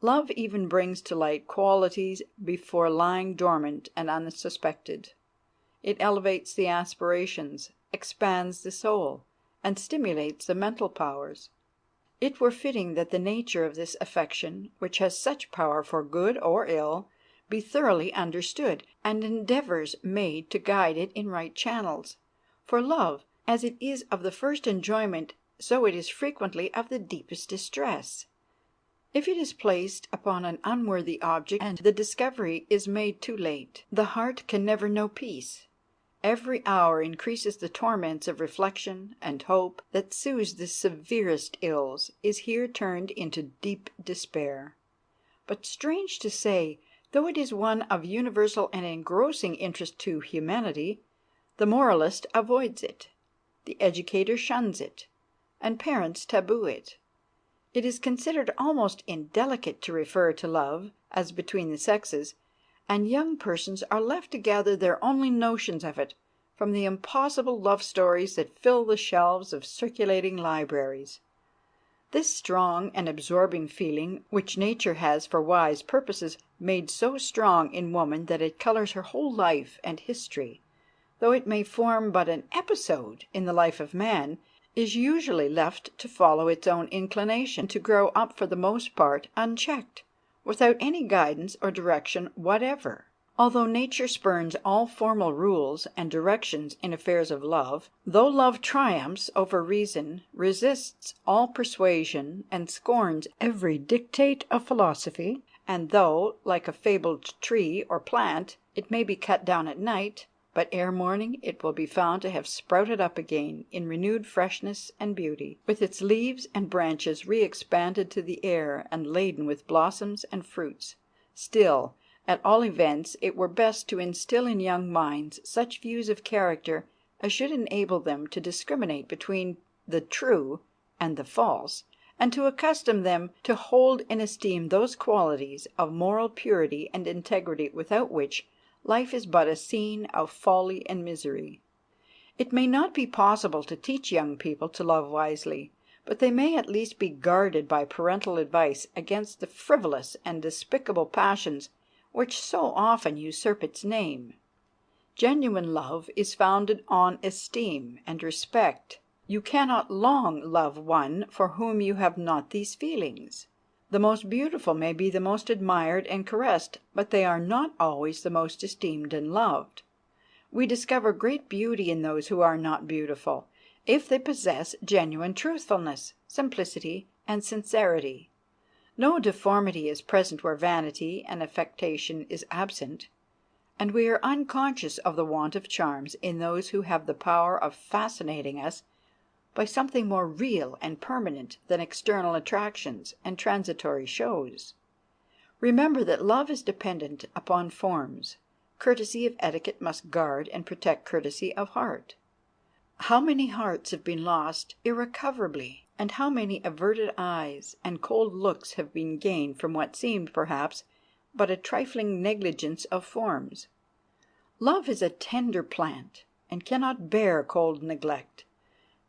Love even brings to light qualities before lying dormant and unsuspected. It elevates the aspirations, expands the soul, and stimulates the mental powers. It were fitting that the nature of this affection, which has such power for good or ill, be thoroughly understood, and endeavours made to guide it in right channels. For love, as it is of the first enjoyment, so it is frequently of the deepest distress. If it is placed upon an unworthy object and the discovery is made too late, the heart can never know peace. Every hour increases the torments of reflection, and hope, that soothes the severest ills, is here turned into deep despair. But strange to say, though it is one of universal and engrossing interest to humanity, the moralist avoids it, the educator shuns it, and parents taboo it. It is considered almost indelicate to refer to love as between the sexes, and young persons are left to gather their only notions of it from the impossible love stories that fill the shelves of circulating libraries. This strong and absorbing feeling, which nature has for wise purposes made so strong in woman that it colors her whole life and history, though it may form but an episode in the life of man, is usually left to follow its own inclination, to grow up for the most part unchecked, without any guidance or direction whatever. Although nature spurns all formal rules and directions in affairs of love, though love triumphs over reason, resists all persuasion, and scorns every dictate of philosophy, and though, like a fabled tree or plant, it may be cut down at night, but ere morning it will be found to have sprouted up again in renewed freshness and beauty, with its leaves and branches re-expanded to the air and laden with blossoms and fruits. Still, at all events, it were best to instill in young minds such views of character as should enable them to discriminate between the true and the false, and to accustom them to hold in esteem those qualities of moral purity and integrity without which life is but a scene of folly and misery. It may not be possible to teach young people to love wisely, but they may at least be guarded by parental advice against the frivolous and despicable passions which so often usurp its name. Genuine love is founded on esteem and respect. You cannot long love one for whom you have not these feelings. The most beautiful may be the most admired and caressed, but they are not always the most esteemed and loved. We discover great beauty in those who are not beautiful, if they possess genuine truthfulness, simplicity, and sincerity. No deformity is present where vanity and affectation is absent, and we are unconscious of the want of charms in those who have the power of fascinating us by something more real and permanent than external attractions and transitory shows. Remember that love is dependent upon forms. Courtesy of etiquette must guard and protect courtesy of heart. How many hearts have been lost irrecoverably, and how many averted eyes and cold looks have been gained from what seemed, perhaps, but a trifling negligence of forms. Love is a tender plant, and cannot bear cold neglect.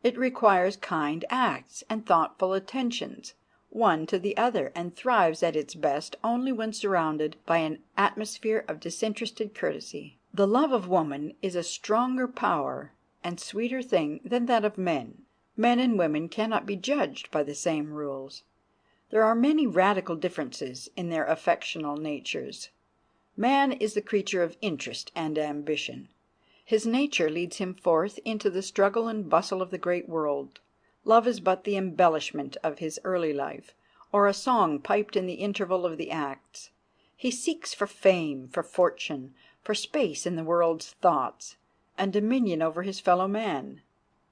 It requires kind acts and thoughtful attentions, one to the other, and thrives at its best only when surrounded by an atmosphere of disinterested courtesy. The love of woman is a stronger power and sweeter thing than that of men. Men and women cannot be judged by the same rules. There are many radical differences in their affectional natures. Man is the creature of interest and ambition. His nature leads him forth into the struggle and bustle of the great world. Love is but the embellishment of his early life, or a song piped in the interval of the acts. He seeks for fame, for fortune, for space in the world's thoughts, and dominion over his fellow man.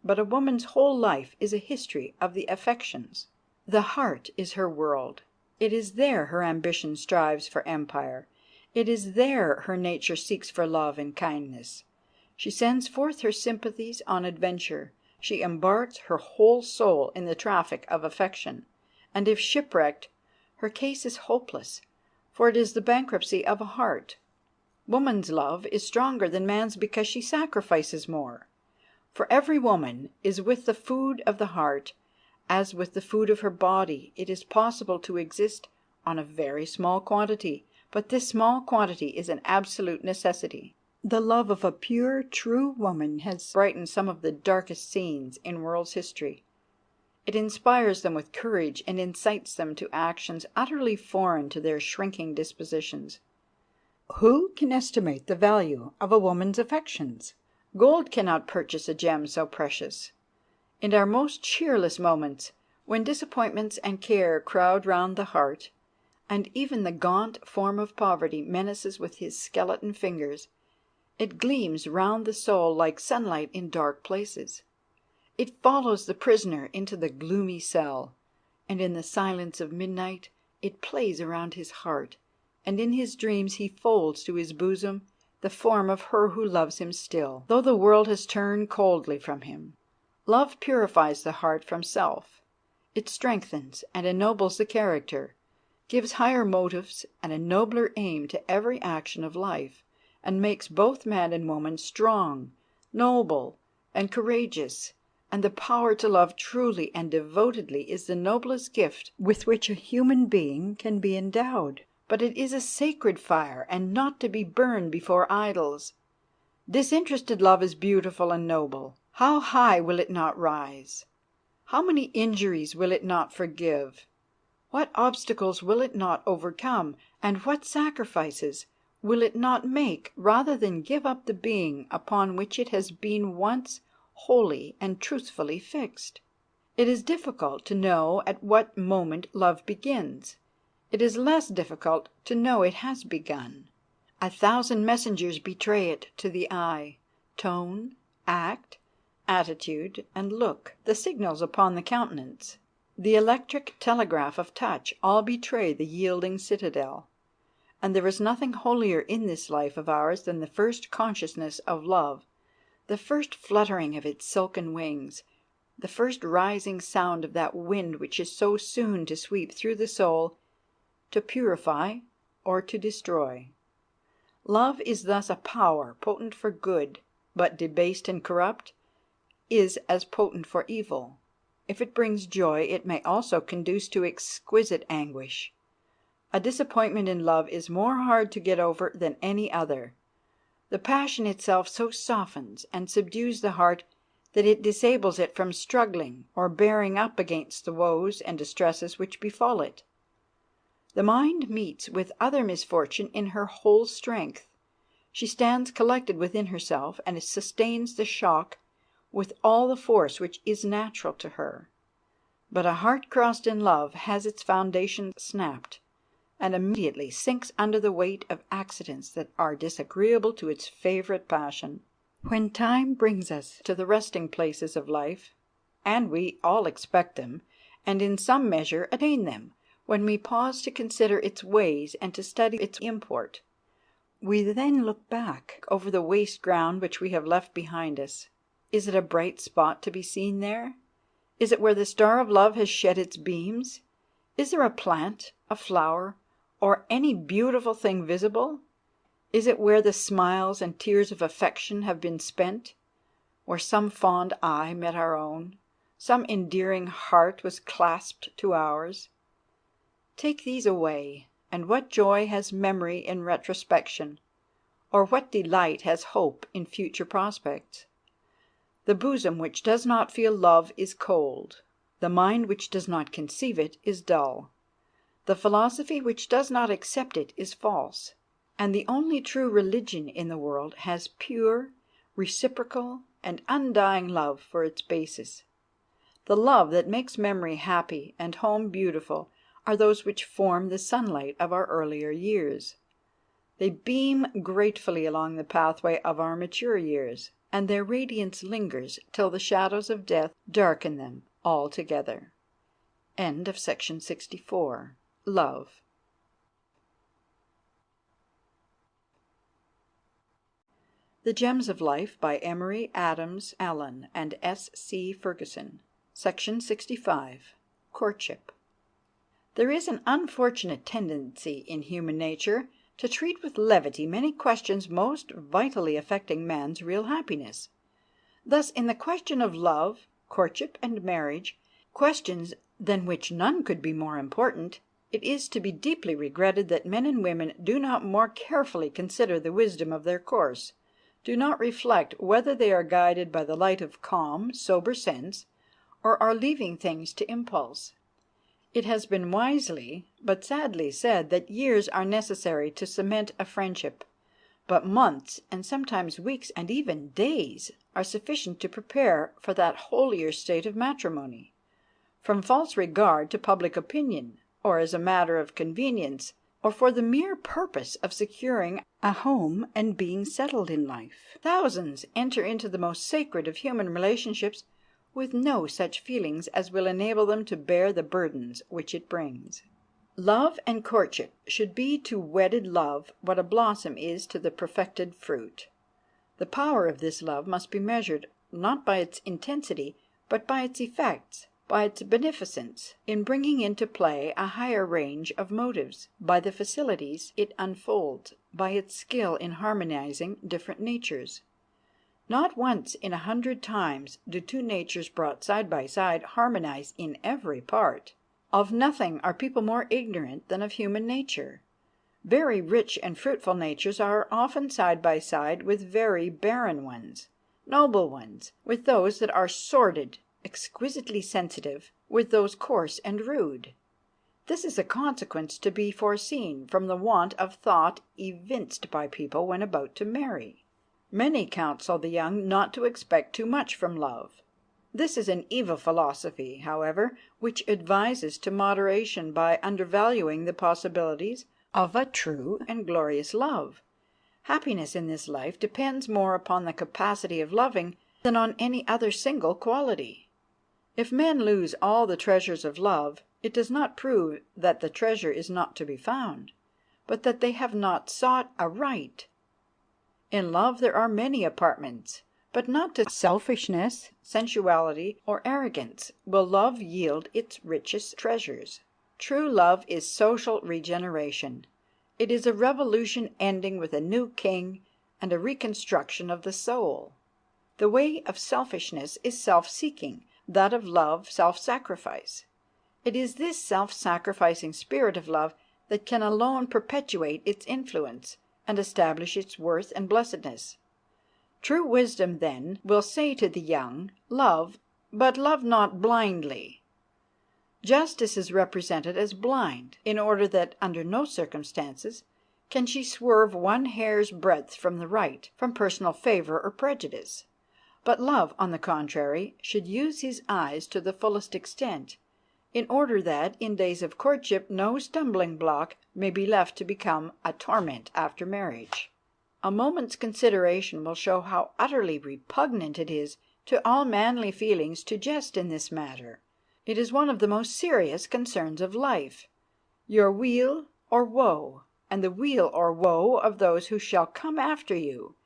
But a woman's whole life is a history of the affections. The heart is her world. It is there her ambition strives for empire. It is there her nature seeks for love and kindness. She sends forth her sympathies on adventure. She embarks her whole soul in the traffic of affection, and if shipwrecked, her case is hopeless, for it is the bankruptcy of a heart. Woman's love is stronger than man's because she sacrifices more. For every woman is with the food of the heart as with the food of her body. It is possible to exist on a very small quantity, but this small quantity is an absolute necessity. The love of a pure, true woman has brightened some of the darkest scenes in world's history. It inspires them with courage and incites them to actions utterly foreign to their shrinking dispositions. Who can estimate the value of a woman's affections? Gold cannot purchase a gem so precious. In our most cheerless moments, when disappointments and care crowd round the heart, and even the gaunt form of poverty menaces with his skeleton fingers, it gleams round the soul like sunlight in dark places. It follows the prisoner into the gloomy cell, and in the silence of midnight it plays around his heart, and in his dreams he folds to his bosom the form of her who loves him still, though the world has turned coldly from him. Love purifies the heart from self. It strengthens and ennobles the character, gives higher motives and a nobler aim to every action of life, and makes both man and woman strong, noble, and courageous. And the power to love truly and devotedly is the noblest gift with which a human being can be endowed. But it is a sacred fire, and not to be burned before idols. Disinterested love is beautiful and noble. How high will it not rise? How many injuries will it not forgive? What obstacles will it not overcome, and what sacrifices will it not make rather than give up the being upon which it has been once wholly and truthfully fixed? It is difficult to know at what moment love begins. It is less difficult to know it has begun. 1,000 messengers betray it to the eye: tone, act, attitude, and look, the signals upon the countenance, the electric telegraph of touch, all betray the yielding citadel. And there is nothing holier in this life of ours than the first consciousness of love, the first fluttering of its silken wings, the first rising sound of that wind which is so soon to sweep through the soul, to purify or to destroy. Love is thus a power potent for good, but debased and corrupt is as potent for evil. If it brings joy, it may also conduce to exquisite anguish. A disappointment in love is more hard to get over than any other. The passion itself so softens and subdues the heart that it disables it from struggling or bearing up against the woes and distresses which befall it. The mind meets with other misfortune in her whole strength. She stands collected within herself and sustains the shock with all the force which is natural to her. But a heart crossed in love has its foundation snapped, and immediately sinks under the weight of accidents that are disagreeable to its favourite passion. When time brings us to the resting places of life, and we all expect them, and in some measure attain them, when we pause to consider its ways and to study its import. We then look back over the waste ground which we have left behind us. Is it a bright spot to be seen there? Is it where the star of love has shed its beams? Is there a plant, a flower, or any beautiful thing visible? Is it where the smiles and tears of affection have been spent? Where some fond eye met our own, some endearing heart was clasped to ours? Take these away, and what joy has memory in retrospection, or what delight has hope in future prospects? The bosom which does not feel love is cold. The mind which does not conceive it is dull. The philosophy which does not accept it is false. And the only true religion in the world has pure, reciprocal, and undying love for its basis. The love that makes memory happy and home beautiful are those which form the sunlight of our earlier years. They beam gratefully along the pathway of our mature years, and their radiance lingers till the shadows of death darken them altogether. End of section 64. Love. The Gems of Life by Emory, Adams, Allen, and S. C. Ferguson. Section 65. Courtship. There is an unfortunate tendency in human nature to treat with levity many questions most vitally affecting man's real happiness. Thus, in the question of love, courtship, and marriage, questions than which none could be more important, it is to be deeply regretted that men and women do not more carefully consider the wisdom of their course, do not reflect whether they are guided by the light of calm, sober sense, or are leaving things to impulse. It has been wisely but sadly said that years are necessary to cement a friendship, but months, and sometimes weeks and even days, are sufficient to prepare for that holier state of matrimony. From false regard to public opinion, or as a matter of convenience, or for the mere purpose of securing a home and being settled in life, thousands enter into the most sacred of human relationships with no such feelings as will enable them to bear the burdens which it brings. Love and courtship should be to wedded love what a blossom is to the perfected fruit. The power of this love must be measured, not by its intensity, but by its effects, by its beneficence in bringing into play a higher range of motives, by the facilities it unfolds, by its skill in harmonizing different natures. Not once in 100 times do two natures brought side by side harmonize in every part. Of nothing are people more ignorant than of human nature. Very rich and fruitful natures are often side by side with very barren ones, noble ones with those that are sordid, exquisitely sensitive with those coarse and rude. This is a consequence to be foreseen from the want of thought evinced by people when about to marry. Many counsel the young not to expect too much from love. This is an evil philosophy, however, which advises to moderation by undervaluing the possibilities of a true and glorious love. Happiness in this life depends more upon the capacity of loving than on any other single quality. If men lose all the treasures of love, it does not prove that the treasure is not to be found, but that they have not sought aright. In love there are many apartments, but not to selfishness, sensuality, or arrogance will love yield its richest treasures. True love is social regeneration. It is a revolution ending with a new king and a reconstruction of the soul. The way of selfishness is self-seeking, that of love self-sacrifice. It is this self-sacrificing spirit of love that can alone perpetuate its influence and establish its worth and blessedness. True wisdom, then, will say to the young, love, but love not blindly. Justice is represented as blind, in order that under no circumstances can she swerve one hair's breadth from the right, from personal favor or prejudice. But love, on the contrary, should use his eyes to the fullest extent, in order that, in days of courtship, no stumbling block may be left to become a torment after marriage. A moment's consideration will show how utterly repugnant it is to all manly feelings to jest in this matter. It is one of the most serious concerns of life, your weal or woe, and the weal or woe of those who shall come after you,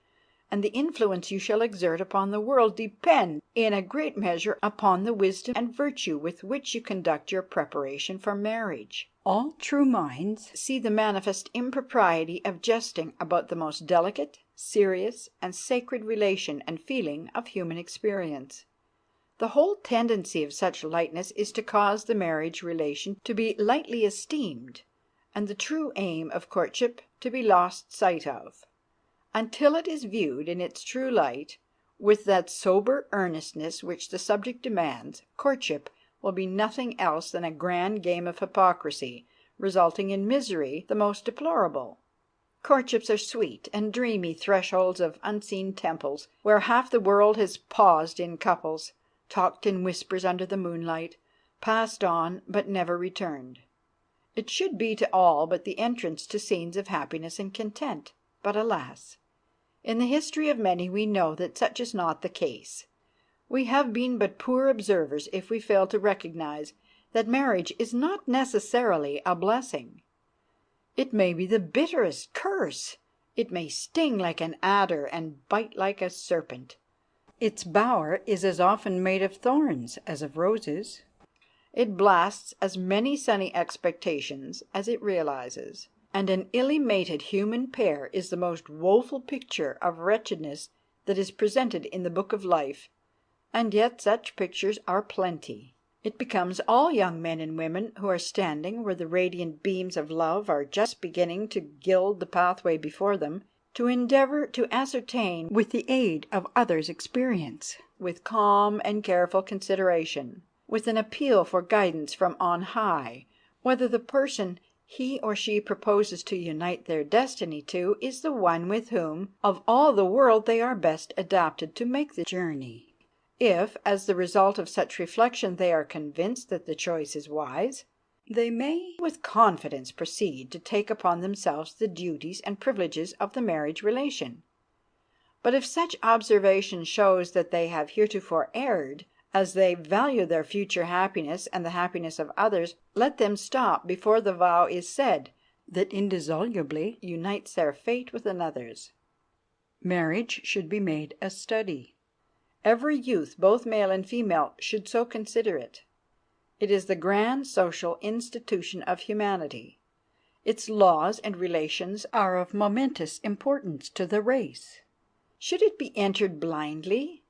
and the influence you shall exert upon the world depend in a great measure upon the wisdom and virtue with which you conduct your preparation for marriage. All true minds see the manifest impropriety of jesting about the most delicate, serious, and sacred relation and feeling of human experience. The whole tendency of such lightness is to cause the marriage relation to be lightly esteemed, and the true aim of courtship to be lost sight of. Until it is viewed in its true light, with that sober earnestness which the subject demands, courtship will be nothing else than a grand game of hypocrisy, resulting in misery the most deplorable. Courtships are sweet and dreamy thresholds of unseen temples, where half the world has paused in couples, talked in whispers under the moonlight, passed on but never returned. It should be to all but the entrance to scenes of happiness and content, but alas! In the history of many we know that such is not the case. We have been but poor observers if we fail to recognize that marriage is not necessarily a blessing. It may be the bitterest curse. It may sting like an adder and bite like a serpent. Its bower is as often made of thorns as of roses. It blasts as many sunny expectations as it realizes. And an illy mated human pair is the most woeful picture of wretchedness that is presented in the book of life, and yet such pictures are plenty. It becomes all young men and women who are standing where the radiant beams of love are just beginning to gild the pathway before them, to endeavor to ascertain, with the aid of others' experience, with calm and careful consideration, with an appeal for guidance from on high, whether the person he or she proposes to unite their destiny to is the one with whom of all the world they are best adapted to make the journey. If, as the result of such reflection, they are convinced that the choice is wise, they may with confidence proceed to take upon themselves the duties and privileges of the marriage relation. But if such observation shows that they have heretofore erred, as they value their future happiness and the happiness of others, let them stop before the vow is said that indissolubly unites their fate with another's. Marriage should be made a study. Every youth, both male and female, should so consider it. It is the grand social institution of humanity. Its laws and relations are of momentous importance to the race. Should it be entered blindly,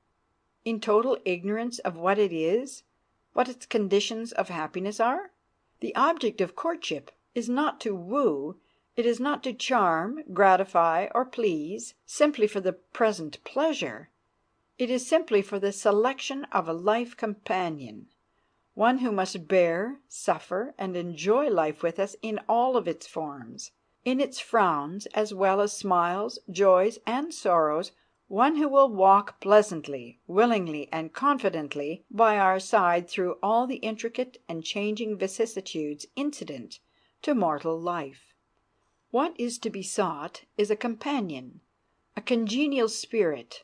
in total ignorance of what it is, what its conditions of happiness are? The object of courtship is not to woo, it is not to charm, gratify, or please, simply for the present pleasure. It is simply for the selection of a life companion, one who must bear, suffer, and enjoy life with us in all of its forms, in its frowns as well as smiles, joys, and sorrows, one who will walk pleasantly, willingly, and confidently by our side through all the intricate and changing vicissitudes incident to mortal life. What is to be sought is a companion, a congenial spirit,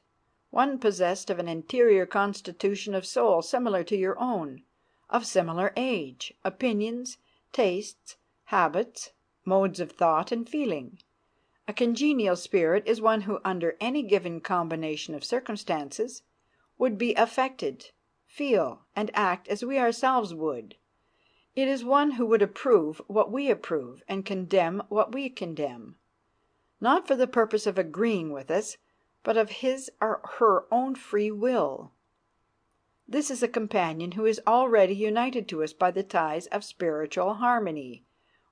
one possessed of an interior constitution of soul similar to your own, of similar age, opinions, tastes, habits, modes of thought and feeling. A congenial spirit is one who, under any given combination of circumstances, would be affected, feel, and act as we ourselves would. It is one who would approve what we approve and condemn what we condemn, not for the purpose of agreeing with us, but of his or her own free will. This is a companion who is already united to us by the ties of spiritual harmony,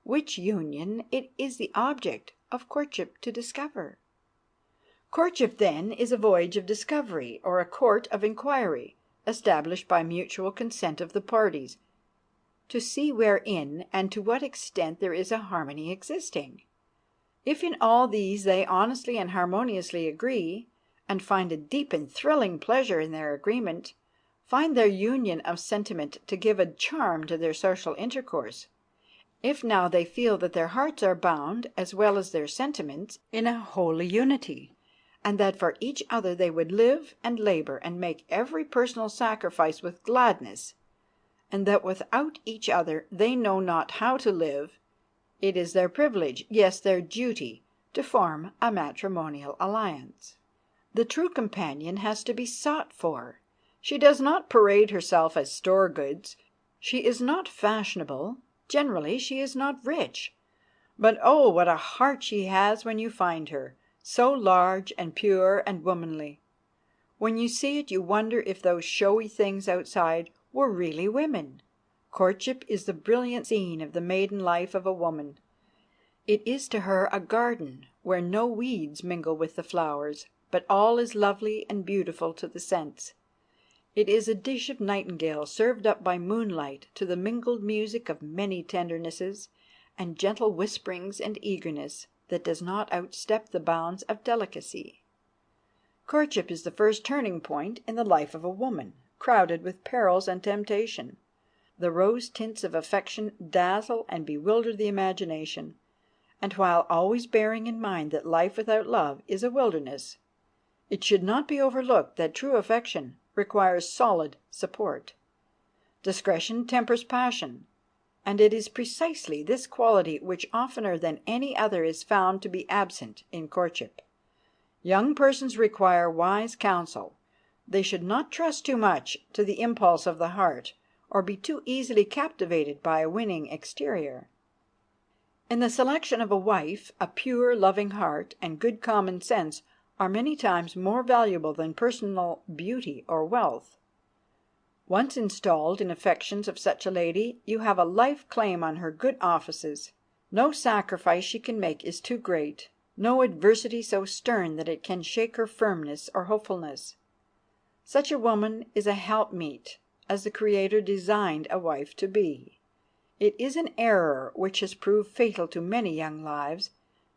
which union it is the object of courtship to discover. Courtship, then, is a voyage of discovery, or a court of inquiry, established by mutual consent of the parties, to see wherein and to what extent there is a harmony existing. If in all these they honestly and harmoniously agree, and find a deep and thrilling pleasure in their agreement, find their union of sentiment to give a charm to their social intercourse, if now they feel that their hearts are bound, as well as their sentiments, in a holy unity, and that for each other they would live and labor and make every personal sacrifice with gladness, and that without each other they know not how to live, it is their privilege, yes, their duty, to form a matrimonial alliance. The true companion has to be sought for. She does not parade herself as store goods. She is not fashionable. Generally, she is not rich. But oh, what a heart she has when you find her, so large and pure and womanly. When you see it, you wonder if those showy things outside were really women. Courtship is the brilliant scene of the maiden life of a woman. It is to her a garden where no weeds mingle with the flowers, but all is lovely and beautiful to the sense. It is a dish of nightingale served up by moonlight to the mingled music of many tendernesses and gentle whisperings and eagerness that does not outstep the bounds of delicacy. Courtship is the first turning point in the life of a woman, crowded with perils and temptation. The rose tints of affection dazzle and bewilder the imagination, and while always bearing in mind that life without love is a wilderness, it should not be overlooked that true affection requires solid support. Discretion tempers passion, and it is precisely this quality which oftener than any other is found to be absent in courtship. Young persons require wise counsel. They should not trust too much to the impulse of the heart, or be too easily captivated by a winning exterior. In the selection of a wife, a pure, loving heart and good common sense are many times more valuable than personal beauty or wealth. Once installed in affections of such a lady, you have a life claim on her good offices. No sacrifice she can make is too great, no adversity so stern that it can shake her firmness or hopefulness. Such a woman is a helpmeet, as the Creator designed a wife to be. It is an error which has proved fatal to many young lives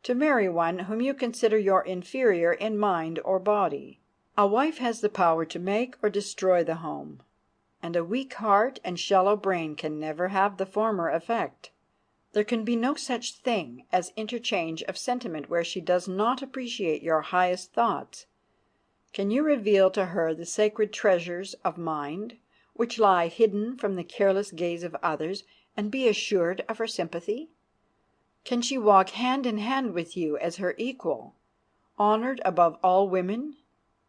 to marry one whom you consider your inferior in mind or body. A wife has the power to make or destroy the home, and a weak heart and shallow brain can never have the former effect. There can be no such thing as interchange of sentiment where she does not appreciate your highest thoughts. Can you reveal to her the sacred treasures of mind which lie hidden from the careless gaze of others, and be assured of her sympathy? Can she walk hand in hand with you as her equal, honored above all women?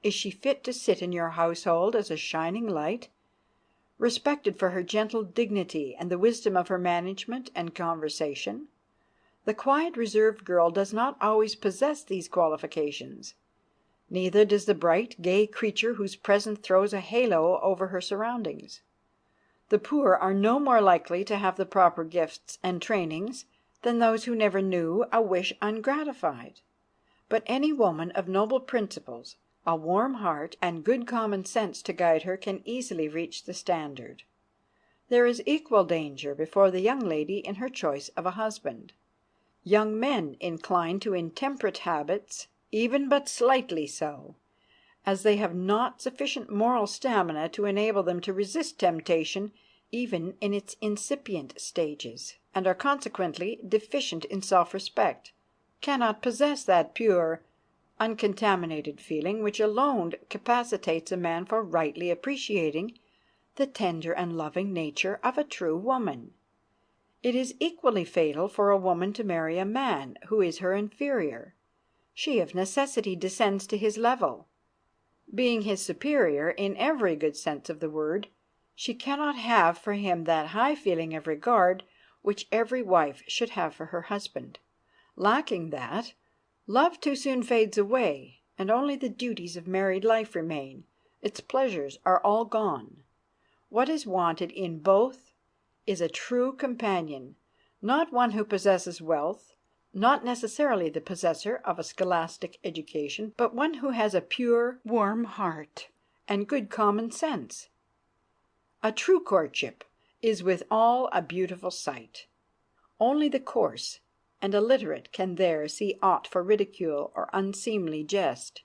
Is she fit to sit in your household as a shining light, respected for her gentle dignity and the wisdom of her management and conversation? The quiet, reserved girl does not always possess these qualifications. Neither does the bright, gay creature whose presence throws a halo over her surroundings. The poor are no more likely to have the proper gifts and trainings than those who never knew a wish ungratified. But any woman of noble principles, a warm heart, and good common sense to guide her can easily reach the standard. There is equal danger before the young lady in her choice of a husband. Young men incline to intemperate habits, even but slightly so, as they have not sufficient moral stamina to enable them to resist temptation even in its incipient stages, and are consequently deficient in self-respect, cannot possess that pure, uncontaminated feeling which alone capacitates a man for rightly appreciating the tender and loving nature of a true woman. It is equally fatal for a woman to marry a man who is her inferior. She of necessity descends to his level. Being his superior in every good sense of the word, she cannot have for him that high feeling of regard which every wife should have for her husband. Lacking that, love too soon fades away, and only the duties of married life remain. Its pleasures are all gone. What is wanted in both is a true companion, not one who possesses wealth, not necessarily the possessor of a scholastic education, but one who has a pure, warm heart and good common sense. A true courtship is withal a beautiful sight. Only the coarse and illiterate can there see aught for ridicule or unseemly jest.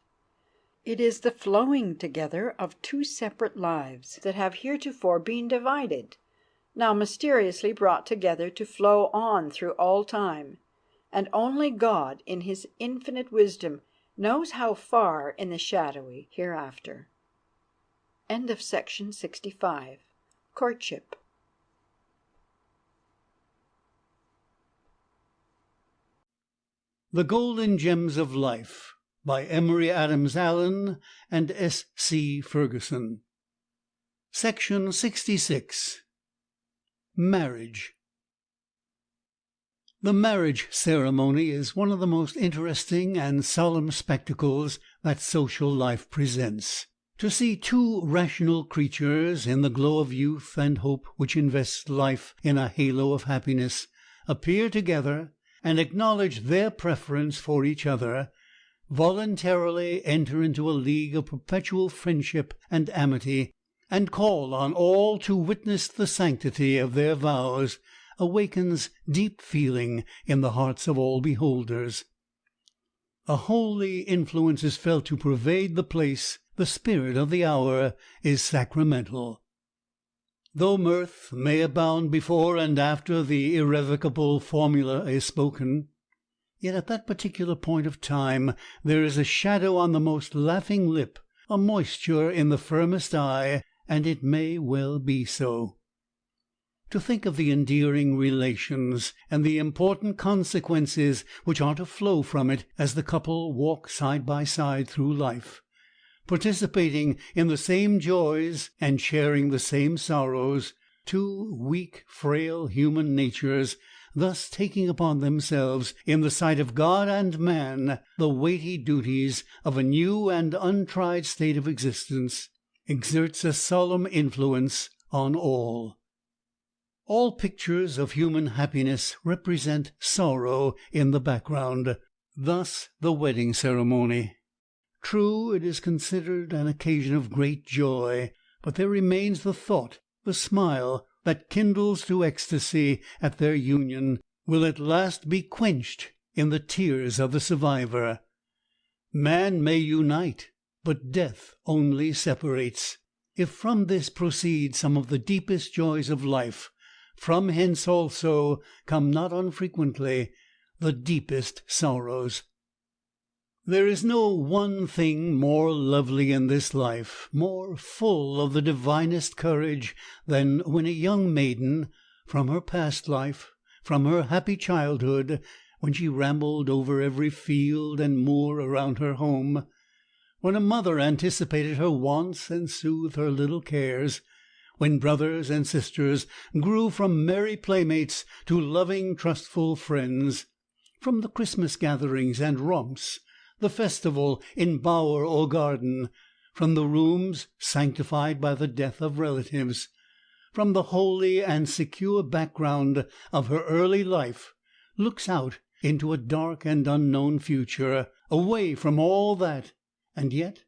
It is the flowing together of two separate lives that have heretofore been divided, now mysteriously brought together to flow on through all time, and only God in his infinite wisdom knows how far in the shadowy hereafter. End of section 65. Courtship. The Golden Gems of Life by Emory Adams Allen and S. C. Ferguson. Section 66. Marriage. The marriage ceremony is one of the most interesting and solemn spectacles that social life presents. To see two rational creatures, in the glow of youth and hope which invests life in a halo of happiness, appear together and acknowledge their preference for each other, voluntarily enter into a league of perpetual friendship and amity, and call on all to witness the sanctity of their vows, awakens deep feeling in the hearts of all beholders. A holy influence is felt to pervade the place. The spirit of the hour is sacramental. Though mirth may abound before and after the irrevocable formula is spoken, yet at that particular point of time there is a shadow on the most laughing lip, a moisture in the firmest eye, and it may well be so. To think of the endearing relations and the important consequences which are to flow from it as the couple walk side by side through life, participating in the same joys and sharing the same sorrows, two weak, frail human natures thus taking upon themselves, in the sight of God and man, the weighty duties of a new and untried state of existence, exerts a solemn influence on all. All pictures of human happiness represent sorrow in the background. Thus the wedding ceremony. True, it is considered an occasion of great joy, but there remains the thought, the smile that kindles to ecstasy at their union will at last be quenched in the tears of the survivor. Man may unite, but death only separates. If from this proceed some of the deepest joys of life, from hence also come not unfrequently the deepest sorrows. There is no one thing more lovely in this life, more full of the divinest courage, than when a young maiden, from her past life, from her happy childhood, when she rambled over every field and moor around her home, when a mother anticipated her wants and soothed her little cares, when brothers and sisters grew from merry playmates to loving, trustful friends, from the Christmas gatherings and romps, the festival in bower or garden, from the rooms sanctified by the death of relatives, from the holy and secure background of her early life, looks out into a dark and unknown future, away from all that, and yet,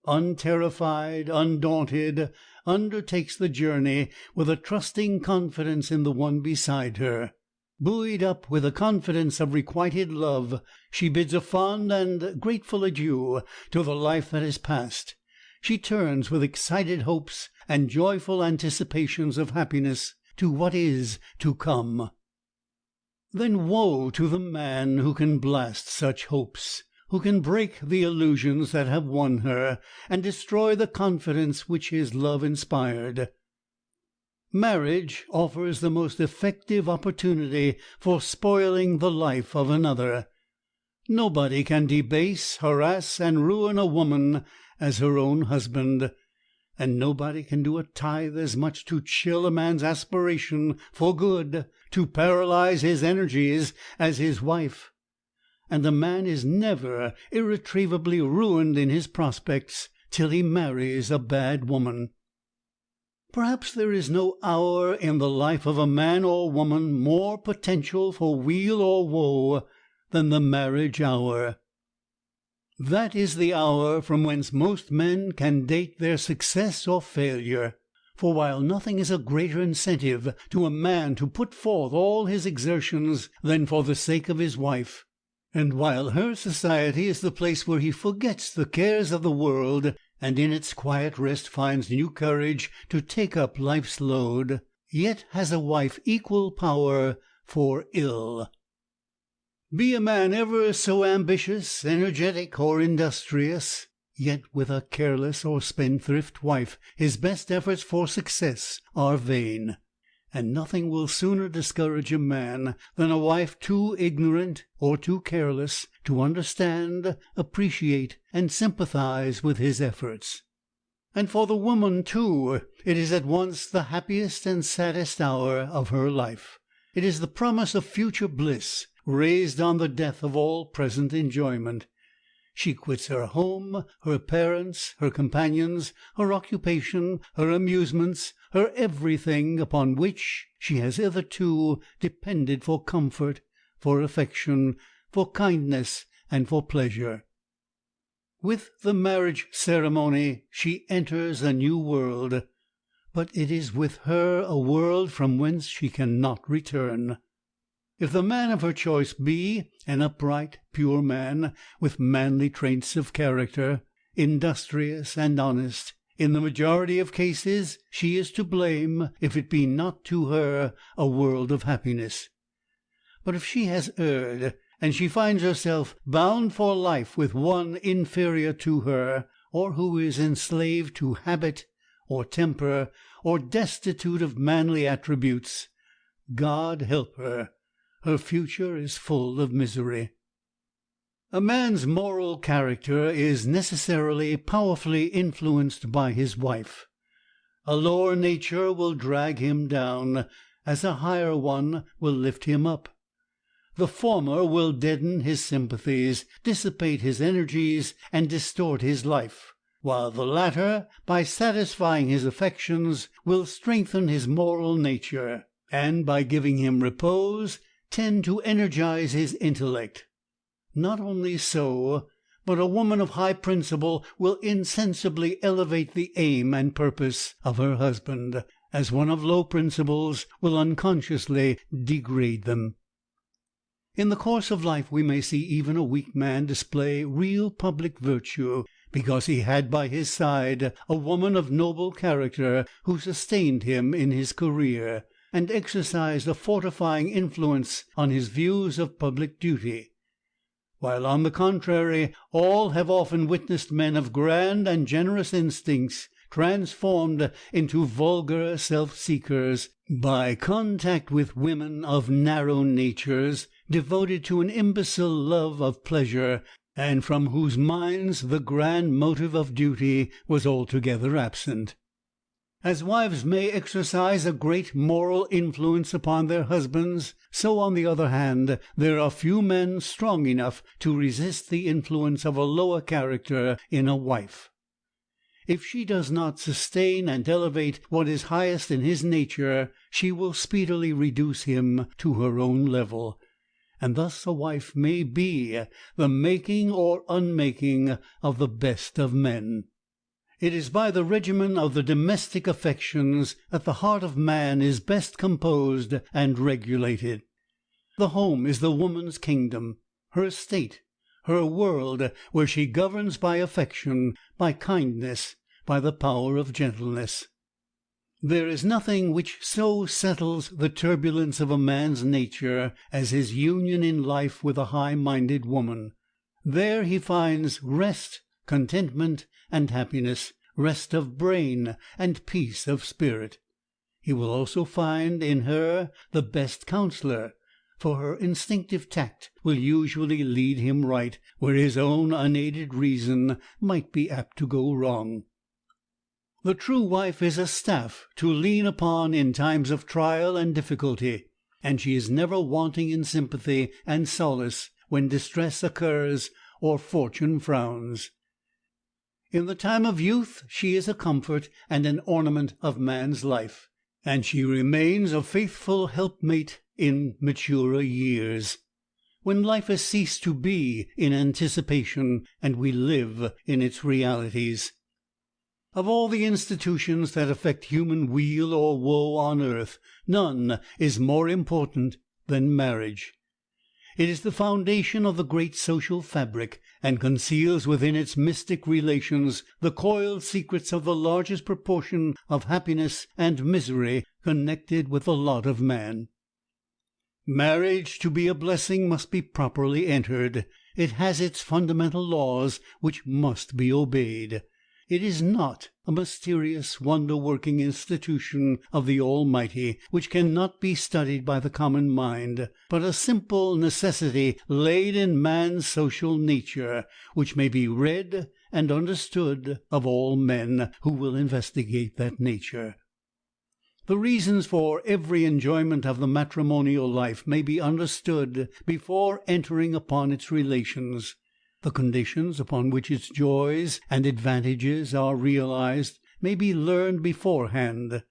unterrified, undaunted, undertakes the journey with a trusting confidence in the one beside her. Buoyed up with the confidence of requited love, she bids a fond and grateful adieu to the life that is past. She turns with excited hopes and joyful anticipations of happiness to what is to come. Then woe to the man who can blast such hopes, who can break the illusions that have won her, and destroy the confidence which his love inspired. Marriage offers the most effective opportunity for spoiling the life of another. Nobody can debase, harass, and ruin a woman as her own husband, and nobody can do a tithe as much to chill a man's aspiration for good, to paralyze his energies, as his wife. And a man is never irretrievably ruined in his prospects till he marries a bad woman. Perhaps there is no hour in the life of a man or woman more potential for weal or woe than the marriage hour. That is the hour from whence most men can date their success or failure. For while nothing is a greater incentive to a man to put forth all his exertions than for the sake of his wife, and while her society is the place where he forgets the cares of the world, and in its quiet rest finds new courage to take up life's load, yet has a wife equal power for ill. Be a man ever so ambitious, energetic, or industrious, yet with a careless or spendthrift wife his best efforts for success are vain. And nothing will sooner discourage a man than a wife too ignorant or too careless to understand, appreciate, and sympathize with his efforts. And for the woman, too, it is at once the happiest and saddest hour of her life. It is the promise of future bliss, raised on the death of all present enjoyment. She quits her home, her parents, her companions, her occupation, her amusements, her everything upon which she has hitherto depended for comfort, for affection, for kindness, and for pleasure. With the marriage ceremony she enters a new world, but it is with her a world from whence she cannot return. If the man of her choice be an upright, pure man, with manly traits of character, industrious and honest, in the majority of cases she is to blame if it be not to her a world of happiness. But if she has erred, and she finds herself bound for life with one inferior to her, or who is enslaved to habit or temper, or destitute of manly attributes, God help her! Her future is full of misery. A man's moral character is necessarily powerfully influenced by his wife. A lower nature will drag him down, as a higher one will lift him up. The former will deaden his sympathies, dissipate his energies, and distort his life, while the latter, by satisfying his affections, will strengthen his moral nature, and by giving him repose, tend to energize his intellect. Not only so, but a woman of high principle will insensibly elevate the aim and purpose of her husband, as one of low principles will unconsciously degrade them. In the course of life we may see even a weak man display real public virtue, because he had by his side a woman of noble character who sustained him in his career, and exercised a fortifying influence on his views of public duty; while, on the contrary, all have often witnessed men of grand and generous instincts transformed into vulgar self-seekers by contact with women of narrow natures, devoted to an imbecile love of pleasure, and from whose minds the grand motive of duty was altogether absent. As wives may exercise a great moral influence upon their husbands, so, on the other hand, there are few men strong enough to resist the influence of a lower character in a wife. If she does not sustain and elevate what is highest in his nature, she will speedily reduce him to her own level, and thus a wife may be the making or unmaking of the best of men. It is by the regimen of the domestic affections that the heart of man is best composed and regulated. The home is the woman's kingdom, her state, her world, where she governs by affection, by kindness, by the power of gentleness. There is nothing which so settles the turbulence of a man's nature as his union in life with a high-minded woman. There he finds rest, contentment, and happiness, rest of brain and peace of spirit. He will also find in her the best counselor, for her instinctive tact will usually lead him right, where his own unaided reason might be apt to go wrong. The true wife is a staff to lean upon in times of trial and difficulty, and she is never wanting in sympathy and solace when distress occurs or fortune frowns. In the time of youth she is a comfort and an ornament of man's life, and she remains a faithful helpmate in maturer years, when life has ceased to be in anticipation and we live in its realities. Of all the institutions that affect human weal or woe on earth, none is more important than marriage. It is the foundation of the great social fabric, and conceals within its mystic relations the coiled secrets of the largest proportion of happiness and misery connected with the lot of man. Marriage, to be a blessing, must be properly entered. It has its fundamental laws which must be obeyed. It is not a mysterious, wonder-working institution of the Almighty, which cannot be studied by the common mind, but a simple necessity laid in man's social nature, which may be read and understood of all men who will investigate that nature. The reasons for every enjoyment of the matrimonial life may be understood before entering upon its relations. The conditions upon which its joys and advantages are realized may be learned beforehand.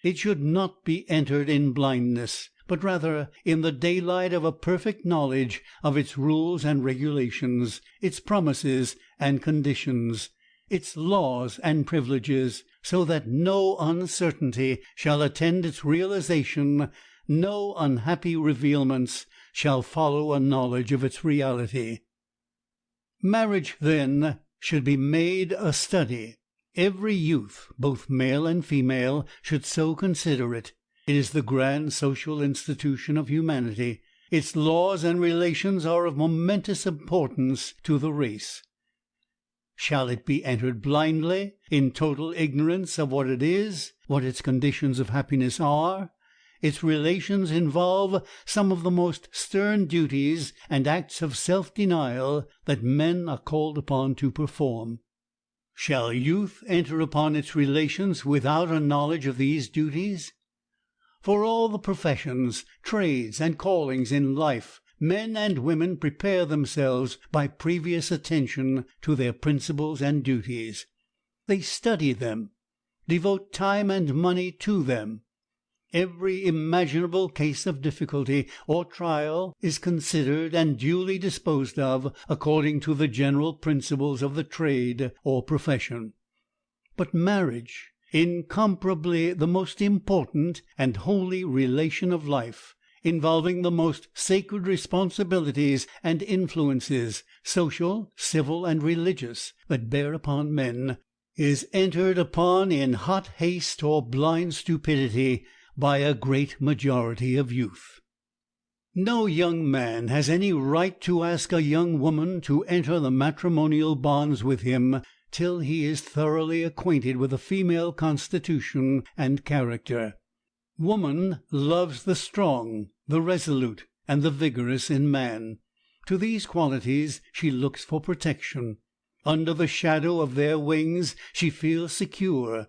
It should not be entered in blindness, but rather in the daylight of a perfect knowledge of its rules and regulations, its promises and conditions, its laws and privileges, so that no uncertainty shall attend its realization, no unhappy revealments shall follow a knowledge of its reality. Marriage, then, should be made a study. Every youth, both male and female, should so consider it. It is the grand social institution of humanity. Its laws and relations are of momentous importance to the race. Shall it be entered blindly, in total ignorance of what it is, what its conditions of happiness are? Its relations involve some of the most stern duties and acts of self-denial that men are called upon to perform. Shall youth enter upon its relations without a knowledge of these duties? For all the professions, trades, and callings in life, men and women prepare themselves by previous attention to their principles and duties. They study them, devote time and money to them. Every imaginable case of difficulty or trial is considered and duly disposed of according to the general principles of the trade or profession. But marriage, incomparably the most important and holy relation of life, involving the most sacred responsibilities and influences, social, civil, and religious, that bear upon men, is entered upon in hot haste or blind stupidity by a great majority of youth. No young man has any right to ask a young woman to enter the matrimonial bonds with him till he is thoroughly acquainted with the female constitution and character. Woman loves the strong, the resolute, and the vigorous in man. To these qualities she looks for protection. Under the shadow of their wings she feels secure,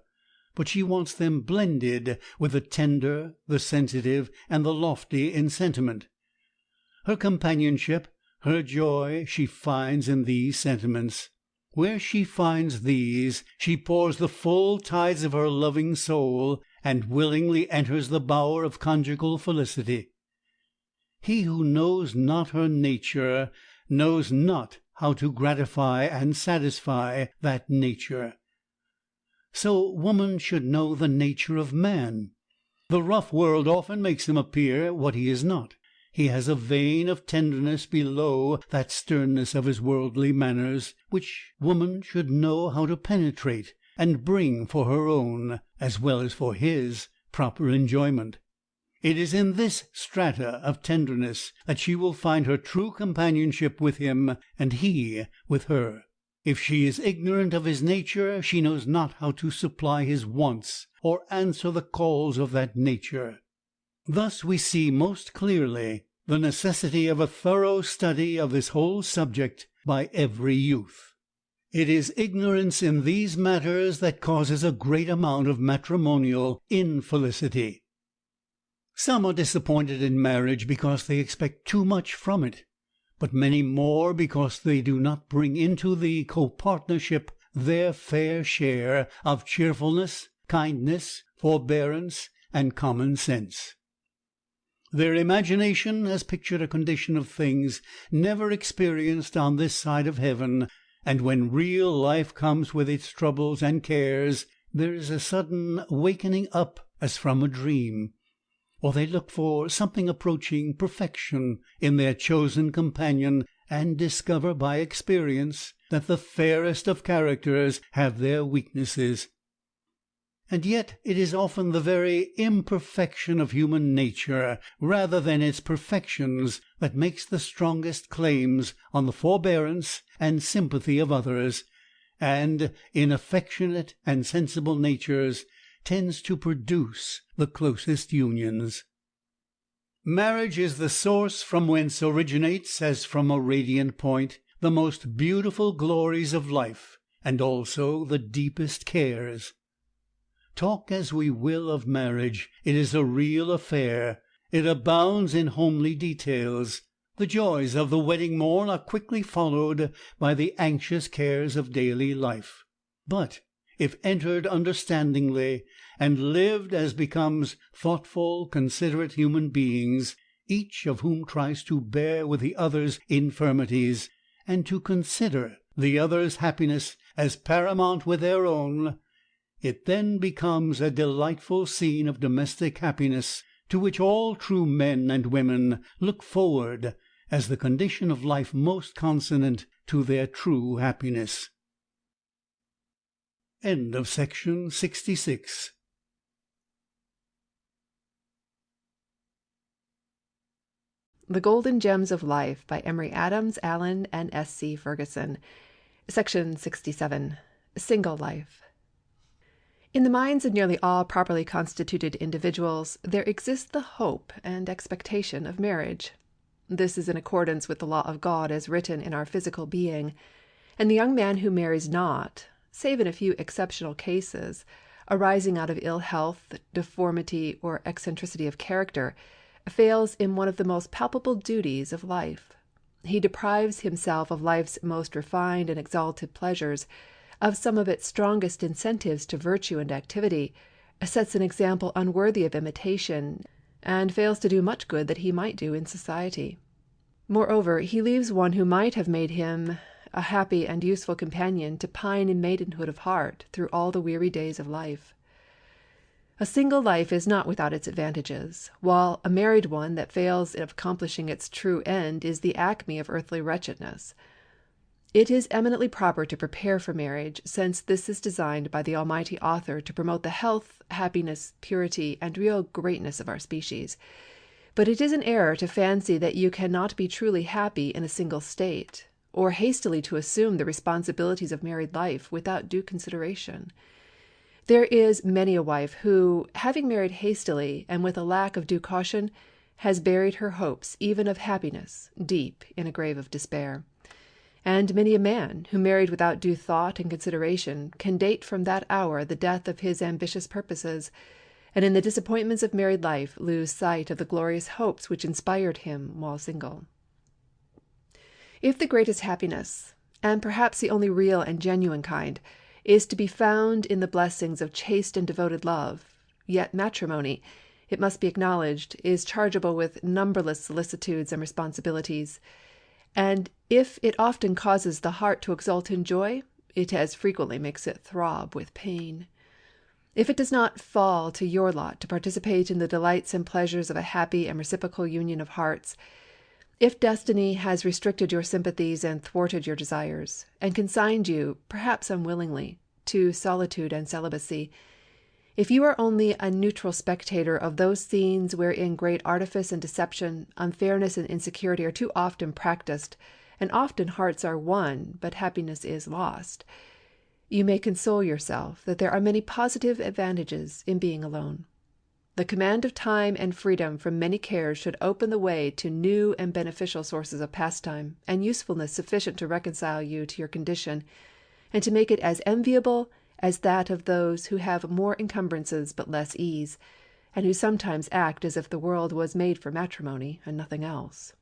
but she wants them blended with the tender, the sensitive, and the lofty in sentiment. Her companionship, her joy, she finds in these sentiments. Where she finds these, she pours the full tides of her loving soul, and willingly enters the bower of conjugal felicity. He who knows not her nature knows not how to gratify and satisfy that nature. So woman should know the nature of man. The rough world often makes him appear what he is not. He has a vein of tenderness below that sternness of his worldly manners, which woman should know how to penetrate and bring for her own, as well as for his, proper enjoyment. It is in this strata of tenderness that she will find her true companionship with him, and he with her. If she is ignorant of his nature, she knows not how to supply his wants or answer the calls of that nature. Thus we see most clearly the necessity of a thorough study of this whole subject by every youth. It is ignorance in these matters that causes a great amount of matrimonial infelicity. Some are disappointed in marriage because they expect too much from it, but many more because they do not bring into the copartnership their fair share of cheerfulness, kindness, forbearance, and common sense. Their imagination has pictured a condition of things never experienced on this side of heaven, and when real life comes with its troubles and cares, there is a sudden wakening up as from a dream, or they look for something approaching perfection in their chosen companion, and discover by experience that the fairest of characters have their weaknesses. And yet it is often the very imperfection of human nature, rather than its perfections, that makes the strongest claims on the forbearance and sympathy of others, and in affectionate and sensible natures tends to produce the closest unions. Marriage is the source from whence originates, as from a radiant point, the most beautiful glories of life, and also the deepest cares. Talk as we will of marriage, it is a real affair. It abounds in homely details. The joys of the wedding morn are quickly followed by the anxious cares of daily life. But if entered understandingly, and lived as becomes thoughtful, considerate human beings, each of whom tries to bear with the other's infirmities, and to consider the other's happiness as paramount with their own, it then becomes a delightful scene of domestic happiness, to which all true men and women look forward as the condition of life most consonant to their true happiness. End of section 66. The Golden Gems of Life by Emory, Adams, Allen, and S.C. Ferguson. Section 67. Single Life. In the minds of nearly all properly constituted individuals, there exists the hope and expectation of marriage. This is in accordance with the law of God as written in our physical being, and the young man who marries not, save in a few exceptional cases, arising out of ill health, deformity, or eccentricity of character, fails in one of the most palpable duties of life. He deprives himself of life's most refined and exalted pleasures, of some of its strongest incentives to virtue and activity, sets an example unworthy of imitation, and fails to do much good that he might do in society. Moreover, he leaves one who might have made him a happy and useful companion to pine in maidenhood of heart through all the weary days of life. A single life is not without its advantages, while a married one that fails of accomplishing its true end is the acme of earthly wretchedness. It is eminently proper to prepare for marriage, since this is designed by the Almighty Author to promote the health, happiness, purity, and real greatness of our species. But it is an error to fancy that you cannot be truly happy in a single state, or hastily to assume the responsibilities of married life without due consideration. There is many a wife who, having married hastily and with a lack of due caution, has buried her hopes even of happiness deep in a grave of despair. And many a man who married without due thought and consideration can date from that hour the death of his ambitious purposes, and in the disappointments of married life lose sight of the glorious hopes which inspired him while single. If the greatest happiness, and perhaps the only real and genuine kind, is to be found in the blessings of chaste and devoted love, yet matrimony, it must be acknowledged, is chargeable with numberless solicitudes and responsibilities, and if it often causes the heart to exult in joy, it as frequently makes it throb with pain. If it does not fall to your lot to participate in the delights and pleasures of a happy and reciprocal union of hearts, if destiny has restricted your sympathies and thwarted your desires, and consigned you, perhaps unwillingly, to solitude and celibacy, if you are only a neutral spectator of those scenes wherein great artifice and deception, unfairness and insecurity are too often practiced, and often hearts are won, but happiness is lost, you may console yourself that there are many positive advantages in being alone. The command of time and freedom from many cares should open the way to new and beneficial sources of pastime and usefulness sufficient to reconcile you to your condition, and to make it as enviable as that of those who have more encumbrances but less ease, and who sometimes act as if the world was made for matrimony and nothing else.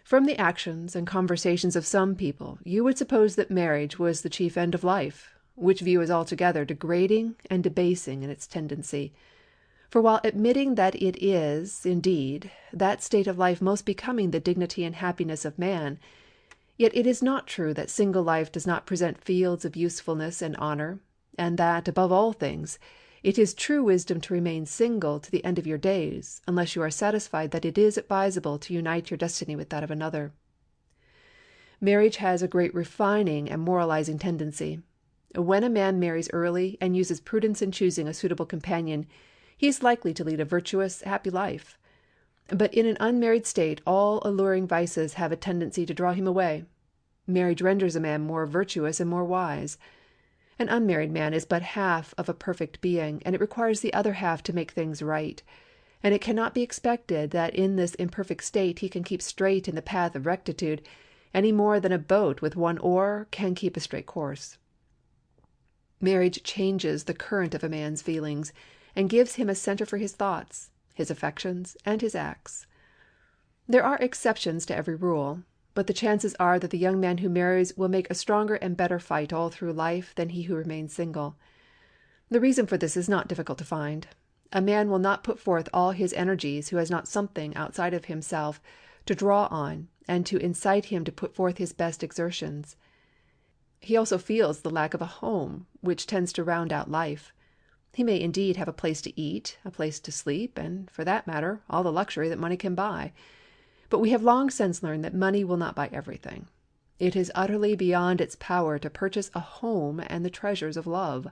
From the actions and conversations of some people, you would suppose that marriage was the chief end of life, which view is altogether degrading and debasing in its tendency. For while admitting that it is, indeed, that state of life most becoming the dignity and happiness of man, yet it is not true that single life does not present fields of usefulness and honor, and that, above all things, it is true wisdom to remain single to the end of your days, unless you are satisfied that it is advisable to unite your destiny with that of another. Marriage has a great refining and moralizing tendency. When a man marries early and uses prudence in choosing a suitable companion, he is likely to lead a virtuous, happy life. But in an unmarried state all alluring vices have a tendency to draw him away. Marriage renders a man more virtuous and more wise. An unmarried man is but half of a perfect being, and it requires the other half to make things right, and it cannot be expected that in this imperfect state he can keep straight in the path of rectitude, any more than a boat with one oar can keep a straight course. Marriage changes the current of a man's feelings, and gives him a center for his thoughts, his affections, and his acts. There are exceptions to every rule, but the chances are that the young man who marries will make a stronger and better fight all through life than he who remains single. The reason for this is not difficult to find. A man will not put forth all his energies who has not something outside of himself to draw on and to incite him to put forth his best exertions. He also feels the lack of a home, which tends to round out life. He may indeed have a place to eat, a place to sleep, and, for that matter, all the luxury that money can buy. But we have long since learned that money will not buy everything. It is utterly beyond its power to purchase a home and the treasures of love.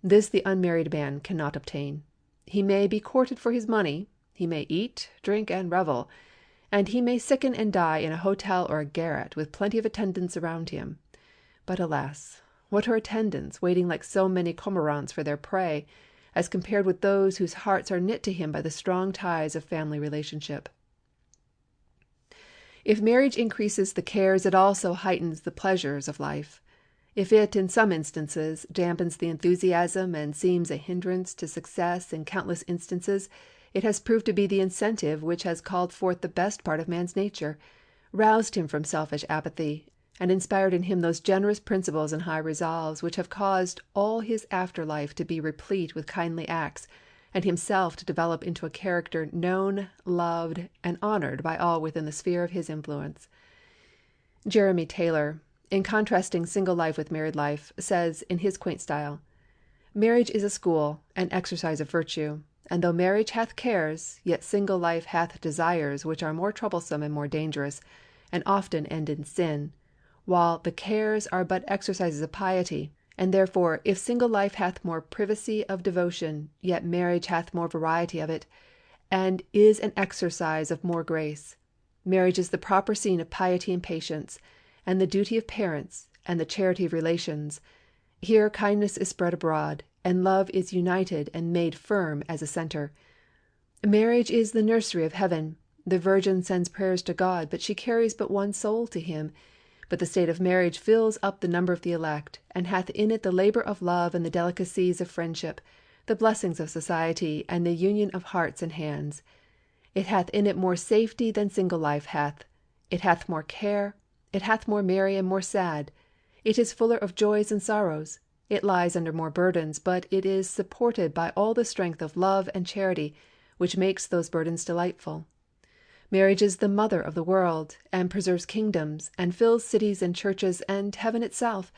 This the unmarried man cannot obtain. He may be courted for his money, he may eat, drink, and revel, and he may sicken and die in a hotel or a garret with plenty of attendants around him. But alas, what are attendants, waiting like so many cormorants for their prey, as compared with those whose hearts are knit to him by the strong ties of family relationship? If marriage increases the cares, it also heightens the pleasures of life. If it, in some instances, dampens the enthusiasm and seems a hindrance to success in countless instances, it has proved to be the incentive which has called forth the best part of man's nature, roused him from selfish apathy, and inspired in him those generous principles and high resolves which have caused all his after life to be replete with kindly acts, and himself to develop into a character known, loved, and honored by all within the sphere of his influence. Jeremy Taylor, in contrasting single life with married life, says, in his quaint style, "Marriage is a school, an exercise of virtue, and though marriage hath cares, yet single life hath desires which are more troublesome and more dangerous, and often end in sin, while the cares are but exercises of piety, and therefore if single life hath more privacy of devotion, yet marriage hath more variety of it, and is an exercise of more grace. Marriage is the proper scene of piety and patience, and the duty of parents, and the charity of relations. Here kindness is spread abroad, and love is united and made firm as a center. Marriage is the nursery of heaven. The Virgin sends prayers to God, but she carries but one soul to him. But the state of marriage fills up the number of the elect, and hath in it the labor of love and the delicacies of friendship, the blessings of society, and the union of hearts and hands. It hath in it more safety than single life hath. It hath more care. It hath more merry and more sad. It is fuller of joys and sorrows. It lies under more burdens, but it is supported by all the strength of love and charity, which makes those burdens delightful. Marriage is the mother of the world, and preserves kingdoms, and fills cities and churches, and heaven itself,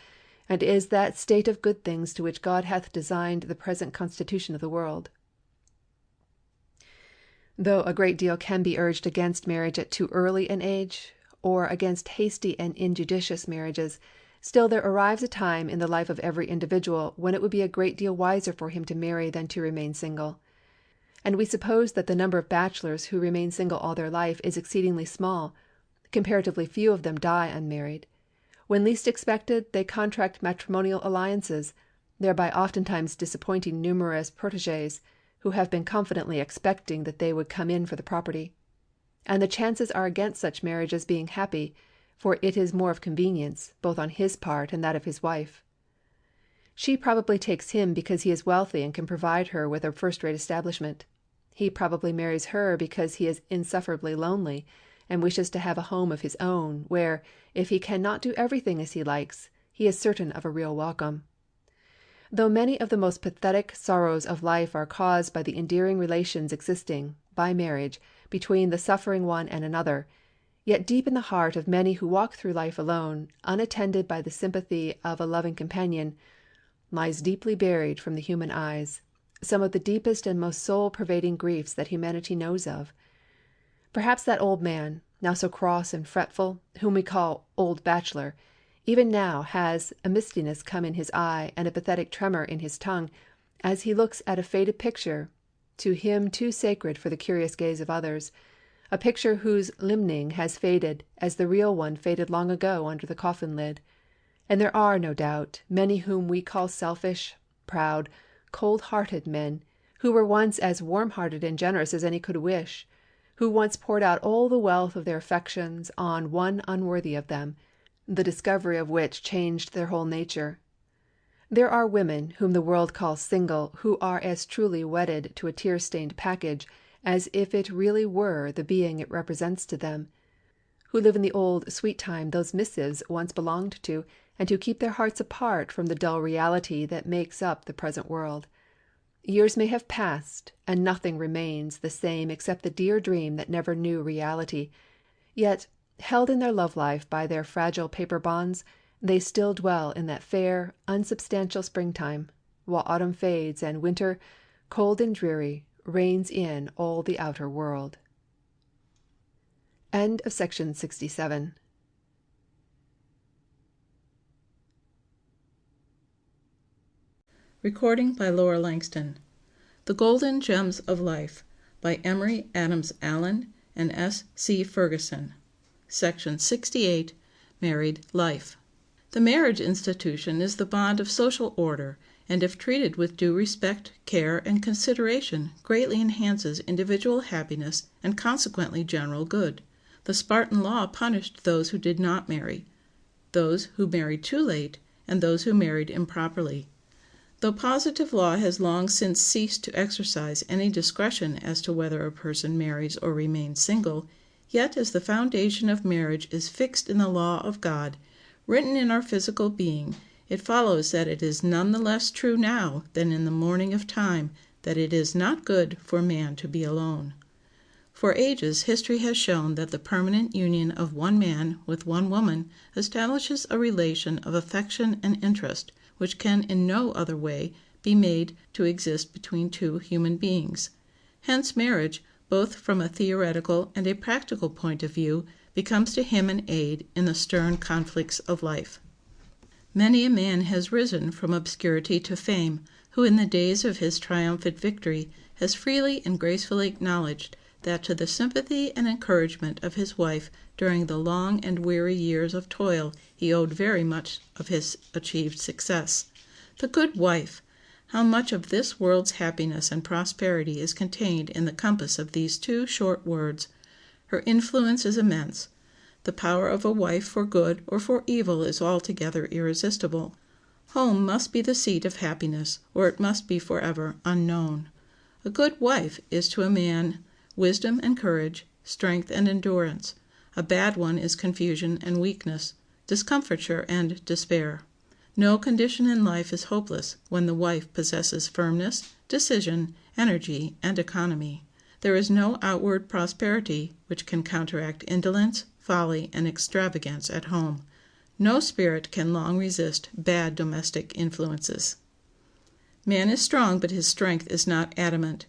and is that state of good things to which God hath designed the present constitution of the world." Though a great deal can be urged against marriage at too early an age, or against hasty and injudicious marriages, still there arrives a time in the life of every individual when it would be a great deal wiser for him to marry than to remain single. And we suppose that the number of bachelors who remain single all their life is exceedingly small. Comparatively few of them die unmarried. When least expected, they contract matrimonial alliances, thereby oftentimes disappointing numerous protégés who have been confidently expecting that they would come in for the property. And the chances are against such marriages being happy, for it is more of convenience, both on his part and that of his wife. She probably takes him because he is wealthy and can provide her with a first-rate establishment. He probably marries her because he is insufferably lonely, and wishes to have a home of his own, where, if he cannot do everything as he likes, he is certain of a real welcome. Though many of the most pathetic sorrows of life are caused by the endearing relations existing, by marriage, between the suffering one and another, yet deep in the heart of many who walk through life alone, unattended by the sympathy of a loving companion, lies deeply buried from the human eyes some of the deepest and most soul-pervading griefs that humanity knows of. Perhaps that old man, now so cross and fretful, whom we call Old Bachelor, even now has a mistiness come in his eye and a pathetic tremor in his tongue, as he looks at a faded picture, to him too sacred for the curious gaze of others, a picture whose limning has faded as the real one faded long ago under the coffin lid. And there are, no doubt, many whom we call selfish, proud, cold-hearted men, who were once as warm-hearted and generous as any could wish, who once poured out all the wealth of their affections on one unworthy of them, the discovery of which changed their whole nature. There are women whom the world calls single who are as truly wedded to a tear-stained package as if it really were the being it represents to them, who live in the old sweet time those missives once belonged to, and who keep their hearts apart from the dull reality that makes up the present world. Years may have passed, and nothing remains the same except the dear dream that never knew reality, yet, held in their love life by their fragile paper bonds, they still dwell in that fair, unsubstantial springtime, while autumn fades and winter, cold and dreary, reigns in all the outer world. End of section 67. Recording by Laura Langston. The Golden Gems of Life by Emory Adams Allen and S. C. Ferguson. Section 68. Married Life. The marriage institution is the bond of social order, and if treated with due respect, care, and consideration, greatly enhances individual happiness and consequently general good. The Spartan law punished those who did not marry, those who married too late, and those who married improperly. Though positive law has long since ceased to exercise any discretion as to whether a person marries or remains single, yet as the foundation of marriage is fixed in the law of God, written in our physical being, it follows that it is none the less true now than in the morning of time that it is not good for man to be alone. For ages history has shown that the permanent union of one man with one woman establishes a relation of affection and interest which can in no other way be made to exist between two human beings. Hence marriage, both from a theoretical and a practical point of view, becomes to him an aid in the stern conflicts of life. Many a man has risen from obscurity to fame, who in the days of his triumphant victory has freely and gracefully acknowledged that to the sympathy and encouragement of his wife during the long and weary years of toil he owed very much of his achieved success. The good wife! How much of this world's happiness and prosperity is contained in the compass of these two short words! Her influence is immense. The power of a wife for good or for evil is altogether irresistible. Home must be the seat of happiness, or it must be forever unknown. A good wife is to a man wisdom and courage, strength and endurance. A bad one is confusion and weakness, discomfiture and despair. No condition in life is hopeless when the wife possesses firmness, decision, energy, and economy. There is no outward prosperity which can counteract indolence, folly, and extravagance at home. No spirit can long resist bad domestic influences. Man is strong, but his strength is not adamant.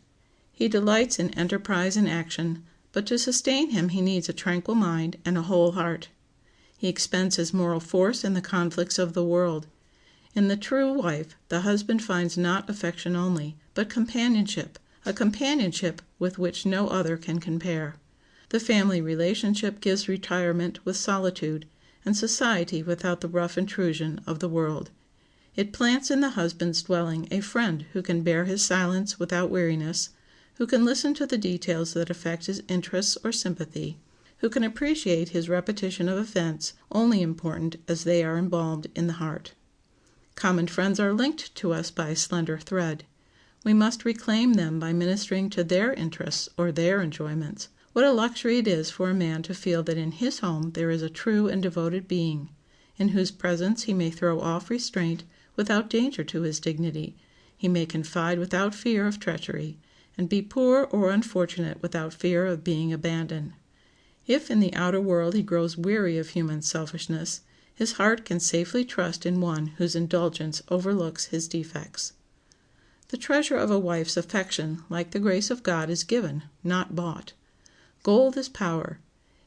He delights in enterprise and action, but to sustain him he needs a tranquil mind and a whole heart. He expends his moral force in the conflicts of the world. In the true wife, the husband finds not affection only, but companionship, a companionship with which no other can compare. The family relationship gives retirement with solitude, and society without the rough intrusion of the world. It plants in the husband's dwelling a friend who can bear his silence without weariness, who can listen to the details that affect his interests or sympathy, who can appreciate his repetition of events only important as they are embalmed in the heart. Common friends are linked to us by a slender thread. We must reclaim them by ministering to their interests or their enjoyments. What a luxury it is for a man to feel that in his home there is a true and devoted being, in whose presence he may throw off restraint without danger to his dignity, he may confide without fear of treachery, and be poor or unfortunate without fear of being abandoned. If in the outer world he grows weary of human selfishness, his heart can safely trust in one whose indulgence overlooks his defects. The treasure of a wife's affection, like the grace of God, is given, not bought. Gold is power.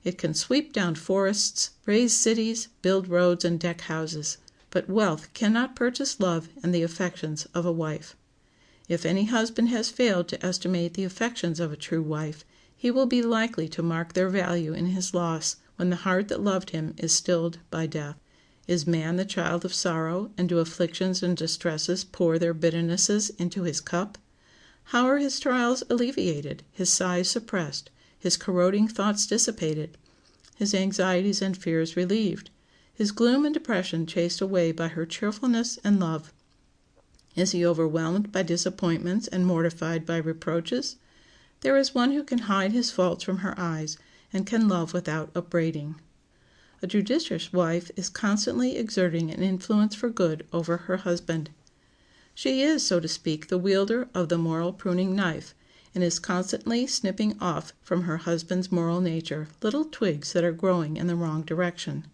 It can sweep down forests, raise cities, build roads, and deck houses, but wealth cannot purchase love and the affections of a wife. If any husband has failed to estimate the affections of a true wife, he will be likely to mark their value in his loss when the heart that loved him is stilled by death. Is man the child of sorrow, and do afflictions and distresses pour their bitternesses into his cup? How are his trials alleviated, his sighs suppressed, his corroding thoughts dissipated, his anxieties and fears relieved, his gloom and depression chased away by her cheerfulness and love? Is he overwhelmed by disappointments and mortified by reproaches? There is one who can hide his faults from her eyes, and can love without upbraiding. A judicious wife is constantly exerting an influence for good over her husband. She is, so to speak, the wielder of the moral pruning knife, and is constantly snipping off from her husband's moral nature little twigs that are growing in the wrong direction.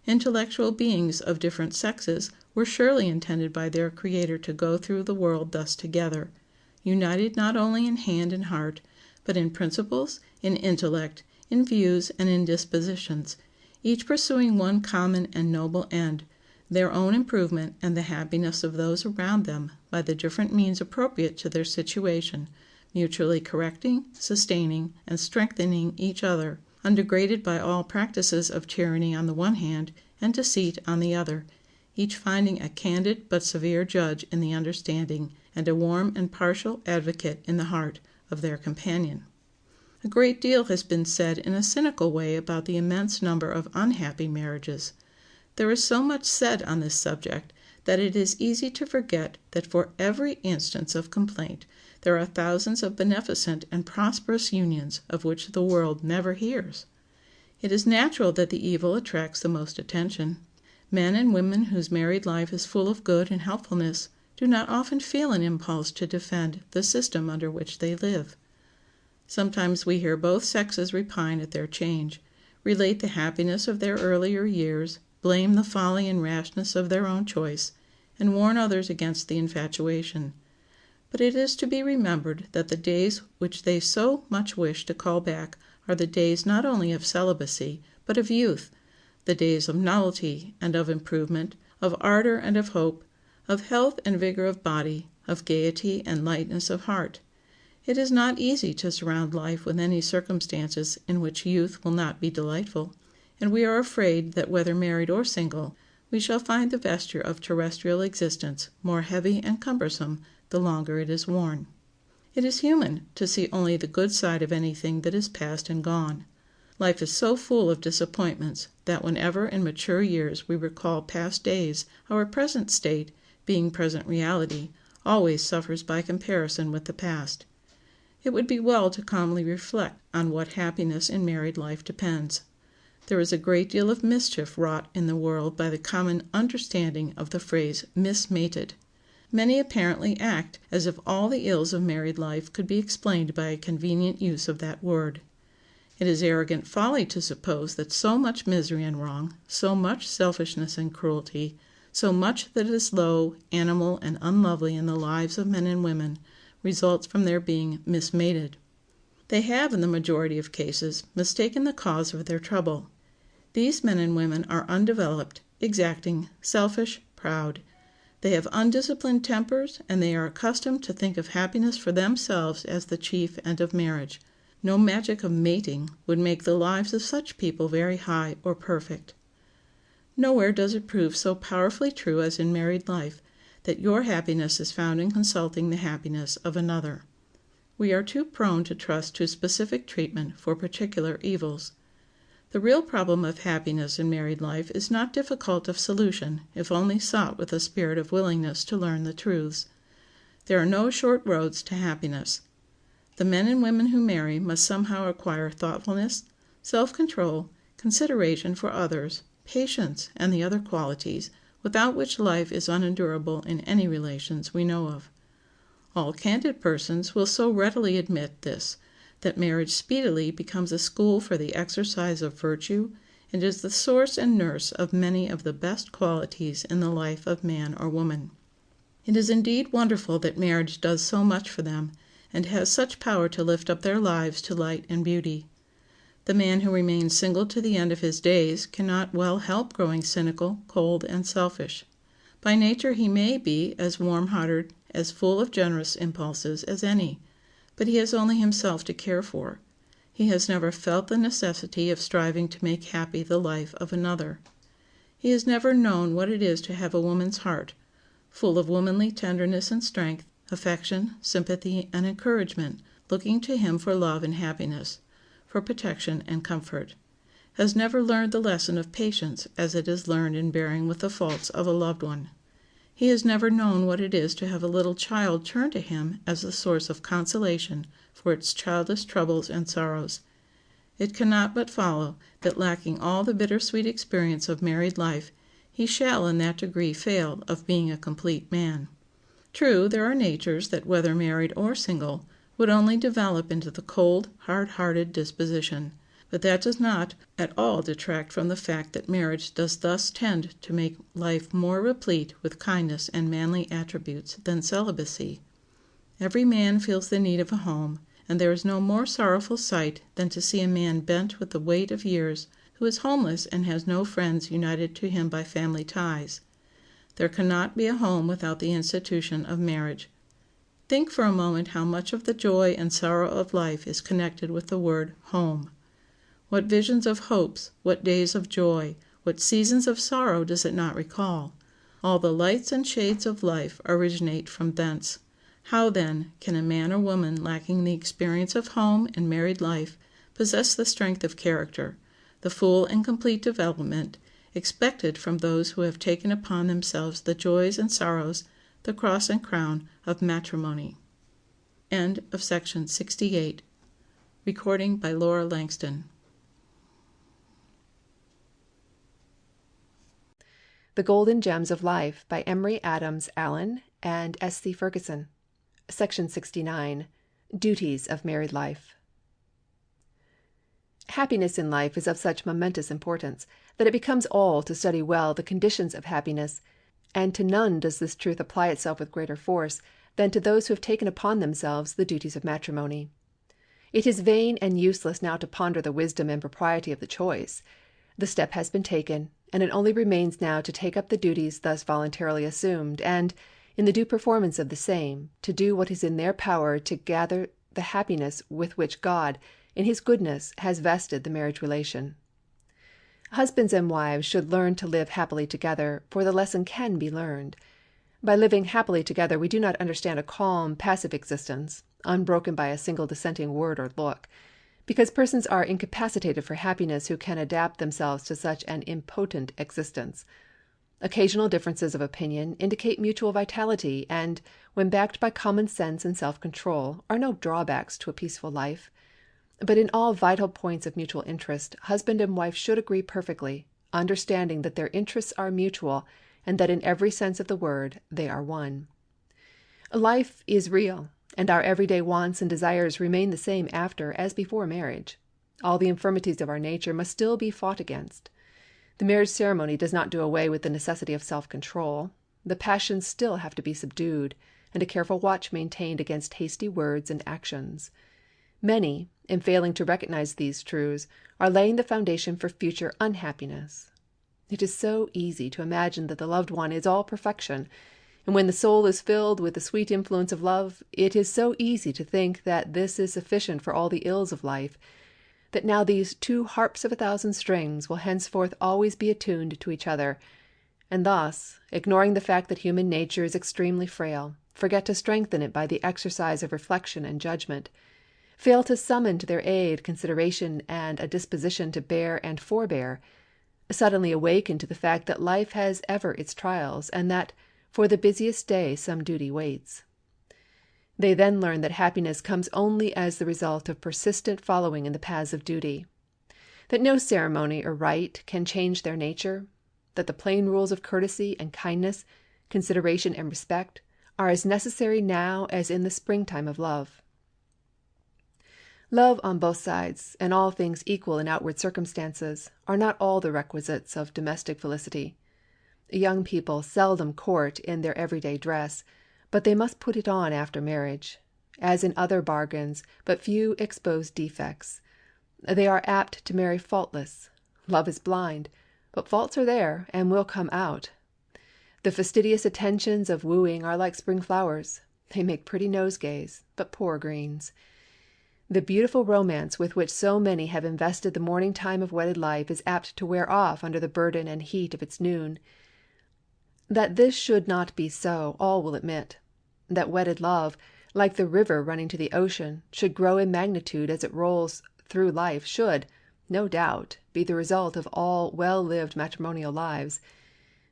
Intellectual beings of different sexes were surely intended by their Creator to go through the world thus together, united not only in hand and heart, but in principles, in intellect, in views, and in dispositions, each pursuing one common and noble end, their own improvement and the happiness of those around them by the different means appropriate to their situation, mutually correcting, sustaining, and strengthening each other, undegraded by all practices of tyranny on the one hand and deceit on the other, each finding a candid but severe judge in the understanding, and a warm and partial advocate in the heart of their companion. A great deal has been said in a cynical way about the immense number of unhappy marriages. There is so much said on this subject that it is easy to forget that for every instance of complaint there are thousands of beneficent and prosperous unions of which the world never hears. It is natural that the evil attracts the most attention. Men and women whose married life is full of good and helpfulness do not often feel an impulse to defend the system under which they live. Sometimes we hear both sexes repine at their change, relate the happiness of their earlier years, blame the folly and rashness of their own choice, and warn others against the infatuation. But it is to be remembered that the days which they so much wish to call back are the days not only of celibacy, but of youth, the days of novelty and of improvement, of ardor and of hope, of health and vigor of body, of gaiety and lightness of heart. It is not easy to surround life with any circumstances in which youth will not be delightful, and we are afraid that whether married or single, we shall find the vesture of terrestrial existence more heavy and cumbersome the longer it is worn. It is human to see only the good side of anything that is past and gone. Life is so full of disappointments that whenever in mature years we recall past days, our present state, being present reality, always suffers by comparison with the past. It would be well to calmly reflect on what happiness in married life depends. There is a great deal of mischief wrought in the world by the common understanding of the phrase mismated. Many apparently act as if all the ills of married life could be explained by a convenient use of that word. It is arrogant folly to suppose that so much misery and wrong, so much selfishness and cruelty, so much that is low, animal, and unlovely in the lives of men and women, results from their being mismated. They have, in the majority of cases, mistaken the cause of their trouble. These men and women are undeveloped, exacting, selfish, proud. They have undisciplined tempers, and they are accustomed to think of happiness for themselves as the chief end of marriage. No magic of mating would make the lives of such people very high or perfect. Nowhere does it prove so powerfully true as in married life that your happiness is found in consulting the happiness of another. We are too prone to trust to specific treatment for particular evils. The real problem of happiness in married life is not difficult of solution if only sought with a spirit of willingness to learn the truths. There are no short roads to happiness. The men and women who marry must somehow acquire thoughtfulness, self-control, consideration for others, patience, and the other qualities without which life is unendurable in any relations we know of. All candid persons will so readily admit this, that marriage speedily becomes a school for the exercise of virtue, and is the source and nurse of many of the best qualities in the life of man or woman. It is indeed wonderful that marriage does so much for them, and has such power to lift up their lives to light and beauty. The man who remains single to the end of his days cannot well help growing cynical, cold, and selfish. By nature he may be as warm-hearted, as full of generous impulses as any, but he has only himself to care for. He has never felt the necessity of striving to make happy the life of another. He has never known what it is to have a woman's heart, full of womanly tenderness and strength, affection, sympathy, and encouragement, looking to him for love and happiness, for protection and comfort. Has never learned the lesson of patience as it is learned in bearing with the faults of a loved one. He has never known what it is to have a little child turn to him as the source of consolation for its childish troubles and sorrows. It cannot but follow that, lacking all the bittersweet experience of married life, he shall in that degree fail of being a complete man. True, there are natures that, whether married or single, would only develop into the cold, hard-hearted disposition, but that does not at all detract from the fact that marriage does thus tend to make life more replete with kindness and manly attributes than celibacy. Every man feels the need of a home, and there is no more sorrowful sight than to see a man bent with the weight of years, who is homeless and has no friends united to him by family ties. There cannot be a home without the institution of marriage. Think for a moment how much of the joy and sorrow of life is connected with the word home. What visions of hopes, what days of joy, what seasons of sorrow does it not recall? All the lights and shades of life originate from thence. How, then, can a man or woman lacking the experience of home and married life possess the strength of character, the full and complete development expected from those who have taken upon themselves the joys and sorrows, the cross and crown of matrimony? End of section 68. Recording by Laura Langston. The Golden Gems of Life by Emory Adams Allen and S.C. Ferguson. Section 69. Duties of Married Life. Happiness in life is of such momentous importance that it becomes all to study well the conditions of happiness, and to none does this truth apply itself with greater force than to those who have taken upon themselves the duties of matrimony. It is vain and useless now to ponder the wisdom and propriety of the choice. The step has been taken, and it only remains now to take up the duties thus voluntarily assumed, and, in the due performance of the same, to do what is in their power to gather the happiness with which God, in His goodness, has vested the marriage relation. Husbands and wives should learn to live happily together, for the lesson can be learned. By living happily together we do not understand a calm, passive existence, unbroken by a single dissenting word or look, because persons are incapacitated for happiness who can adapt themselves to such an impotent existence. Occasional differences of opinion indicate mutual vitality, and, when backed by common sense and self-control, are no drawbacks to a peaceful life. But in all vital points of mutual interest, husband and wife should agree perfectly, understanding that their interests are mutual, and that in every sense of the word they are one. Life is real, and our everyday wants and desires remain the same after as before marriage. All the infirmities of our nature must still be fought against. The marriage ceremony does not do away with the necessity of self-control. The passions still have to be subdued, and a careful watch maintained against hasty words and actions. Many, in failing to recognize these truths, are laying the foundation for future unhappiness. It is so easy to imagine that the loved one is all perfection, and when the soul is filled with the sweet influence of love, it is so easy to think that this is sufficient for all the ills of life, that now these two harps of 1,000 strings will henceforth always be attuned to each other, and thus, ignoring the fact that human nature is extremely frail, forget to strengthen it by the exercise of reflection and judgment, fail to summon to their aid consideration and a disposition to bear and forbear, suddenly awaken to the fact that life has ever its trials, and that for the busiest day some duty waits. They then learn that happiness comes only as the result of persistent following in the paths of duty, that no ceremony or rite can change their nature, that the plain rules of courtesy and kindness, consideration and respect, are as necessary now as in the springtime of love. Love on both sides, and all things equal in outward circumstances, are not all the requisites of domestic felicity. Young people seldom court in their everyday dress, but they must put it on after marriage. As in other bargains, but few expose defects. They are apt to marry faultless. Love is blind, but faults are there and will come out. The fastidious attentions of wooing are like spring flowers. They make pretty nosegays, but poor greens. The beautiful romance with which so many have invested the morning time of wedded life is apt to wear off under the burden and heat of its noon. That this should not be so, all will admit. That wedded love, like the river running to the ocean, should grow in magnitude as it rolls through life should, no doubt, be the result of all well-lived matrimonial lives.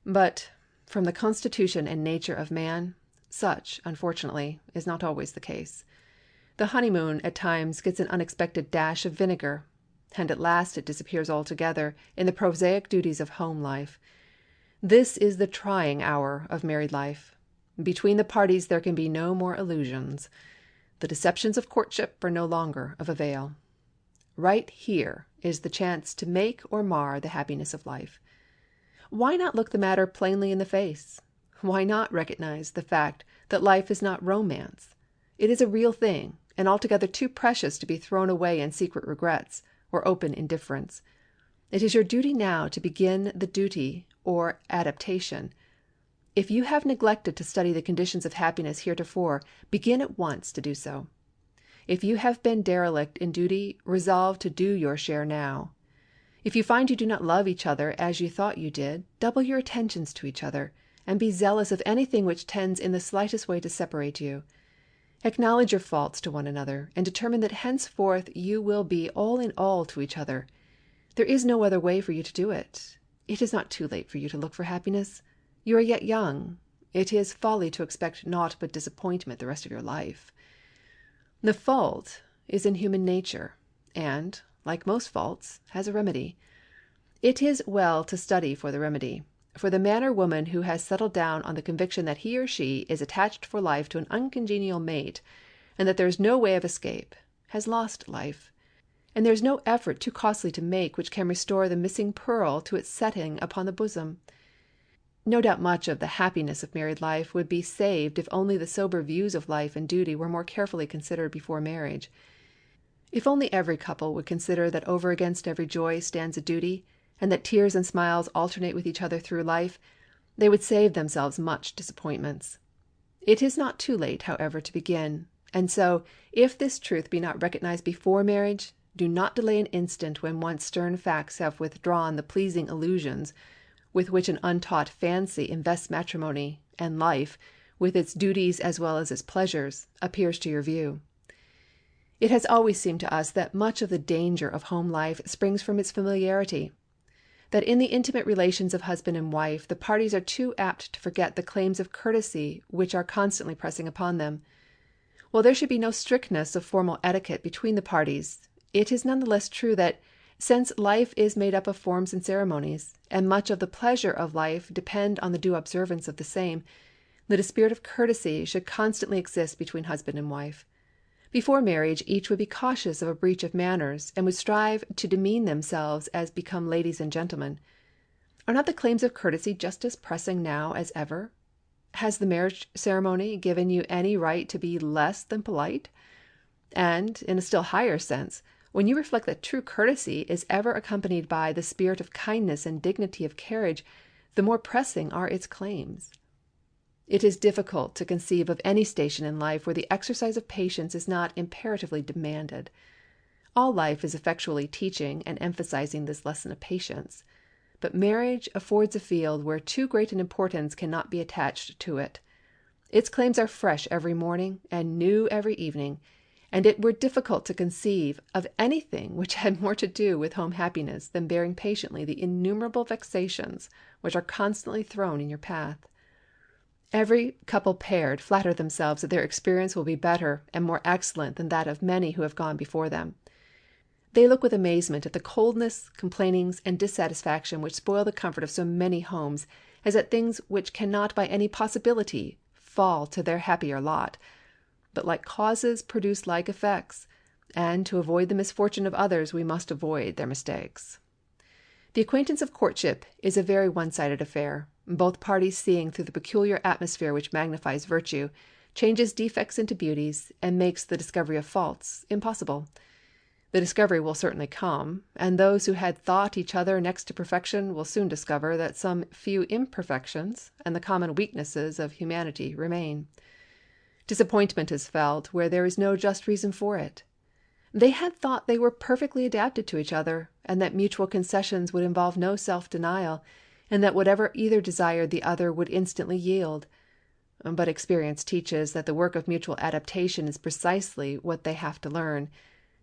But, from the constitution and nature of man, such, unfortunately, is not always the case. The honeymoon at times gets an unexpected dash of vinegar, and at last it disappears altogether in the prosaic duties of home life. This is the trying hour of married life. Between the parties there can be no more illusions. The deceptions of courtship are no longer of avail. Right here is the chance to make or mar the happiness of life. Why not look the matter plainly in the face? Why not recognize the fact that life is not romance? It is a real thing, and altogether too precious to be thrown away in secret regrets or open indifference. It is your duty now to begin the duty or adaptation. If you have neglected to study the conditions of happiness heretofore, begin at once to do so. If you have been derelict in duty, resolve to do your share now. If you find you do not love each other as you thought you did, double your attentions to each other, and be zealous of anything which tends in the slightest way to separate you. Acknowledge your faults to one another, and determine that henceforth you will be all in all to each other. There is no other way for you to do it. It is not too late for you to look for happiness. You are yet young. It is folly to expect naught but disappointment the rest of your life. The fault is in human nature, and, like most faults, has a remedy. It is well to study for the remedy, for the man or woman who has settled down on the conviction that he or she is attached for life to an uncongenial mate, and that there is no way of escape, has lost life, and there is no effort too costly to make which can restore the missing pearl to its setting upon the bosom. No doubt much of the happiness of married life would be saved if only the sober views of life and duty were more carefully considered before marriage. If only every couple would consider that over against every joy stands a duty, and that tears and smiles alternate with each other through life, they would save themselves much disappointments. It is not too late, however, to begin, and so, if this truth be not recognized before marriage, do not delay an instant when once stern facts have withdrawn the pleasing illusions with which an untaught fancy invests matrimony, and life, with its duties as well as its pleasures, appears to your view. It has always seemed to us that much of the danger of home life springs from its familiarity, that in the intimate relations of husband and wife the parties are too apt to forget the claims of courtesy which are constantly pressing upon them. While there should be no strictness of formal etiquette between the parties, it is none the less true that, since life is made up of forms and ceremonies, and much of the pleasure of life depend on the due observance of the same, that a spirit of courtesy should constantly exist between husband and wife. Before marriage, each would be cautious of a breach of manners, and would strive to demean themselves as become ladies and gentlemen. Are not the claims of courtesy just as pressing now as ever? Has the marriage ceremony given you any right to be less than polite? And, in a still higher sense, when you reflect that true courtesy is ever accompanied by the spirit of kindness and dignity of carriage, the more pressing are its claims. It is difficult to conceive of any station in life where the exercise of patience is not imperatively demanded. All life is effectually teaching and emphasizing this lesson of patience, but marriage affords a field where too great an importance cannot be attached to it. Its claims are fresh every morning and new every evening, and it were difficult to conceive of anything which had more to do with home happiness than bearing patiently the innumerable vexations which are constantly thrown in your path. Every couple paired flatter themselves that their experience will be better and more excellent than that of many who have gone before them. They look with amazement at the coldness, complainings, and dissatisfaction which spoil the comfort of so many homes, as at things which cannot by any possibility fall to their happier lot. But like causes produce like effects, and to avoid the misfortune of others we must avoid their mistakes. The acquaintance of courtship is a very one-sided affair, both parties seeing through the peculiar atmosphere which magnifies virtue, changes defects into beauties, and makes the discovery of faults impossible. The discovery will certainly come, and those who had thought each other next to perfection will soon discover that some few imperfections and the common weaknesses of humanity remain. Disappointment is felt where there is no just reason for it. They had thought they were perfectly adapted to each other, and that mutual concessions would involve no self-denial, and that whatever either desired the other would instantly yield. But experience teaches that the work of mutual adaptation is precisely what they have to learn,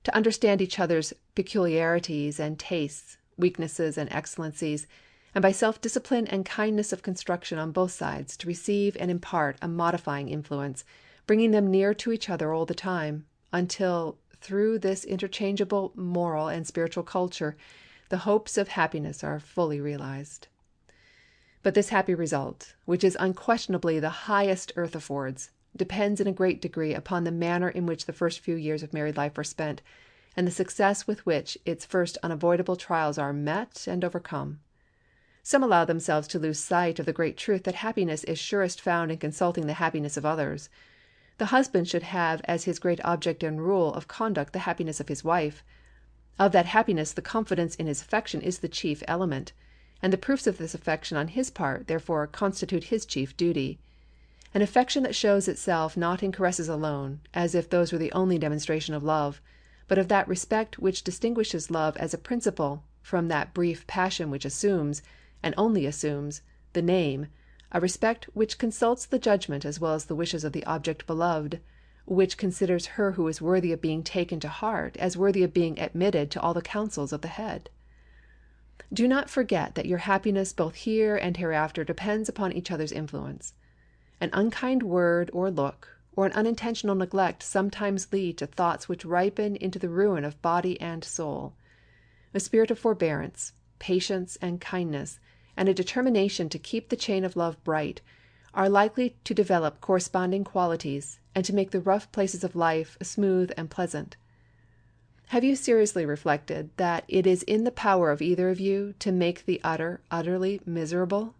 to understand each other's peculiarities and tastes, weaknesses and excellencies, and by self-discipline and kindness of construction on both sides to receive and impart a modifying influence, bringing them near to each other all the time, until, through this interchangeable moral and spiritual culture, the hopes of happiness are fully realized. But this happy result, which is unquestionably the highest earth affords, depends in a great degree upon the manner in which the first few years of married life are spent, and the success with which its first unavoidable trials are met and overcome. Some allow themselves to lose sight of the great truth that happiness is surest found in consulting the happiness of others. The husband should have as his great object and rule of conduct the happiness of his wife. Of that happiness the confidence in his affection is the chief element, and the proofs of this affection on his part, therefore, constitute his chief duty. An affection that shows itself not in caresses alone, as if those were the only demonstration of love, but of that respect which distinguishes love as a principle from that brief passion which assumes, and only assumes, the name, a respect which consults the judgment as well as the wishes of the object beloved, which considers her who is worthy of being taken to heart as worthy of being admitted to all the counsels of the head. Do not forget that your happiness both here and hereafter depends upon each other's influence. An unkind word or look, or an unintentional neglect sometimes lead to thoughts which ripen into the ruin of body and soul. A spirit of forbearance, patience, and kindness, and a determination to keep the chain of love bright, are likely to develop corresponding qualities, and to make the rough places of life smooth and pleasant. Have you seriously reflected that it is in the power of either of you to make the utterly miserable?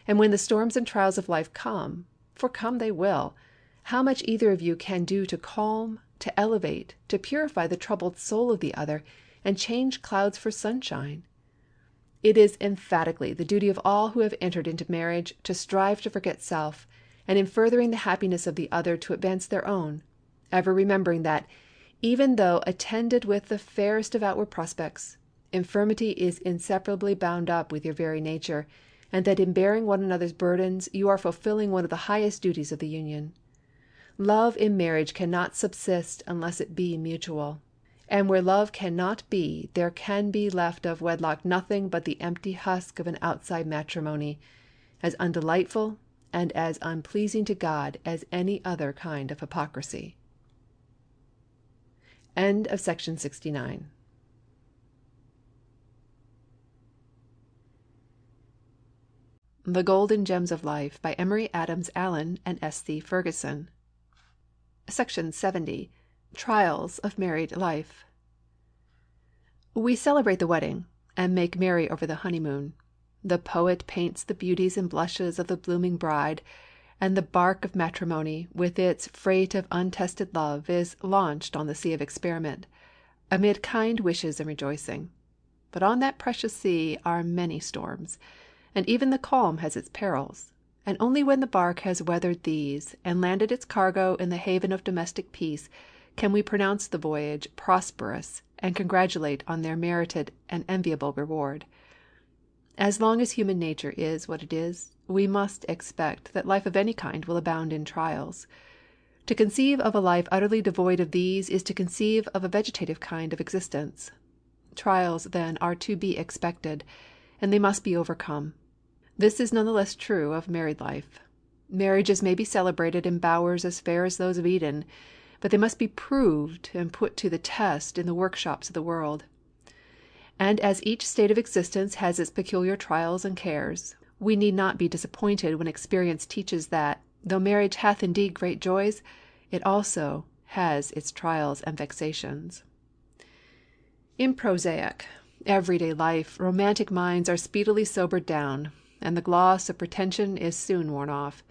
And when the storms and trials of life come, for come they will, how much either of you can do to calm, to elevate, to purify the troubled soul of the other, and change clouds for sunshine? It is emphatically the duty of all who have entered into marriage to strive to forget self, and in furthering the happiness of the other to advance their own, ever remembering that, even though attended with the fairest of outward prospects, infirmity is inseparably bound up with your very nature, and that in bearing one another's burdens you are fulfilling one of the highest duties of the union. Love in marriage cannot subsist unless it be mutual, and where love cannot be, there can be left of wedlock nothing but the empty husk of an outside matrimony, as undelightful and as unpleasing to God as any other kind of hypocrisy. End of section 69. The Golden Gems of Life by Emory, Adams, Allen, and S.C. Ferguson. Section 70. Trials of Married Life. We celebrate the wedding, and make merry over the honeymoon. The poet paints the beauties and blushes of the blooming bride, and the bark of matrimony, with its freight of untested love, is launched on the sea of experiment, amid kind wishes and rejoicing. But on that precious sea are many storms, and even the calm has its perils, and only when the bark has weathered these, and landed its cargo in the haven of domestic peace, can we pronounce the voyage prosperous, and congratulate on their merited and enviable reward. As long as human nature is what it is, we must expect that life of any kind will abound in trials. To conceive of a life utterly devoid of these is to conceive of a vegetative kind of existence. Trials, then, are to be expected, and they must be overcome. This is none the less true of married life. Marriages may be celebrated in bowers as fair as those of Eden, but they must be proved and put to the test in the workshops of the world. And as each state of existence has its peculiar trials and cares, we need not be disappointed when experience teaches that, though marriage hath indeed great joys, it also has its trials and vexations. In prosaic, everyday life, romantic minds are speedily sobered down, and the gloss of pretension is soon worn off.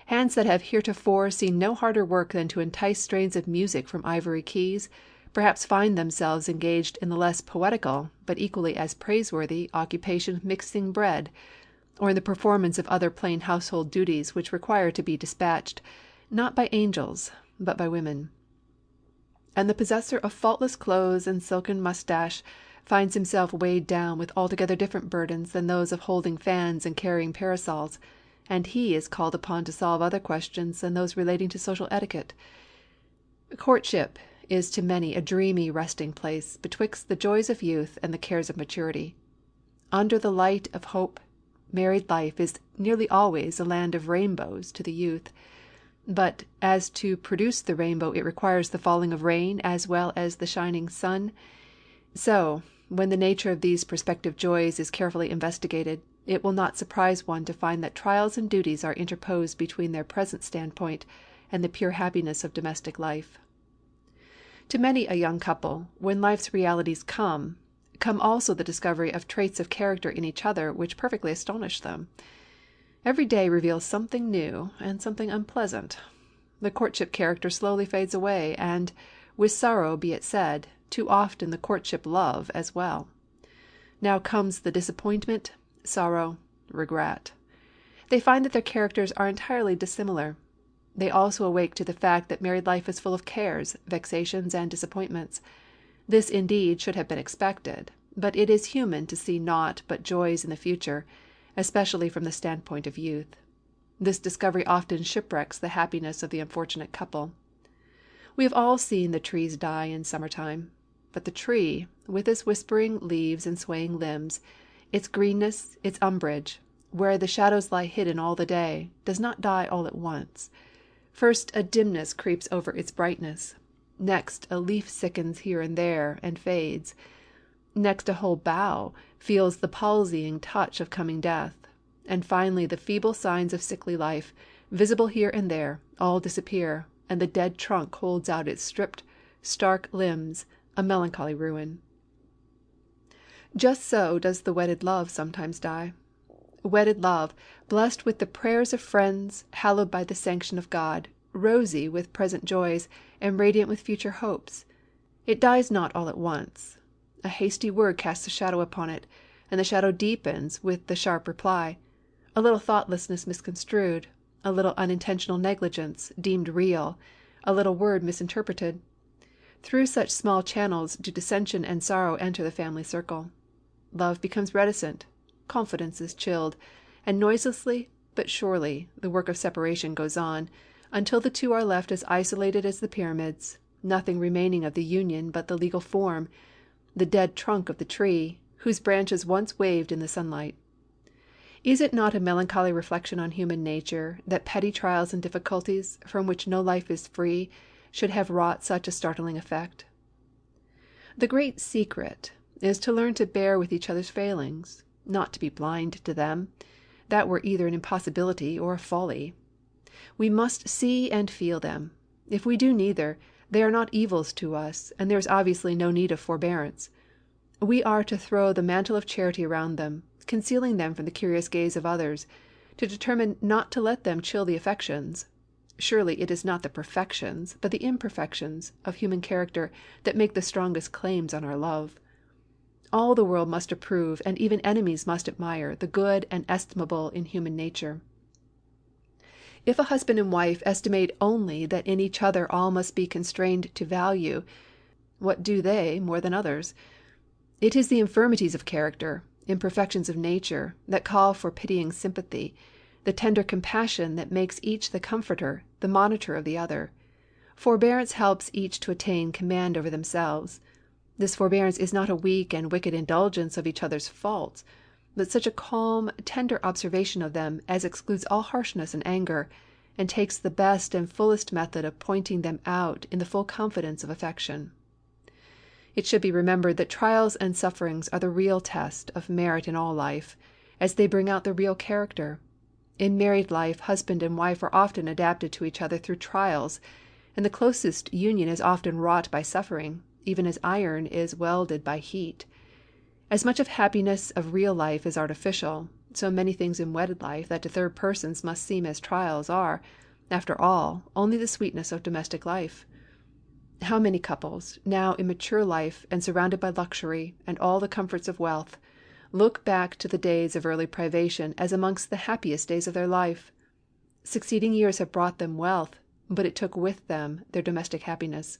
Hands that have heretofore seen no harder work than to entice strains of music from ivory keys, perhaps find themselves engaged in the less poetical, but equally as praiseworthy, occupation of mixing bread, or in the performance of other plain household duties which require to be dispatched, not by angels, but by women. And the possessor of faultless clothes and silken moustache finds himself weighed down with altogether different burdens than those of holding fans and carrying parasols, and he is called upon to solve other questions than those relating to social etiquette. Courtship is to many a dreamy resting place betwixt the joys of youth and the cares of maturity. Under the light of hope, married life is nearly always a land of rainbows to the youth. But as to produce the rainbow it requires the falling of rain as well as the shining sun, so, when the nature of these prospective joys is carefully investigated, it will not surprise one to find that trials and duties are interposed between their present standpoint and the pure happiness of domestic life. To many a young couple, when life's realities come also the discovery of traits of character in each other which perfectly astonish them. Every day reveals something new and something unpleasant. The courtship character slowly fades away, and, with sorrow be it said, too often the courtship love as well. Now comes the disappointment, sorrow, regret. They find that their characters are entirely dissimilar. They also awake to the fact that married life is full of cares, vexations, and disappointments. This indeed should have been expected, but it is human to see naught but joys in the future, especially from the standpoint of youth. This discovery often shipwrecks the happiness of the unfortunate couple. We have all seen the trees die in summer-time, but the tree, with its whispering leaves and swaying limbs, its greenness, its umbrage, where the shadows lie hidden all the day, does not die all at once. First a dimness creeps over its brightness. Next a leaf sickens here and there, and fades. Next a whole bough feels the palsying touch of coming death. And finally the feeble signs of sickly life, visible here and there, all disappear, and the dead trunk holds out its stripped, stark limbs, a melancholy ruin. Just so does the wedded love sometimes die. Wedded love, blessed with the prayers of friends, hallowed by the sanction of God, rosy with present joys, and radiant with future hopes. It dies not all at once. A hasty word casts a shadow upon it, and the shadow deepens with the sharp reply. A little thoughtlessness misconstrued, a little unintentional negligence deemed real, a little word misinterpreted. Through such small channels do dissension and sorrow enter the family circle. Love becomes reticent, confidence is chilled, and noiselessly but surely the work of separation goes on, until the two are left as isolated as the pyramids, nothing remaining of the union but the legal form, the dead trunk of the tree, whose branches once waved in the sunlight. Is it not a melancholy reflection on human nature that petty trials and difficulties, from which no life is free, should have wrought such a startling effect? The great secret is to learn to bear with each other's failings, not to be blind to them. That were either an impossibility or a folly. We must see and feel them. If we do neither, they are not evils to us, and there is obviously no need of forbearance. We are to throw the mantle of charity around them, concealing them from the curious gaze of others, to determine not to let them chill the affections. Surely it is not the perfections, but the imperfections, of human character that make the strongest claims on our love. All the world must approve, and even enemies must admire, the good and estimable in human nature. If a husband and wife estimate only that in each other all must be constrained to value, what do they more than others? It is the infirmities of character, imperfections of nature, that call for pitying sympathy, the tender compassion that makes each the comforter, the monitor of the other. Forbearance helps each to attain command over themselves. This forbearance is not a weak and wicked indulgence of each other's faults, but such a calm, tender observation of them as excludes all harshness and anger, and takes the best and fullest method of pointing them out in the full confidence of affection. It should be remembered that trials and sufferings are the real test of merit in all life, as they bring out the real character. In married life, husband and wife are often adapted to each other through trials, and the closest union is often wrought by suffering, even as iron is welded by heat. As much of happiness of real life is artificial, so many things in wedded life that to third persons must seem as trials are, after all, only the sweetness of domestic life. How many couples, now in mature life and surrounded by luxury and all the comforts of wealth, look back to the days of early privation as amongst the happiest days of their life! Succeeding years have brought them wealth, but it took with them their domestic happiness.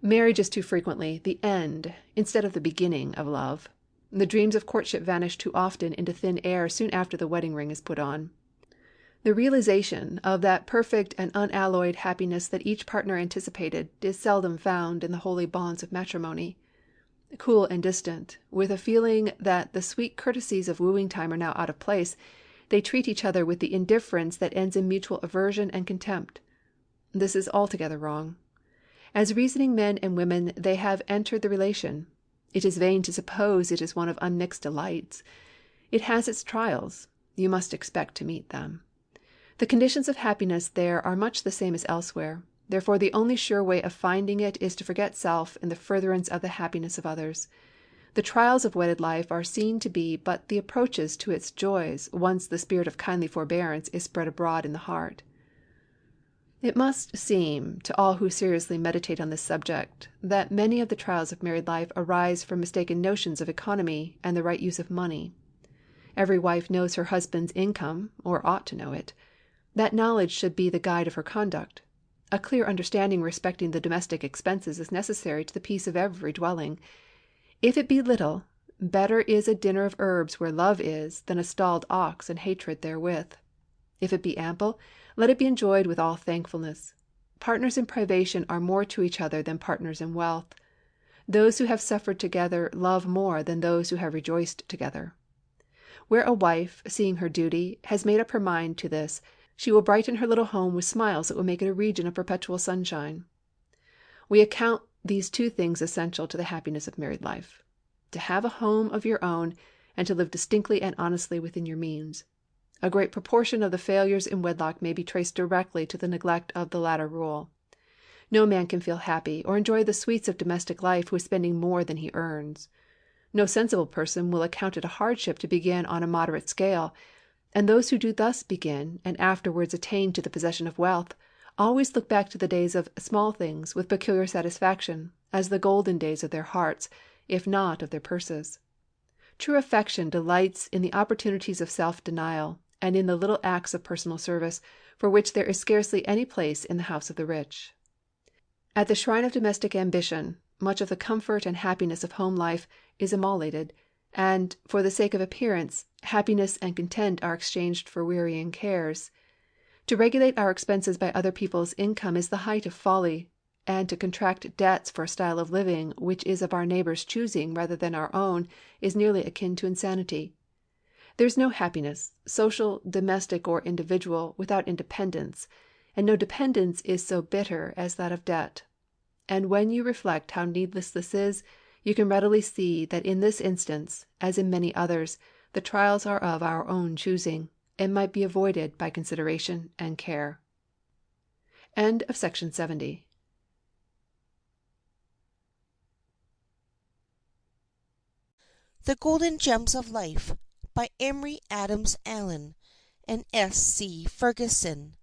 Marriage is too frequently the end instead of the beginning of love. The dreams of courtship vanish too often into thin air soon after the wedding ring is put on. The realization of that perfect and unalloyed happiness that each partner anticipated is seldom found in the holy bonds of matrimony. Cool and distant, with a feeling that the sweet courtesies of wooing time are now out of place, they treat each other with the indifference that ends in mutual aversion and contempt. This is altogether wrong. As reasoning men and women, they have entered the relation. It is vain to suppose it is one of unmixed delights. It has its trials. You must expect to meet them. The conditions of happiness there are much the same as elsewhere. Therefore the only sure way of finding it is to forget self in the furtherance of the happiness of others. The trials of wedded life are seen to be but the approaches to its joys once the spirit of kindly forbearance is spread abroad in the heart. It must seem to all who seriously meditate on this subject that many of the trials of married life arise from mistaken notions of economy and the right use of money. Every wife knows her husband's income, or ought to know it. That knowledge should be the guide of her conduct. A clear understanding respecting the domestic expenses is necessary to the peace of every dwelling. If it be little, better is a dinner of herbs where love is than a stalled ox and hatred therewith. If it be ample, let it be enjoyed with all thankfulness. Partners in privation are more to each other than partners in wealth. Those who have suffered together love more than those who have rejoiced together. Where a wife, seeing her duty, has made up her mind to this, she will brighten her little home with smiles that will make it a region of perpetual sunshine. We account these two things essential to the happiness of married life: to have a home of your own, and to live distinctly and honestly within your means. A great proportion of the failures in wedlock may be traced directly to the neglect of the latter rule. No man can feel happy or enjoy the sweets of domestic life who is spending more than he earns. No sensible person will account it a hardship to begin on a moderate scale, and those who do thus begin, and afterwards attain to the possession of wealth, always look back to the days of small things with peculiar satisfaction, as the golden days of their hearts, if not of their purses. True affection delights in the opportunities of self-denial, and in the little acts of personal service, for which there is scarcely any place in the house of the rich. At the shrine of domestic ambition, much of the comfort and happiness of home life is immolated, and, for the sake of appearance, happiness and content are exchanged for wearying cares. To regulate our expenses by other people's income is the height of folly, and to contract debts for a style of living which is of our neighbor's choosing rather than our own is nearly akin to insanity. There is no happiness, social, domestic, or individual, without independence, and no dependence is so bitter as that of debt. And when you reflect how needless this is, you can readily see that in this instance, as in many others, the trials are of our own choosing, and might be avoided by consideration and care. End of section 70. The Golden Gems of Life by Emory Adams Allen and S. C. Ferguson.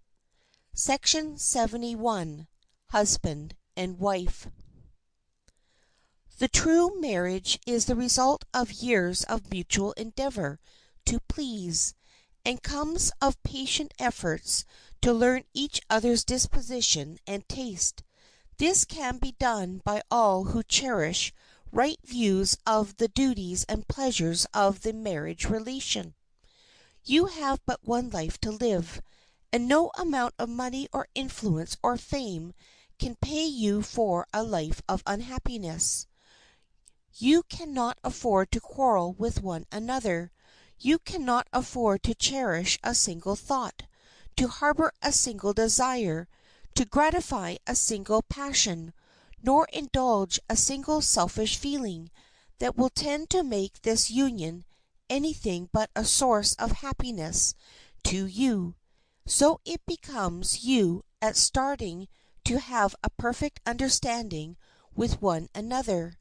Section 71. Husband and Wife. The true marriage is the result of years of mutual endeavor to please, and comes of patient efforts to learn each other's disposition and taste. This can be done by all who cherish right views of the duties and pleasures of the marriage relation. You have but one life to live, and no amount of money or influence or fame can pay you for a life of unhappiness. You cannot afford to quarrel with one another. You cannot afford to cherish a single thought, to harbor a single desire, to gratify a single passion, nor indulge a single selfish feeling that will tend to make this union anything but a source of happiness to you. So it becomes you at starting to have a perfect understanding with one another.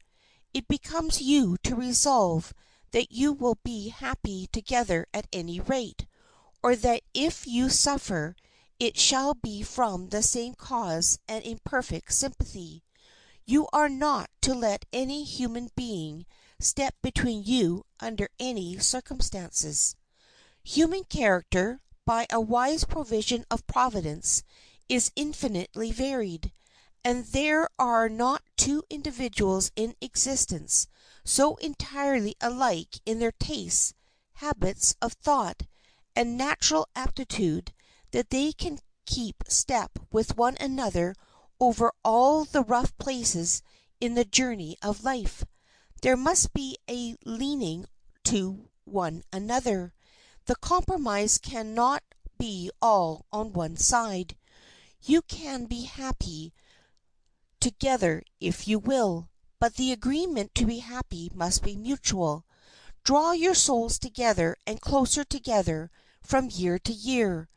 It becomes you to resolve that you will be happy together at any rate, or that if you suffer, it shall be from the same cause and in perfect sympathy. You are not to let any human being step between you under any circumstances. Human character, by a wise provision of Providence, is infinitely varied, and there are not two individuals in existence so entirely alike in their tastes, habits of thought, and natural aptitude that they can keep step with one another over all the rough places in the journey of life. There must be a leaning to one another. The compromise cannot be all on one side. You can be happy together if you will, but the agreement to be happy must be mutual. Draw your souls together and closer together from year to year.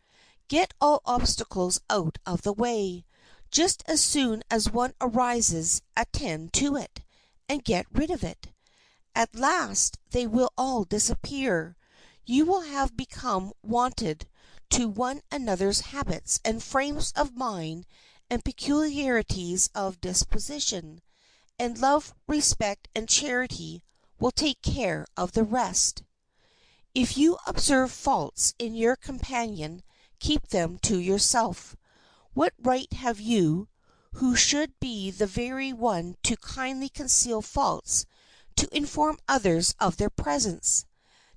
Get all obstacles out of the way. Just as soon as one arises, attend to it, and get rid of it. At last they will all disappear. You will have become wonted to one another's habits and frames of mind and peculiarities of disposition, and love, respect, and charity will take care of the rest. If you observe faults in your companion, keep them to yourself. What right have you, who should be the very one to kindly conceal faults, to inform others of their presence?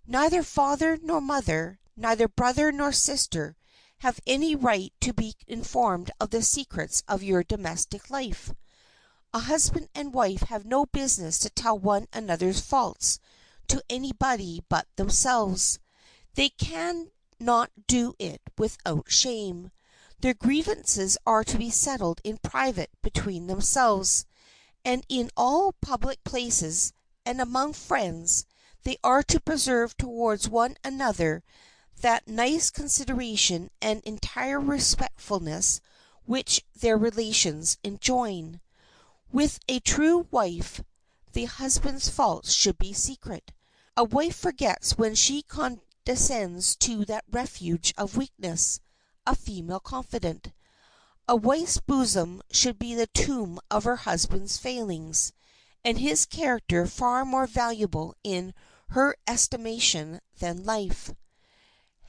Neither father nor mother, neither brother nor sister, have any right to be informed of the secrets of your domestic life. A husband and wife have no business to tell one another's faults to anybody but themselves. They can not do it without shame. Their grievances are to be settled in private between themselves, and in all public places and among friends they are to preserve towards one another that nice consideration and entire respectfulness which their relations enjoin. With a true wife, the husband's faults should be secret. A wife forgets when she condescends to that refuge of weakness, a female confidant. A wife's bosom should be the tomb of her husband's failings, and his character far more valuable in her estimation than life.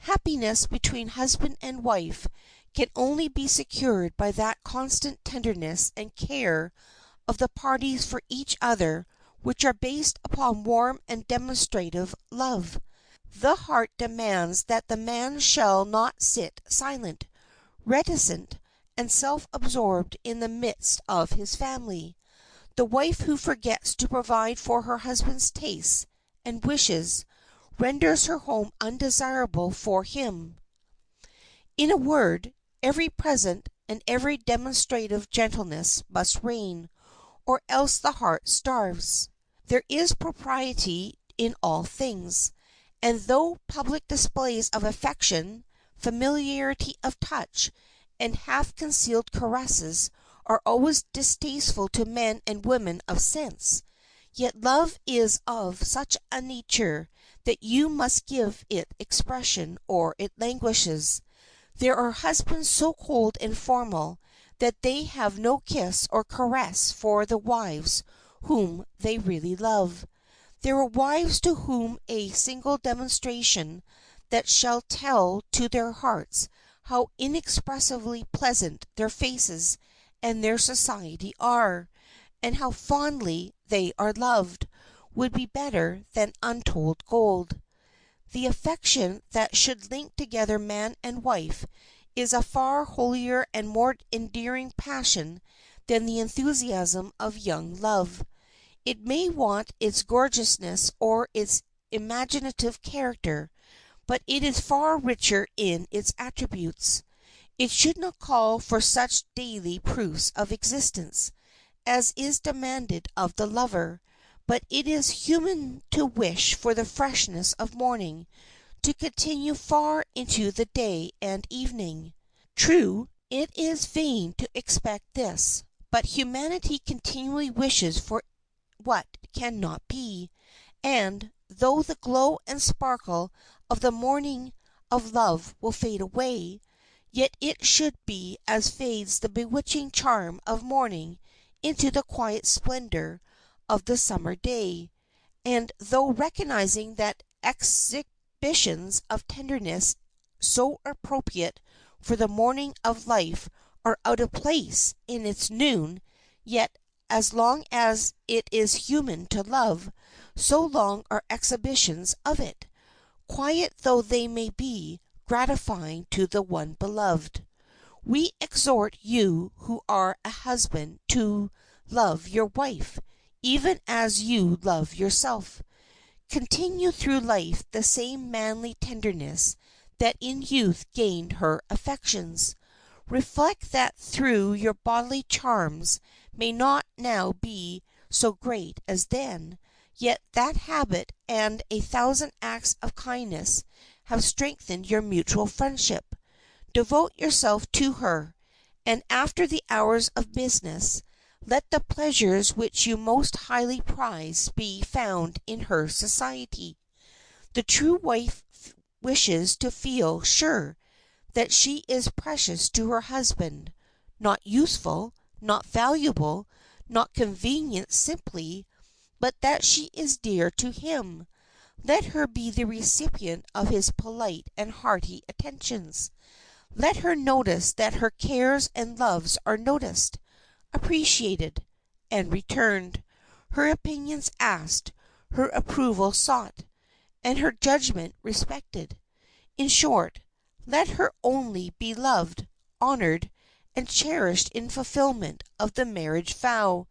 Happiness between husband and wife can only be secured by that constant tenderness and care of the parties for each other which are based upon warm and demonstrative love. The heart demands that the man shall not sit silent, reticent, and self-absorbed in the midst of his family. The wife who forgets to provide for her husband's tastes and wishes renders her home undesirable for him. In a word, every present and every demonstrative gentleness must reign, or else the heart starves. There is propriety in all things, and though public displays of affection, familiarity of touch, and half-concealed caresses are always distasteful to men and women of sense, yet love is of such a nature that you must give it expression or it languishes. There are husbands so cold and formal that they have no kiss or caress for the wives whom they really love. There are wives to whom a single demonstration that shall tell to their hearts how inexpressibly pleasant their faces and their society are, and how fondly they are loved, would be better than untold gold. The affection that should link together man and wife is a far holier and more endearing passion than the enthusiasm of young love. It may want its gorgeousness or its imaginative character, but it is far richer in its attributes. It should not call for such daily proofs of existence as is demanded of the lover, but it is human to wish for the freshness of morning to continue far into the day and evening. True, it is vain to expect this, but humanity continually wishes for what cannot be, and, though the glow and sparkle of the morning of love will fade away, yet it should be as fades the bewitching charm of morning into the quiet splendor of the summer day. And though recognizing that exhibitions of tenderness so appropriate for the morning of life are out of place in its noon, yet as long as it is human to love, so long are exhibitions of it, quiet though they may be, gratifying to the one beloved. We exhort you who are a husband to love your wife, even as you love yourself. Continue through life the same manly tenderness that in youth gained her affections. Reflect that though your bodily charms may not now be so great as then, yet that habit and a thousand acts of kindness have strengthened your mutual friendship. Devote yourself to her, and after the hours of business, let the pleasures which you most highly prize be found in her society. The true wife wishes to feel sure that she is precious to her husband, not useful, not valuable, not convenient simply, but that she is dear to him. Let her be the recipient of his polite and hearty attentions. Let her notice that her cares and loves are noticed, appreciated, and returned, her opinions asked, her approval sought, and her judgment respected. In short, let her only be loved, honored, and cherished in fulfillment of the marriage vow,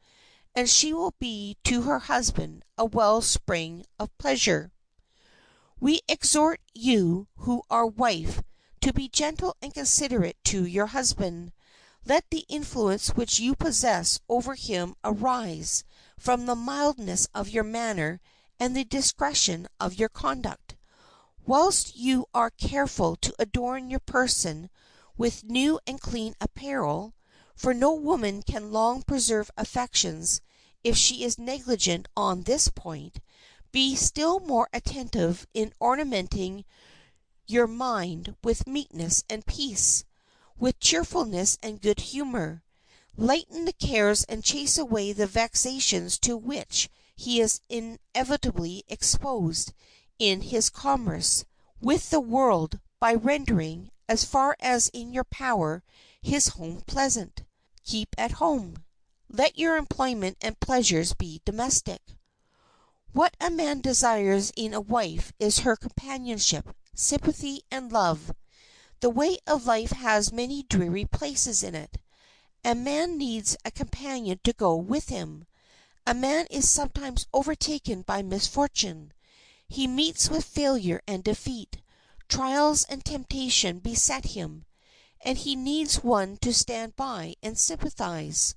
and she will be to her husband a wellspring of pleasure. We exhort you who are wife to be gentle and considerate to your husband. Let the influence which you possess over him arise from the mildness of your manner and the discretion of your conduct. Whilst you are careful to adorn your person with new and clean apparel, for no woman can long preserve affections if she is negligent on this point, be still more attentive in ornamenting your mind with meekness and peace, with cheerfulness and good humor. Lighten the cares and chase away the vexations to which he is inevitably exposed in his commerce with the world by rendering, as far as in your power, his home pleasant. Keep at home. Let your employment and pleasures be domestic. What a man desires in a wife is her companionship, sympathy, and love. The way of life has many dreary places in it. A man needs a companion to go with him. A man is sometimes overtaken by misfortune. He meets with failure and defeat. Trials and temptation beset him, and he needs one to stand by and sympathize.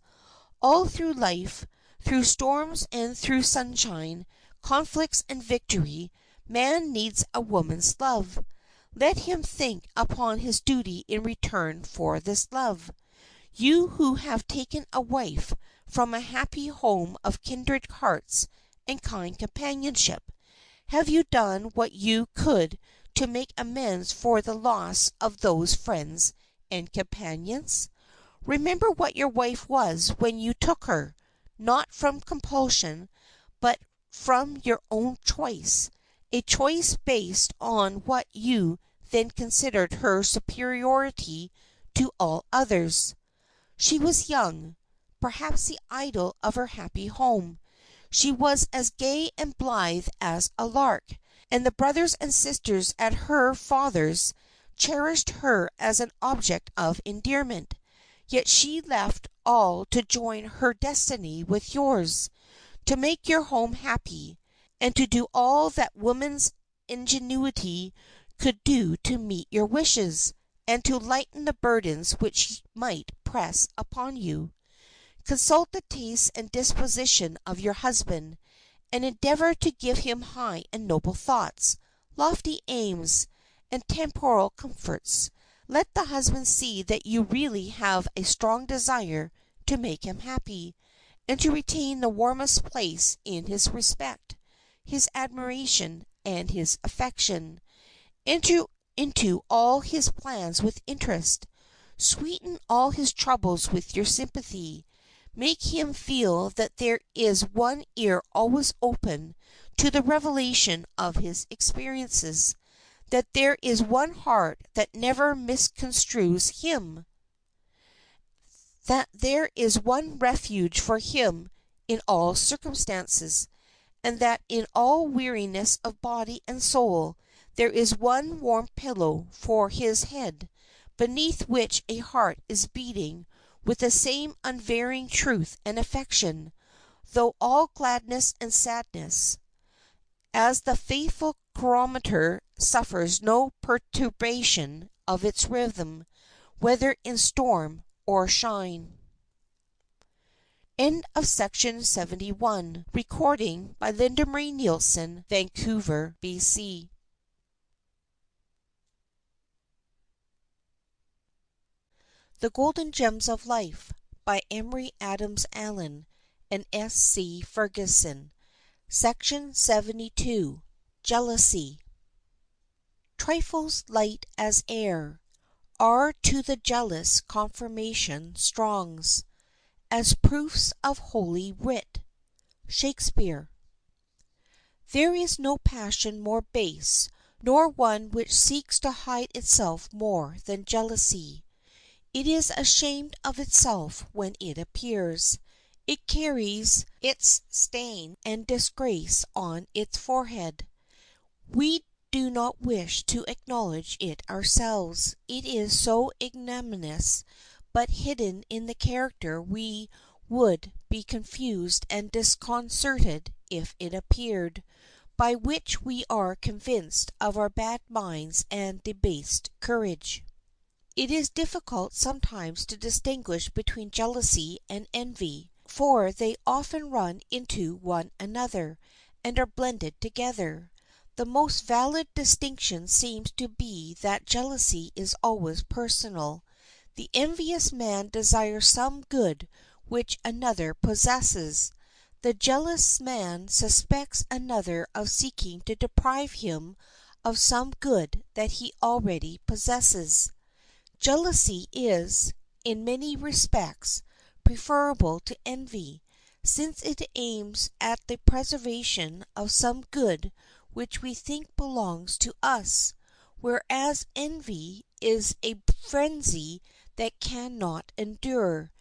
All through life, through storms and through sunshine, conflicts and victory, man needs a woman's love. Let him think upon his duty in return for this love. You who have taken a wife from a happy home of kindred hearts and kind companionship, have you done what you could to make amends for the loss of those friends and companions? Remember what your wife was when you took her, not from compulsion, but from your own choice, a choice based on what you then considered her superiority to all others. She was young, perhaps the idol of her happy home. She was as gay and blithe as a lark, and the brothers and sisters at her father's cherished her as an object of endearment. Yet she left all to join her destiny with yours, to make your home happy, and to do all that woman's ingenuity could do to meet your wishes, and to lighten the burdens which might press upon you. Consult the tastes and disposition of your husband, and endeavor to give him high and noble thoughts, lofty aims, and temporal comforts. Let the husband see that you really have a strong desire to make him happy, and to retain the warmest place in his respect, his admiration, and his affection. Enter into all his plans with interest. Sweeten all his troubles with your sympathy. Make him feel that there is one ear always open to the revelation of his experiences, that there is one heart that never misconstrues him, that there is one refuge for him in all circumstances, and that in all weariness of body and soul there is one warm pillow for his head, beneath which a heart is beating with the same unvarying truth and affection, through all gladness and sadness, as the faithful chronometer suffers no perturbation of its rhythm, whether in storm or shine. End of section 71. Recording by Linda Marie Nielsen, Vancouver, BC. The Golden Gems of Life by Emory Adams Allen and S. C. Ferguson. Section 72. Jealousy. Trifles light as air are to the jealous confirmation strongs, as proofs of Holy Writ. Shakespeare. There is no passion more base, nor one which seeks to hide itself more than jealousy. It is ashamed of itself when it appears. It carries its stain and disgrace on its forehead. We do not wish to acknowledge it ourselves, it is so ignominious, but hidden in the character we would be confused and disconcerted if it appeared, by which we are convinced of our bad minds and debased courage. It is difficult sometimes to distinguish between jealousy and envy, for they often run into one another, and are blended together. The most valid distinction seems to be that jealousy is always personal. The envious man desires some good which another possesses. The jealous man suspects another of seeking to deprive him of some good that he already possesses. Jealousy is, in many respects, preferable to envy, since it aims at the preservation of some good which we think belongs to us, whereas envy is a frenzy that cannot endure,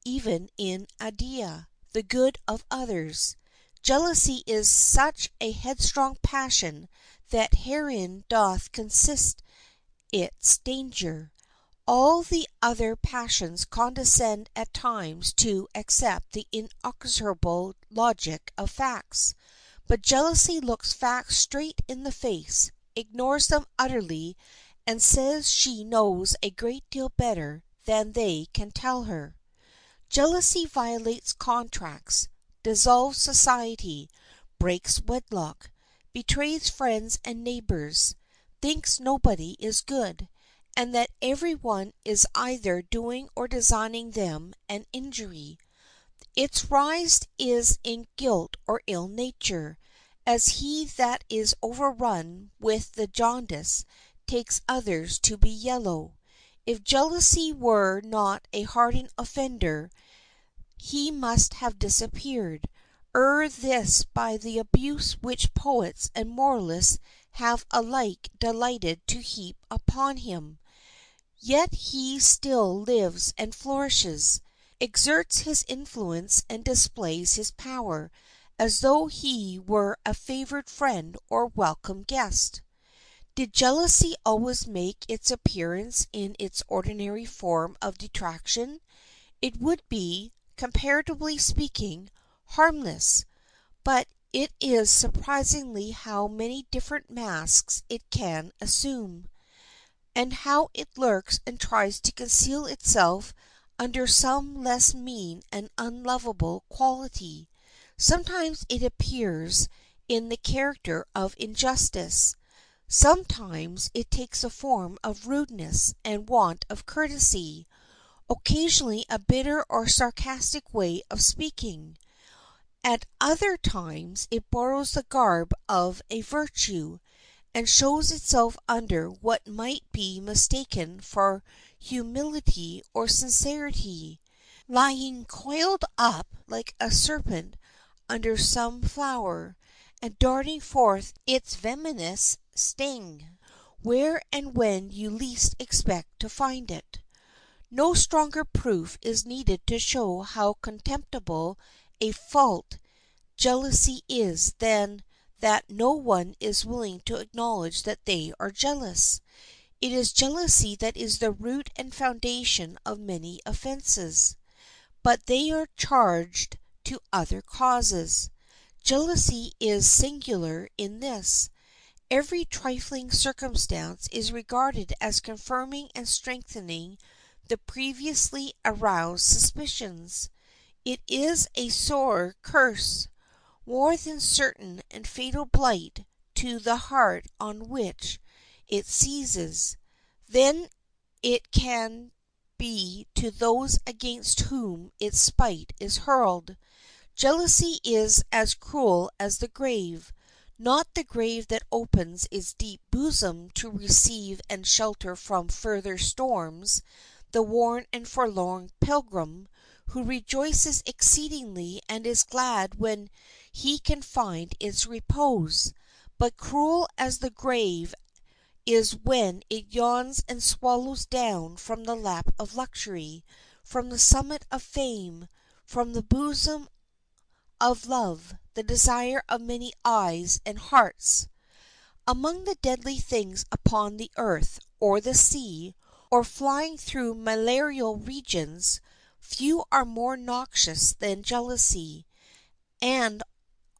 even in idea, the good of others. Jealousy is such a headstrong passion that herein doth consist its danger. All the other passions condescend at times to accept the inexorable logic of facts, but jealousy looks facts straight in the face, ignores them utterly, and says she knows a great deal better than they can tell her. Jealousy violates contracts, dissolves society, breaks wedlock, betrays friends and neighbors, thinks nobody is good, and that every one is either doing or designing them an injury. Its rise is in guilt or ill nature, as he that is overrun with the jaundice takes others to be yellow. If jealousy were not a hardened offender, he must have disappeared, ere this by the abuse which poets and moralists have alike delighted to heap upon him. Yet he still lives and flourishes, exerts his influence and displays his power, as though he were a favored friend or welcome guest. Did jealousy always make its appearance in its ordinary form of detraction, it would be, comparatively speaking, harmless, but it is surprisingly how many different masks it can assume, and how it lurks and tries to conceal itself under some less mean and unlovable quality. Sometimes it appears in the character of injustice. Sometimes it takes the form of rudeness and want of courtesy, occasionally a bitter or sarcastic way of speaking. At other times it borrows the garb of a virtue, and shows itself under what might be mistaken for humility or sincerity, lying coiled up like a serpent under some flower, and darting forth its venomous sting, where and when you least expect to find it. No stronger proof is needed to show how contemptible a fault jealousy is than that no one is willing to acknowledge that they are jealous. It is jealousy that is the root and foundation of many offenses, but they are charged to other causes. Jealousy is singular in this: every trifling circumstance is regarded as confirming and strengthening the previously aroused suspicions. It is a sore curse, more than certain and fatal blight to the heart on which it seizes, than it can be to those against whom its spite is hurled. Jealousy is as cruel as the grave, not the grave that opens its deep bosom to receive and shelter from further storms the worn and forlorn pilgrim, who rejoices exceedingly and is glad when he can find its repose, but cruel as the grave is when it yawns and swallows down from the lap of luxury, from the summit of fame, from the bosom of love, the desire of many eyes and hearts. Among the deadly things upon the earth, or the sea, or flying through malarial regions, few are more noxious than jealousy, and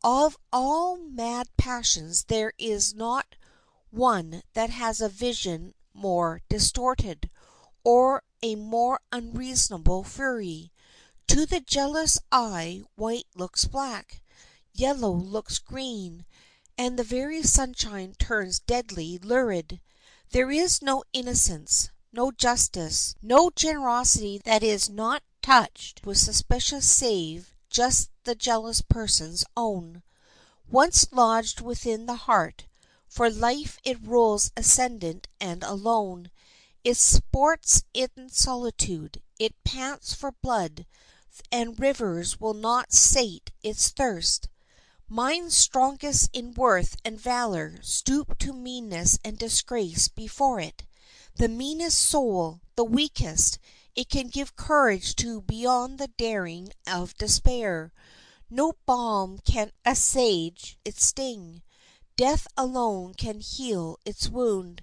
of all mad passions there is not one that has a vision more distorted, or a more unreasonable fury. To the jealous eye white looks black, yellow looks green, and the very sunshine turns deadly lurid. There is no innocence, no justice, no generosity that is not touched with suspicion save just the jealous person's own. Once lodged within the heart, for life it rules ascendant and alone. It sports in solitude, it pants for blood, and rivers will not sate its thirst. Minds strongest in worth and valor stoop to meanness and disgrace before it. The meanest soul, the weakest, it can give courage to beyond the daring of despair. No balm can assuage its sting. Death alone can heal its wound.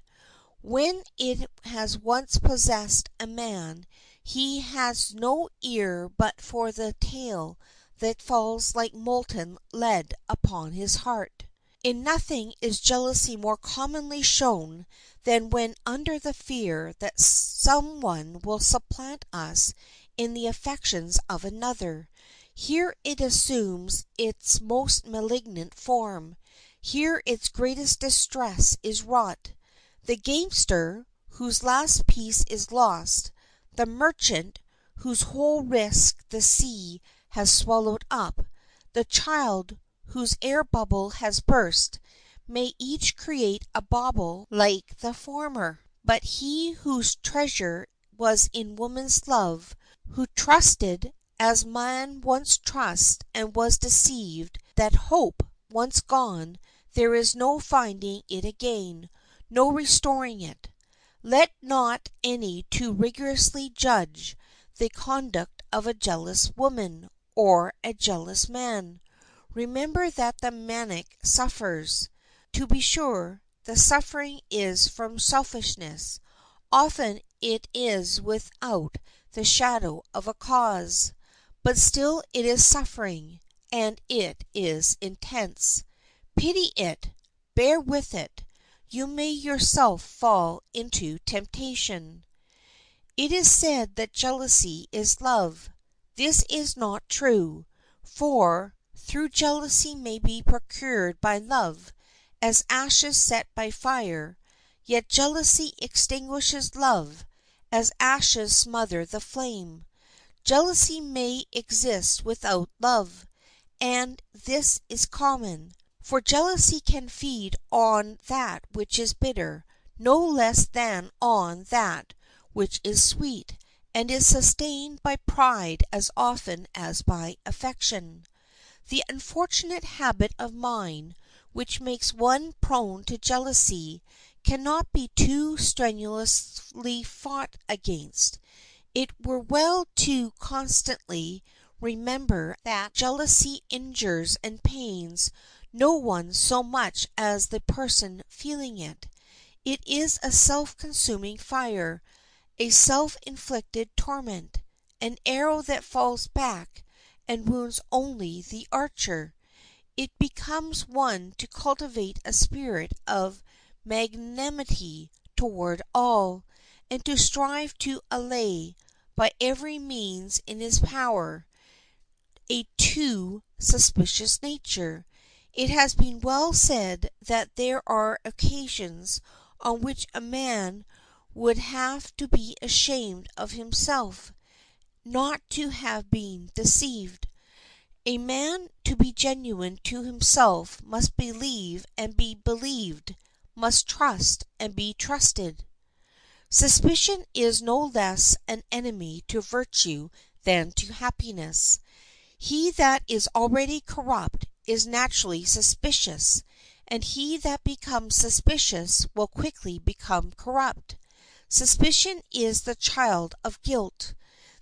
When it has once possessed a man, he has no ear but for the tale that falls like molten lead upon his heart. In nothing is jealousy more commonly shown than when under the fear that some one will supplant us in the affections of another. Here it assumes its most malignant form. Here its greatest distress is wrought. The gamester, whose last piece is lost, the merchant, whose whole risk the sea has swallowed up, the child, whose air bubble has burst, may each create a bauble like the former. But he whose treasure was in woman's love, who trusted as man once trusts and was deceived, that hope once gone, there is no finding it again, no restoring it. Let not any too rigorously judge the conduct of a jealous woman or a jealous man. Remember that the maniac suffers. To be sure, the suffering is from selfishness. Often it is without the shadow of a cause. But still it is suffering, and it is intense. Pity it, bear with it. You may yourself fall into temptation. It is said that jealousy is love. This is not true, for through jealousy may be procured by love, as ashes set by fire, yet jealousy extinguishes love, as ashes smother the flame. Jealousy may exist without love, and this is common. For jealousy can feed on that which is bitter no less than on that which is sweet, and is sustained by pride as often as by affection. The unfortunate habit of mind which makes one prone to jealousy cannot be too strenuously fought against. It were well to constantly remember that jealousy injures and pains no one so much as the person feeling it. It is a self-consuming fire, a self-inflicted torment, an arrow that falls back and wounds only the archer. It becomes one to cultivate a spirit of magnanimity toward all, and to strive to allay, by every means in his power, a too suspicious nature. It has been well said that there are occasions on which a man would have to be ashamed of himself not to have been deceived. A man to be genuine to himself must believe and be believed, must trust and be trusted. Suspicion is no less an enemy to virtue than to happiness. He that is already corrupt is naturally suspicious, and he that becomes suspicious will quickly become corrupt. Suspicion is the child of guilt,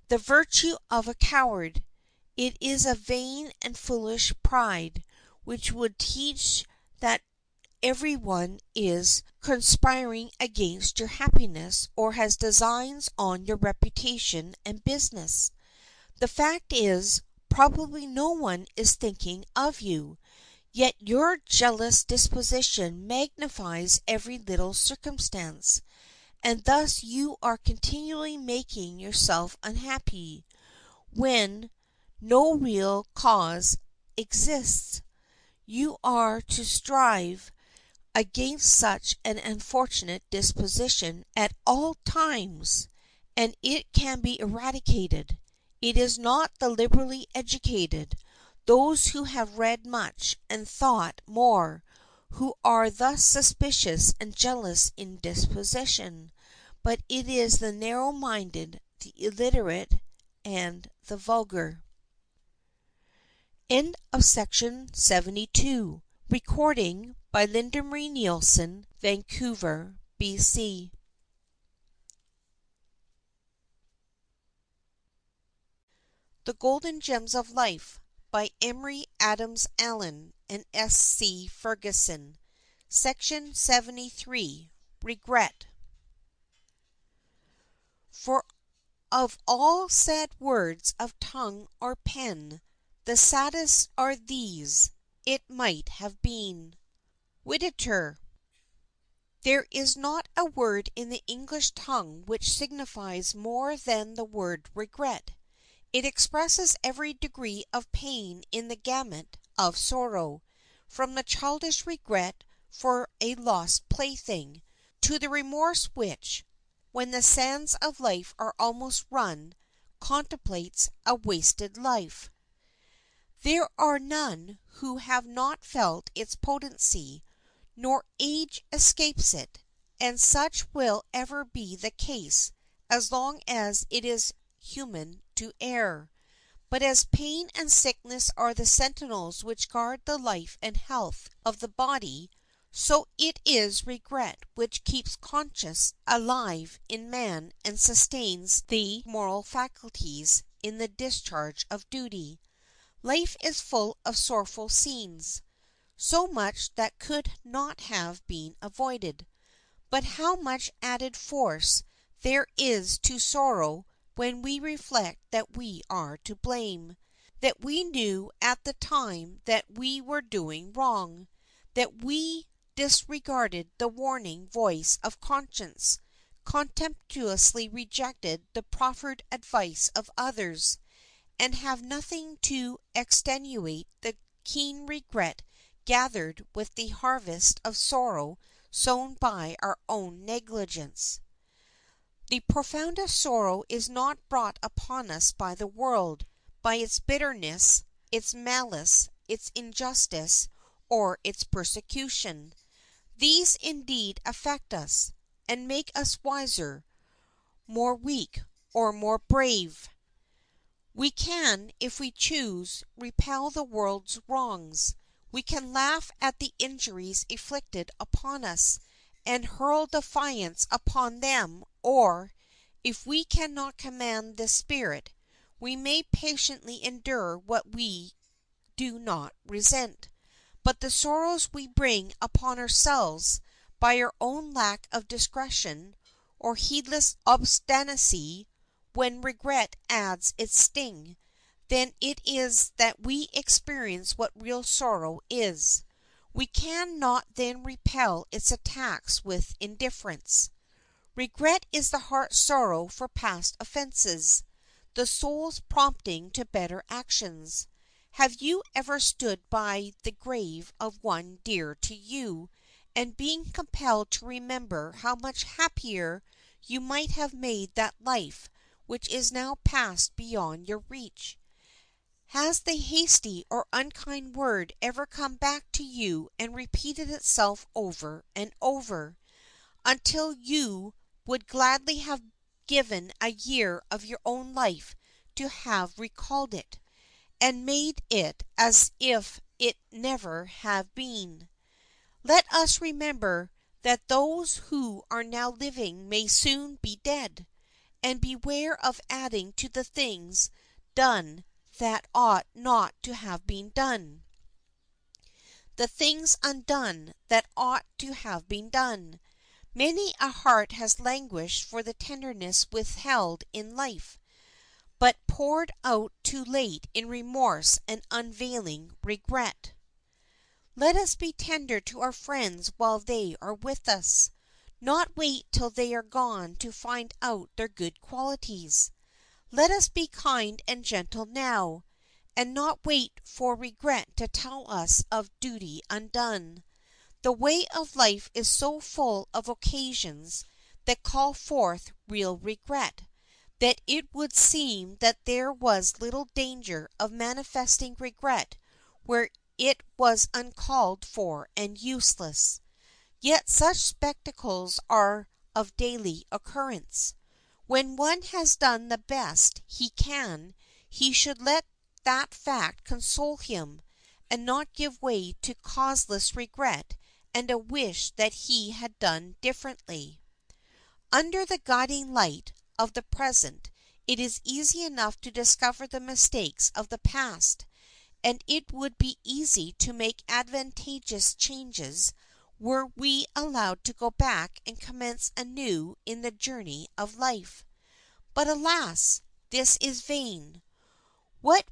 the virtue of a coward. It is a vain and foolish pride, which would teach that every one is conspiring against your happiness or has designs on your reputation and business. The fact is, probably no one is thinking of you, yet your jealous disposition magnifies every little circumstance, and thus you are continually making yourself unhappy, when no real cause exists. You are to strive against such an unfortunate disposition at all times, and it can be eradicated. It is not the liberally educated, those who have read much and thought more, who are thus suspicious and jealous in disposition, but it is the narrow-minded, the illiterate, and the vulgar. End of section 72. Recording by Linda Marie Nielsen, Vancouver, BC. The Golden Gems of Life by Emory Adams Allen and S. C. Ferguson. Section 73. Regret. For of all sad words of tongue or pen, the saddest are these, "It might have been." Whittier. There is not a word in the English tongue which signifies more than the word regret. It expresses every degree of pain in the gamut of sorrow, from the childish regret for a lost plaything, to the remorse which, when the sands of life are almost run, contemplates a wasted life. There are none who have not felt its potency, nor age escapes it, and such will ever be the case as long as it is human to err. But as pain and sickness are the sentinels which guard the life and health of the body, so it is regret which keeps conscience alive in man and sustains the moral faculties in the discharge of duty. Life is full of sorrowful scenes, so much that could not have been avoided. But how much added force there is to sorrow when we reflect that we are to blame, that we knew at the time that we were doing wrong, that we disregarded the warning voice of conscience, contemptuously rejected the proffered advice of others, and have nothing to extenuate the keen regret gathered with the harvest of sorrow sown by our own negligence. The profoundest sorrow is not brought upon us by the world, by its bitterness, its malice, its injustice, or its persecution. These indeed affect us, and make us wiser, more weak, or more brave. We can, if we choose, repel the world's wrongs. We can laugh at the injuries inflicted upon us, and hurl defiance upon them, or, if we cannot command this spirit, we may patiently endure what we do not resent. But the sorrows we bring upon ourselves by our own lack of discretion or heedless obstinacy, when regret adds its sting, then it is that we experience what real sorrow is. We can not then repel its attacks with indifference. Regret is the heart's sorrow for past offenses, the soul's prompting to better actions. Have you ever stood by the grave of one dear to you, and been compelled to remember how much happier you might have made that life which is now passed beyond your reach? Has the hasty or unkind word ever come back to you and repeated itself over and over, until you would gladly have given a year of your own life to have recalled it, and made it as if it never had been? Let us remember that those who are now living may soon be dead, and beware of adding to the things done that ought not to have been done, the things undone that ought to have been done. Many a heart has languished for the tenderness withheld in life, but poured out too late in remorse and unavailing regret. Let us be tender to our friends while they are with us, not wait till they are gone to find out their good qualities. Let us be kind and gentle now, and not wait for regret to tell us of duty undone. The way of life is so full of occasions that call forth real regret, that it would seem that there was little danger of manifesting regret where it was uncalled for and useless. Yet such spectacles are of daily occurrence. When one has done the best he can, he should let that fact console him, and not give way to causeless regret and a wish that he had done differently. Under the guiding light of the present, it is easy enough to discover the mistakes of the past, and it would be easy to make advantageous changes were we allowed to go back and commence anew in the journey of life. But alas, this is vain. What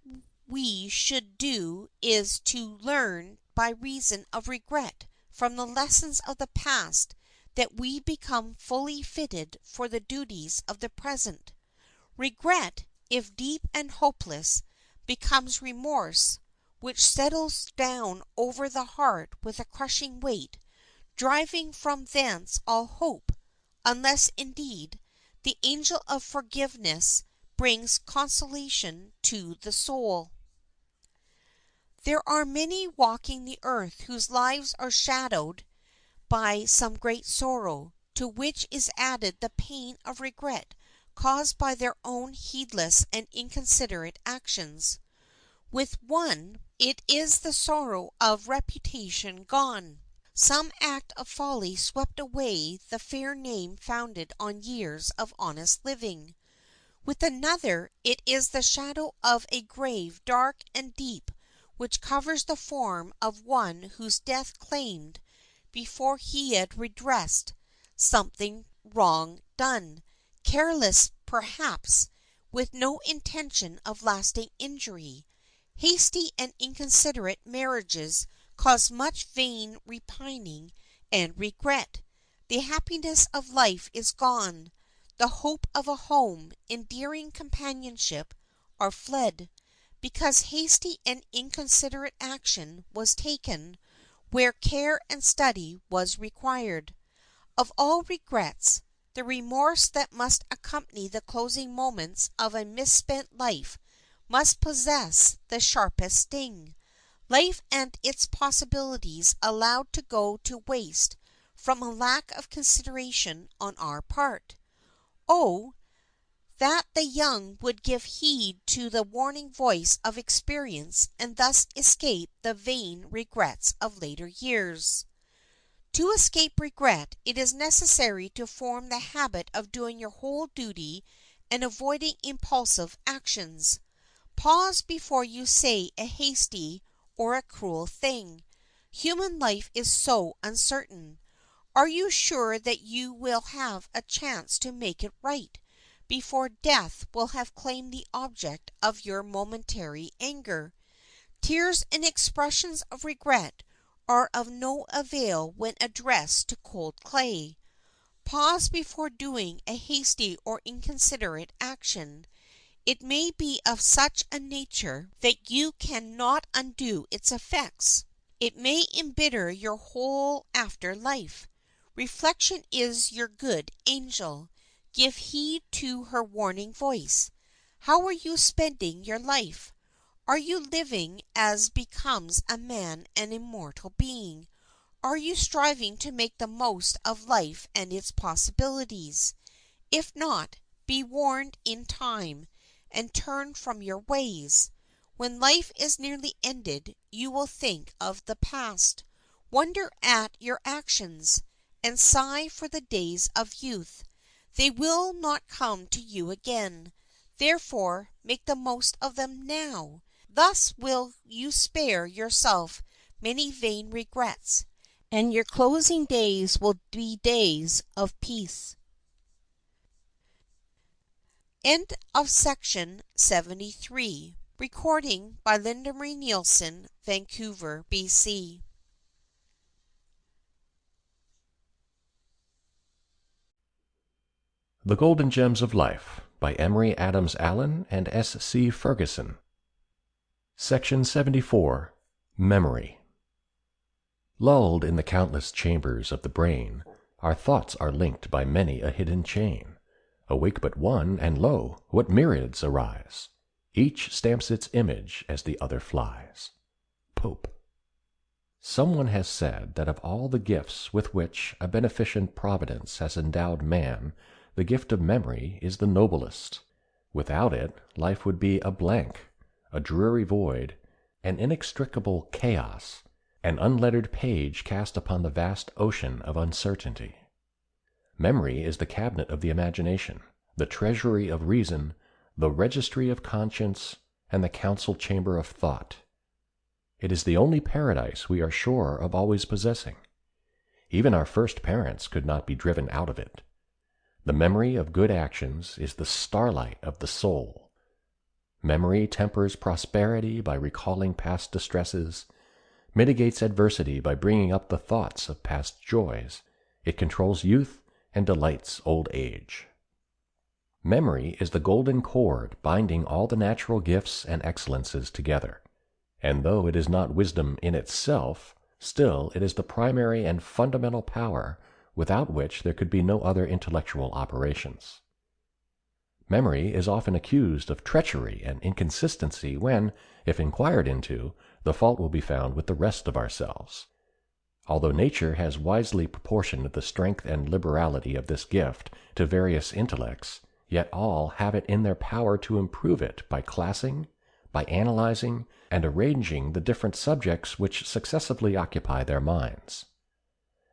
we should do is to learn by reason of regret from the lessons of the past that we become fully fitted for the duties of the present. Regret, if deep and hopeless, becomes remorse, which settles down over the heart with a crushing weight, driving from thence all hope, unless, indeed, the angel of forgiveness brings consolation to the soul. There are many walking the earth whose lives are shadowed by some great sorrow, to which is added the pain of regret caused by their own heedless and inconsiderate actions. With one, it is the sorrow of reputation gone. Some act of folly swept away the fair name founded on years of honest living. With another, it is the shadow of a grave dark and deep which covers the form of one whose death claimed, before he had redressed, something wrong done, careless perhaps, with no intention of lasting injury. Hasty and inconsiderate marriages cause much vain repining and regret. The happiness of life is gone. The hope of a home, endearing companionship, are fled, because hasty and inconsiderate action was taken where care and study was required. Of all regrets, the remorse that must accompany the closing moments of a misspent life must possess the sharpest sting. Life and its possibilities allowed to go to waste from a lack of consideration on our part. Oh, that the young would give heed to the warning voice of experience and thus escape the vain regrets of later years. To escape regret, it is necessary to form the habit of doing your whole duty and avoiding impulsive actions. Pause before you say a hasty or a cruel thing. Human life is so uncertain. Are you sure that you will have a chance to make it right before death will have claimed the object of your momentary anger? Tears and expressions of regret are of no avail when addressed to cold clay. Pause before doing a hasty or inconsiderate action. It may be of such a nature that you can not undo its effects. It may embitter your whole after life. Reflection is your good angel. Give heed to her warning voice. How are you spending your life? Are you living as becomes a man and immortal being? Are you striving to make the most of life and its possibilities? If not, be warned in time, and turn from your ways. When life is nearly ended, you will think of the past, wonder at your actions, and sigh for the days of youth. They will not come to you again. Therefore, make the most of them now. Thus will you spare yourself many vain regrets, and your closing days will be days of peace. End of section 73. Recording by Linda Marie Nielsen, Vancouver, BC. The Golden Gems of Life by Emory Adams Allen and S. C. Ferguson. Section 74. Memory. Lulled in the countless chambers of the brain, our thoughts are linked by many a hidden chain. Awake but one, and lo, what myriads arise! Each stamps its image as the other flies. Pope. Someone has said that of all the gifts with which a beneficent Providence has endowed man, the gift of memory is the noblest. Without it, life would be a blank, a dreary void, an inextricable chaos, an unlettered page cast upon the vast ocean of uncertainty. Memory is the cabinet of the imagination, the treasury of reason, the registry of conscience, and the council chamber of thought. It is the only paradise we are sure of always possessing. Even our first parents could not be driven out of it. The memory of good actions is the starlight of the soul. Memory tempers prosperity by recalling past distresses, mitigates adversity by bringing up the thoughts of past joys. It controls youth and delights old age. Memory is the golden cord binding all the natural gifts and excellences together, and though it is not wisdom in itself, still it is the primary and fundamental power without which there could be no other intellectual operations. Memory is often accused of treachery and inconsistency when, if inquired into, the fault will be found with the rest of ourselves. Although nature has wisely proportioned the strength and liberality of this gift to various intellects, yet all have it in their power to improve it by classing, by analyzing, and arranging the different subjects which successively occupy their minds.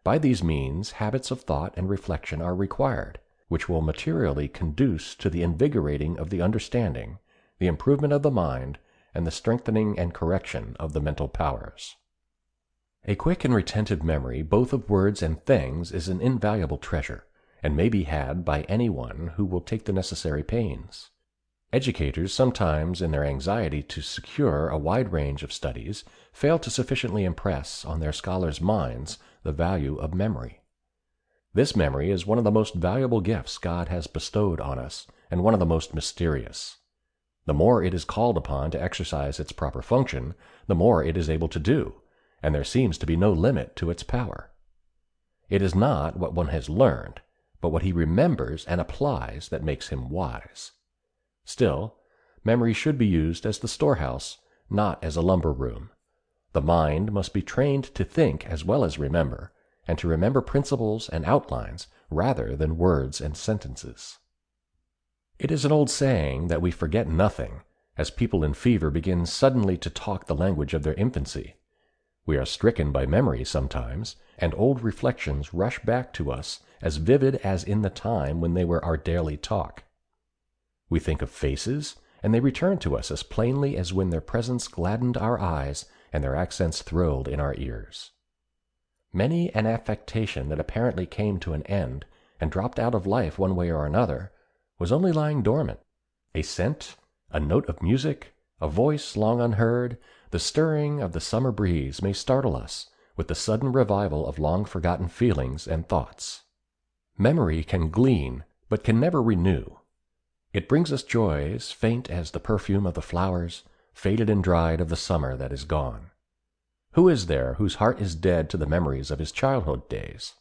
By these means habits of thought and reflection are required, which will materially conduce to the invigorating of the understanding, the improvement of the mind, and the strengthening and correction of the mental powers. A quick and retentive memory both of words and things is an invaluable treasure, and may be had by any one who will take the necessary pains. Educators sometimes, in their anxiety to secure a wide range of studies, fail to sufficiently impress on their scholars' minds the value of memory. This memory is one of the most valuable gifts God has bestowed on us, and one of the most mysterious. The more it is called upon to exercise its proper function, the more it is able to do, and there seems to be no limit to its power. It is not what one has learned, but what he remembers and applies that makes him wise. Still, memory should be used as the storehouse, not as a lumber room. The mind must be trained to think as well as remember, and to remember principles and outlines rather than words and sentences. It is an old saying that we forget nothing, as people in fever begin suddenly to talk the language of their infancy. We are stricken by memory sometimes, and old reflections rush back to us as vivid as in the time when they were our daily talk. We think of faces, and they return to us as plainly as when their presence gladdened our eyes and their accents thrilled in our ears. Many an affectation that apparently came to an end and dropped out of life one way or another was only lying dormant. A scent, a note of music, a voice long unheard, the stirring of the summer breeze may startle us with the sudden revival of long-forgotten feelings and thoughts. Memory can glean, but can never renew. It brings us joys faint as the perfume of the flowers, faded and dried of the summer that is gone. Who is there whose heart is dead to the memories of his childhood days?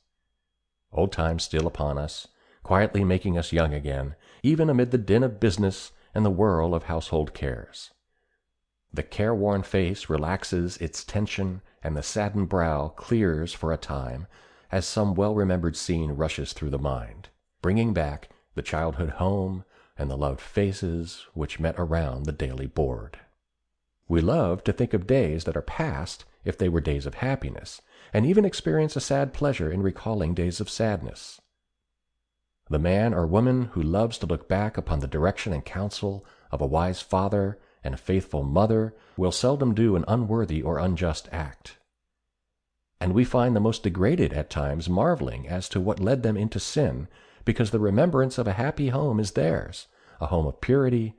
Old times steal upon us, quietly making us young again, even amid the din of business and the whirl of household cares. The careworn face relaxes its tension, and the saddened brow clears for a time as some well-remembered scene rushes through the mind, bringing back the childhood home and the loved faces which met around the daily board. We love to think of days that are past if they were days of happiness, and even experience a sad pleasure in recalling days of sadness. The man or woman who loves to look back upon the direction and counsel of a wise father and a faithful mother will seldom do an unworthy or unjust act. And we find the most degraded at times marveling as to what led them into sin, because the remembrance of a happy home is theirs, a home of purity,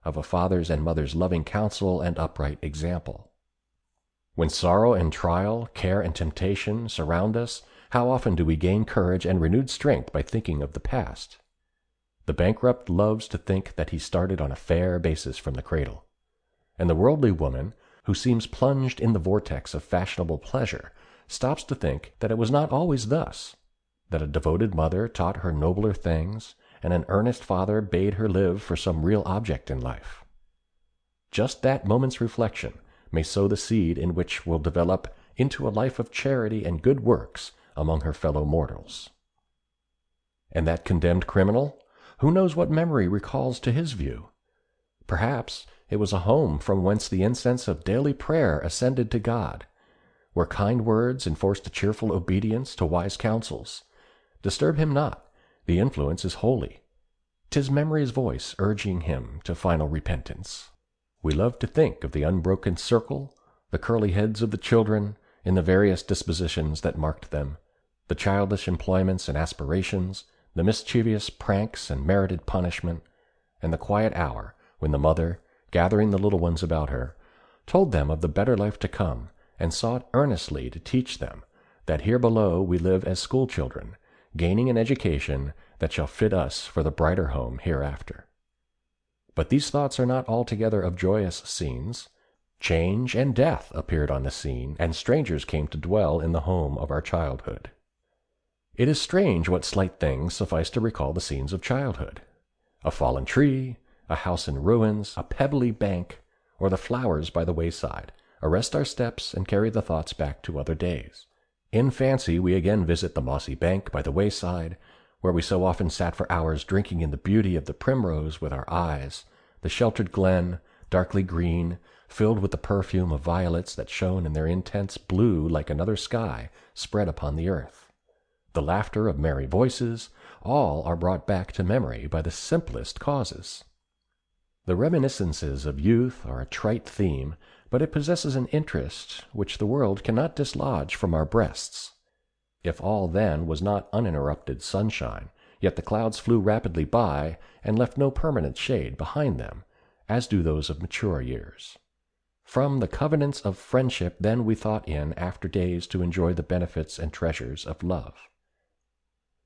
of a father's and mother's loving counsel and upright example. When sorrow and trial, care and temptation surround us, how often do we gain courage and renewed strength by thinking of the past? The bankrupt loves to think that he started on a fair basis from the cradle, and the worldly woman, who seems plunged in the vortex of fashionable pleasure, stops to think that it was not always thus, that a devoted mother taught her nobler things, and an earnest father bade her live for some real object in life. Just that moment's reflection may sow the seed in which will develop into a life of charity and good works among her fellow mortals. And that condemned criminal, who knows what memory recalls to his view? Perhaps it was a home from whence the incense of daily prayer ascended to God, where kind words enforced a cheerful obedience to wise counsels. Disturb him not, the influence is holy. 'Tis memory's voice urging him to final repentance. We love to think of the unbroken circle, the curly heads of the children, in the various dispositions that marked them, the childish employments and aspirations, the mischievous pranks and merited punishment, and the quiet hour when the mother, gathering the little ones about her, told them of the better life to come, and sought earnestly to teach them that here below we live as schoolchildren, gaining an education that shall fit us for the brighter home hereafter. But these thoughts are not altogether of joyous scenes. Change and death appeared on the scene, and strangers came to dwell in the home of our childhood. It is strange what slight things suffice to recall the scenes of childhood. A fallen tree, a house in ruins, a pebbly bank, or the flowers by the wayside arrest our steps and carry the thoughts back to other days. In fancy we again visit the mossy bank by the wayside, where we so often sat for hours drinking in the beauty of the primrose with our eyes, the sheltered glen, darkly green, filled with the perfume of violets that shone in their intense blue like another sky spread upon the earth. The laughter of merry voices, all are brought back to memory by the simplest causes. The reminiscences of youth are a trite theme, but it possesses an interest which the world cannot dislodge from our breasts. If all then was not uninterrupted sunshine, yet the clouds flew rapidly by and left no permanent shade behind them, as do those of mature years. From the covenants of friendship then we thought in after days to enjoy the benefits and treasures of love.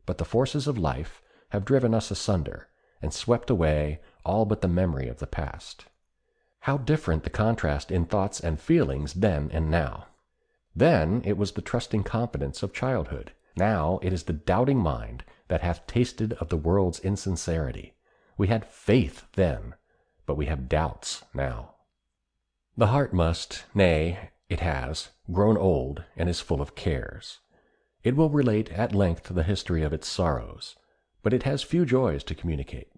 But the forces of life have driven us asunder, and swept away all but the memory of the past. How different the contrast in thoughts and feelings then and now! Then it was the trusting confidence of childhood. Now it is the doubting mind that hath tasted of the world's insincerity. We had faith then, but we have doubts now. The heart must, nay, It has grown old and is full of cares. It will relate at length the history of its sorrows, but it has few joys to communicate.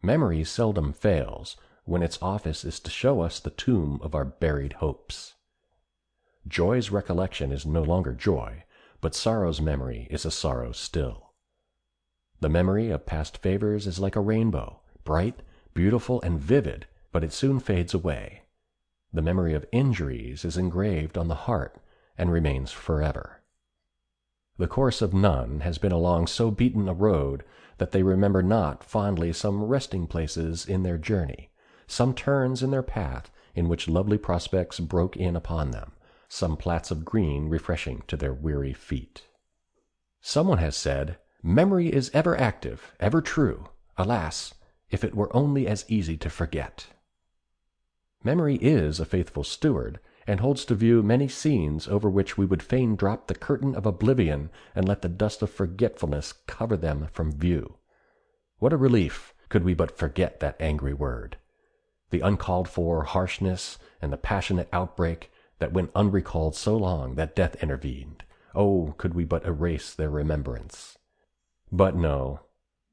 Memory seldom fails when its office is to show us the tomb of our buried hopes. Joy's recollection is no longer joy, but sorrow's memory is a sorrow still. The memory of past favors is like a rainbow, bright, beautiful, and vivid, but it soon fades away. The memory of injuries is engraved on the heart and remains forever. The course of none has been along so beaten a road that they remember not fondly some resting places in their journey, some turns in their path in which lovely prospects broke in upon them, some plats of green refreshing to their weary feet. Someone has said, "Memory is ever active, ever true. Alas, if it were only as easy to forget." Memory is a faithful steward, and holds to view many scenes over which we would fain drop the curtain of oblivion and let the dust of forgetfulness cover them from view. What a relief could we but forget that angry word! The uncalled-for harshness and the passionate outbreak that went unrecalled so long that death intervened. Oh, could we but erase their remembrance! But no,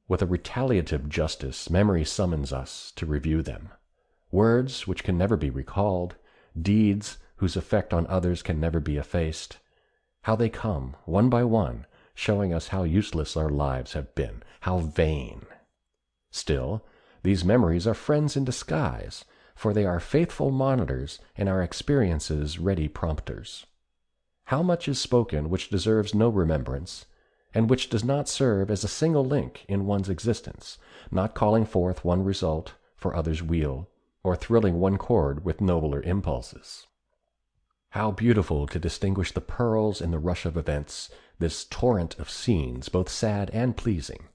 with a retaliative justice memory summons us to review them. Words which can never be recalled, deeds whose effect on others can never be effaced. How they come, one by one, showing us how useless our lives have been, how vain. Still, these memories are friends in disguise, for they are faithful monitors and our experiences ready prompters. How much is spoken which deserves no remembrance, and which does not serve as a single link in one's existence, not calling forth one result for others' weal, or thrilling one chord with nobler impulses. How beautiful to distinguish the pearls in the rush of events, this torrent of scenes, both sad and pleasing.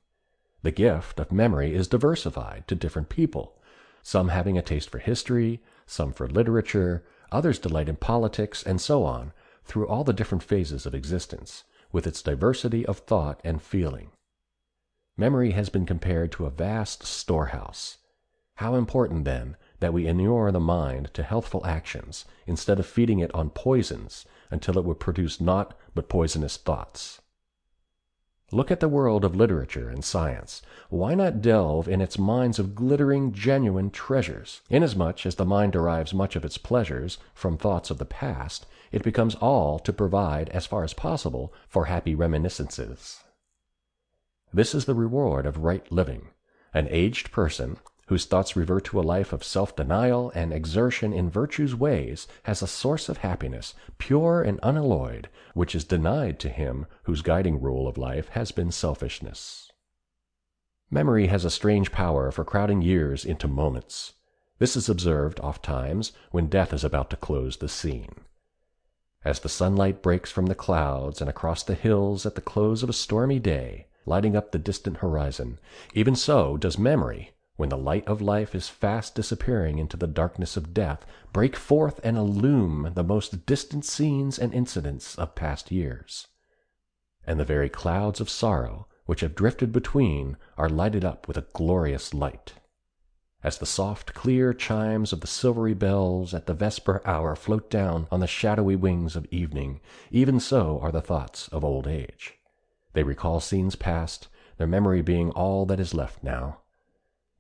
The gift of memory is diversified to different people, some having a taste for history, some for literature, others delight in politics, and so on, through all the different phases of existence, with its diversity of thought and feeling. Memory has been compared to a vast storehouse. How important, then, that we inure the mind to healthful actions, instead of feeding it on poisons until it would produce naught but poisonous thoughts. Look at the world of literature and science. Why not delve in its mines of glittering, genuine treasures? Inasmuch as the mind derives much of its pleasures from thoughts of the past, it becomes all to provide, as far as possible, for happy reminiscences. This is the reward of right living. An aged person, whose thoughts revert to a life of self-denial and exertion in virtue's ways, has a source of happiness, pure and unalloyed, which is denied to him whose guiding rule of life has been selfishness. Memory has a strange power for crowding years into moments. This is observed ofttimes when death is about to close the scene. As the sunlight breaks from the clouds and across the hills at the close of a stormy day, lighting up the distant horizon, even so does memory, when the light of life is fast disappearing into the darkness of death, break forth and illume the most distant scenes and incidents of past years. And the very clouds of sorrow which have drifted between are lighted up with a glorious light. As the soft, clear chimes of the silvery bells at the vesper hour float down on the shadowy wings of evening, even so are the thoughts of old age. They recall scenes past, their memory being all that is left now.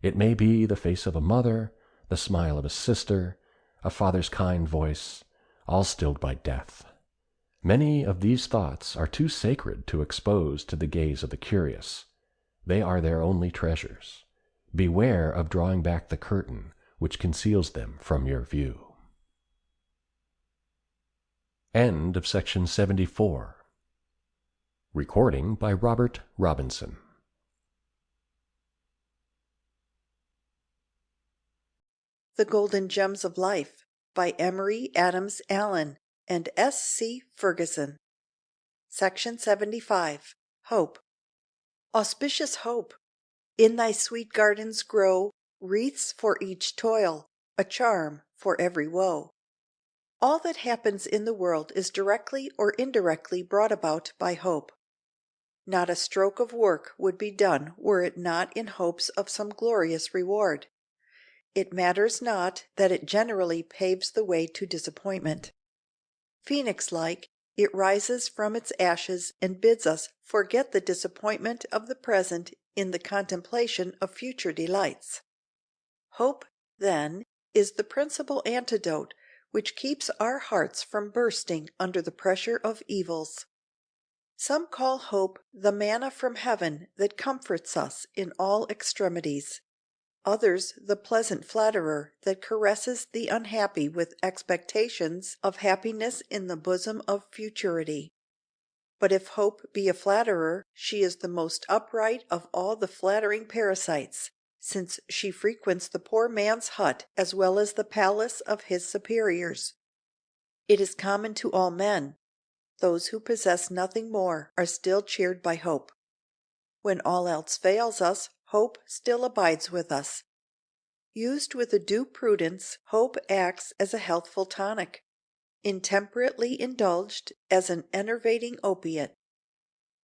It may be the face of a mother, the smile of a sister, a father's kind voice, all stilled by death. Many of these thoughts are too sacred to expose to the gaze of the curious. They are their only treasures. Beware of drawing back the curtain which conceals them from your view. End of section 74. Recording by Robert Robinson. The Golden Gems of Life by Emory Adams Allen and S. C. Ferguson. Section 75. Hope. Auspicious Hope, in thy sweet gardens grow wreaths for each toil, a charm for every woe. All that happens in the world is directly or indirectly brought about by hope. Not a stroke of work would be done were it not in hopes of some glorious reward. It matters not that it generally paves the way to disappointment. Phoenix-like, it rises from its ashes and bids us forget the disappointment of the present in the contemplation of future delights. Hope, then, is the principal antidote which keeps our hearts from bursting under the pressure of evils. Some call hope the manna from heaven that comforts us in all extremities; others the pleasant flatterer that caresses the unhappy with expectations of happiness in the bosom of futurity. But if hope be a flatterer, she is the most upright of all the flattering parasites, since she frequents the poor man's hut as well as the palace of his superiors. It is common to all men. Those who possess nothing more are still cheered by hope. When all else fails us, hope still abides with us. Used with a due prudence, hope acts as a healthful tonic; intemperately indulged, as an enervating opiate.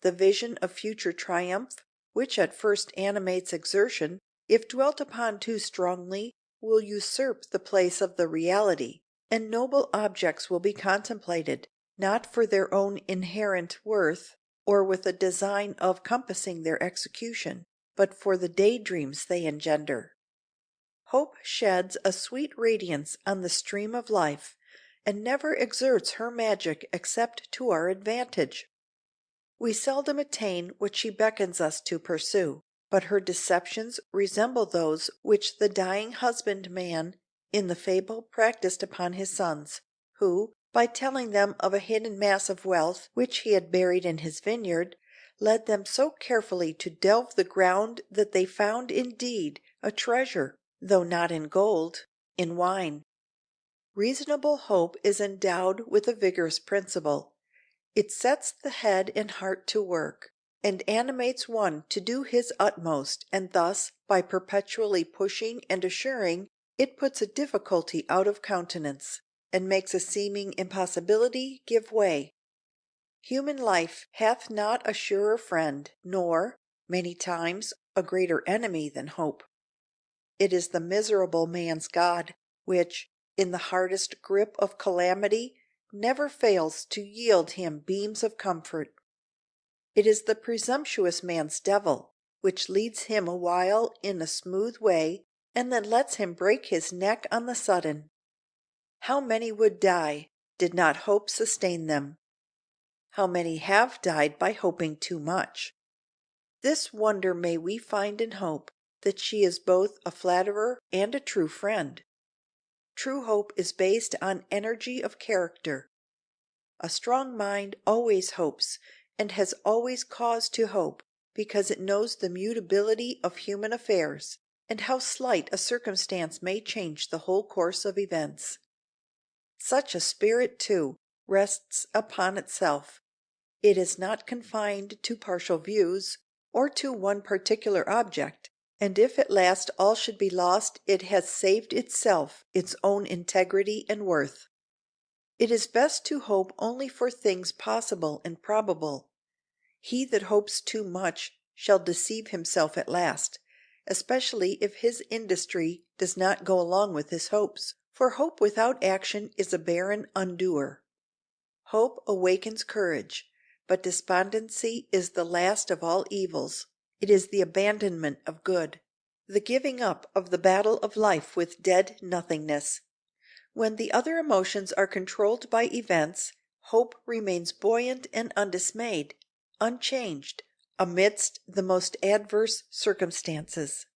The vision of future triumph, which at first animates exertion, if dwelt upon too strongly, will usurp the place of the reality, and noble objects will be contemplated, not for their own inherent worth, or with a design of compassing their execution, but for the day dreams they engender. Hope sheds a sweet radiance on the stream of life, and never exerts her magic except to our advantage. We seldom attain what she beckons us to pursue, but her deceptions resemble those which the dying husbandman in the fable practised upon his sons, who, by telling them of a hidden mass of wealth which he had buried in his vineyard, led them so carefully to delve the ground that they found indeed a treasure, though not in gold, in wine. Reasonable hope is endowed with a vigorous principle. It sets the head and heart to work, and animates one to do his utmost, and thus, by perpetually pushing and assuring, it puts a difficulty out of countenance, and makes a seeming impossibility give way. Human life hath not a surer friend, nor, many times, a greater enemy than hope. It is the miserable man's God, which, in the hardest grip of calamity, never fails to yield him beams of comfort. It is the presumptuous man's devil, which leads him awhile in a smooth way, and then lets him break his neck on the sudden. How many would die, did not hope sustain them? How many have died by hoping too much? This wonder may we find in hope, that she is both a flatterer and a true friend. True hope is based on energy of character. A strong mind always hopes, and has always cause to hope, because it knows the mutability of human affairs, and how slight a circumstance may change the whole course of events. Such a spirit, too, rests upon itself. It is not confined to partial views, or to one particular object, and if at last all should be lost, it has saved itself its own integrity and worth. It is best to hope only for things possible and probable. He that hopes too much shall deceive himself at last, especially if his industry does not go along with his hopes, for hope without action is a barren undoer. Hope awakens courage, but despondency is the last of all evils. It is the abandonment of good, the giving up of the battle of life with dead nothingness. When the other emotions are controlled by events, hope remains buoyant and undismayed, unchanged, amidst the most adverse circumstances.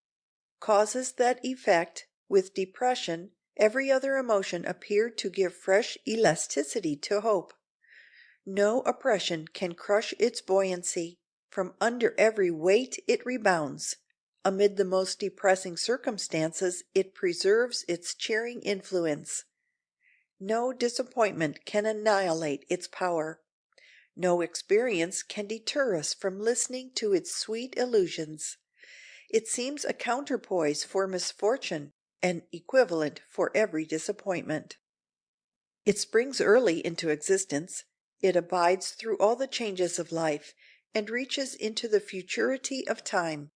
Causes that effect, with depression, every other emotion appear to give fresh elasticity to hope. No oppression can crush its buoyancy. From under every weight it rebounds. Amid the most depressing circumstances it preserves its cheering influence. No disappointment can annihilate its power. No experience can deter us from listening to its sweet illusions. It seems a counterpoise for misfortune, an equivalent for every disappointment. It springs early into existence. It abides through all the changes of life, and reaches into the futurity of time.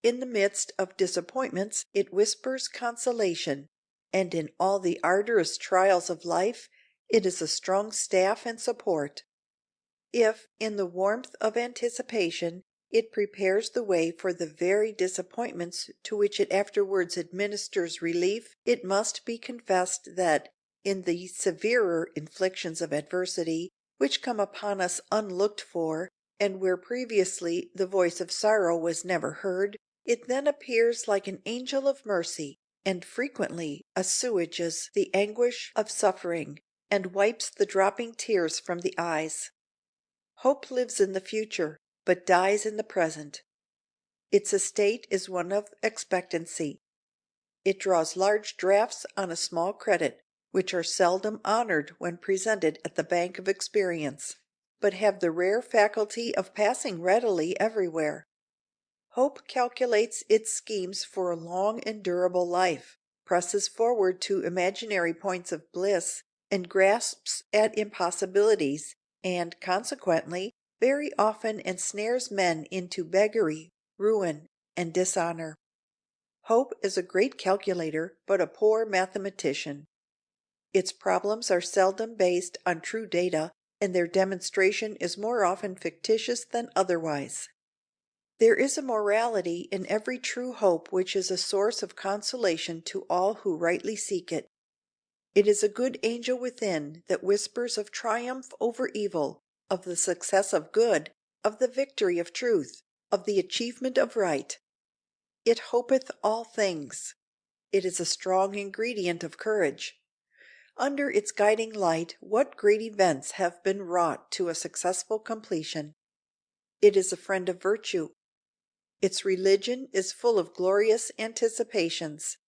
In the midst of disappointments it whispers consolation, and in all the arduous trials of life It is a strong staff and support. If, in the warmth of anticipation, it prepares the way for the very disappointments to which it afterwards administers relief, it must be confessed that, in the severer inflictions of adversity, which come upon us unlooked for, and where previously the voice of sorrow was never heard, it then appears like an angel of mercy, and frequently assuages the anguish of suffering, and wipes the dropping tears from the eyes. Hope lives in the future, but dies in the present. Its estate is one of expectancy. It draws large drafts on a small credit, which are seldom honored when presented at the bank of experience, but have the rare faculty of passing readily everywhere. Hope calculates its schemes for a long and durable life, presses forward to imaginary points of bliss, and grasps at impossibilities, and, consequently, very often ensnares men into beggary, ruin, and dishonor. Hope is a great calculator, but a poor mathematician. Its problems are seldom based on true data, and their demonstration is more often fictitious than otherwise. There is a morality in every true hope which is a source of consolation to all who rightly seek it. It is a good angel within that whispers of triumph over evil, of the success of good, of the victory of truth, of the achievement of right. It hopeth all things. It is a strong ingredient of courage. Under its guiding light what great events have been wrought to a successful completion. It is a friend of virtue. Its religion is full of glorious anticipations.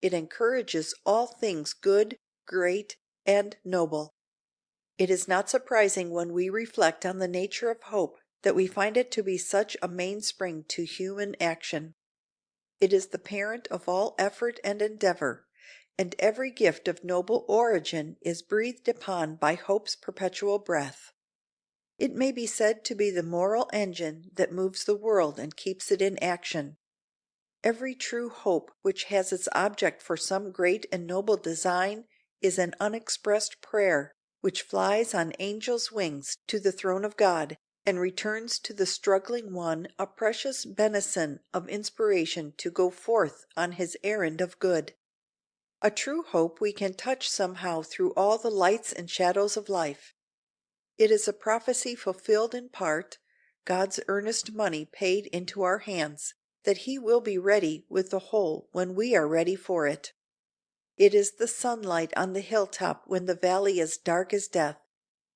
It encourages all things good, great, and noble. It is not surprising when we reflect on the nature of hope that we find it to be such a mainspring to human action. It is the parent of all effort and endeavor, and every gift of noble origin is breathed upon by hope's perpetual breath. It may be said to be the moral engine that moves the world and keeps it in action. Every true hope which has its object for some great and noble design is an unexpressed prayer, which flies on angels' wings to the throne of God, and returns to the struggling one a precious benison of inspiration to go forth on his errand of good. A true hope we can touch somehow through all the lights and shadows of life. It is a prophecy fulfilled in part, God's earnest money paid into our hands, that he will be ready with the whole when we are ready for it. It is the sunlight on the hilltop when the valley is dark as death,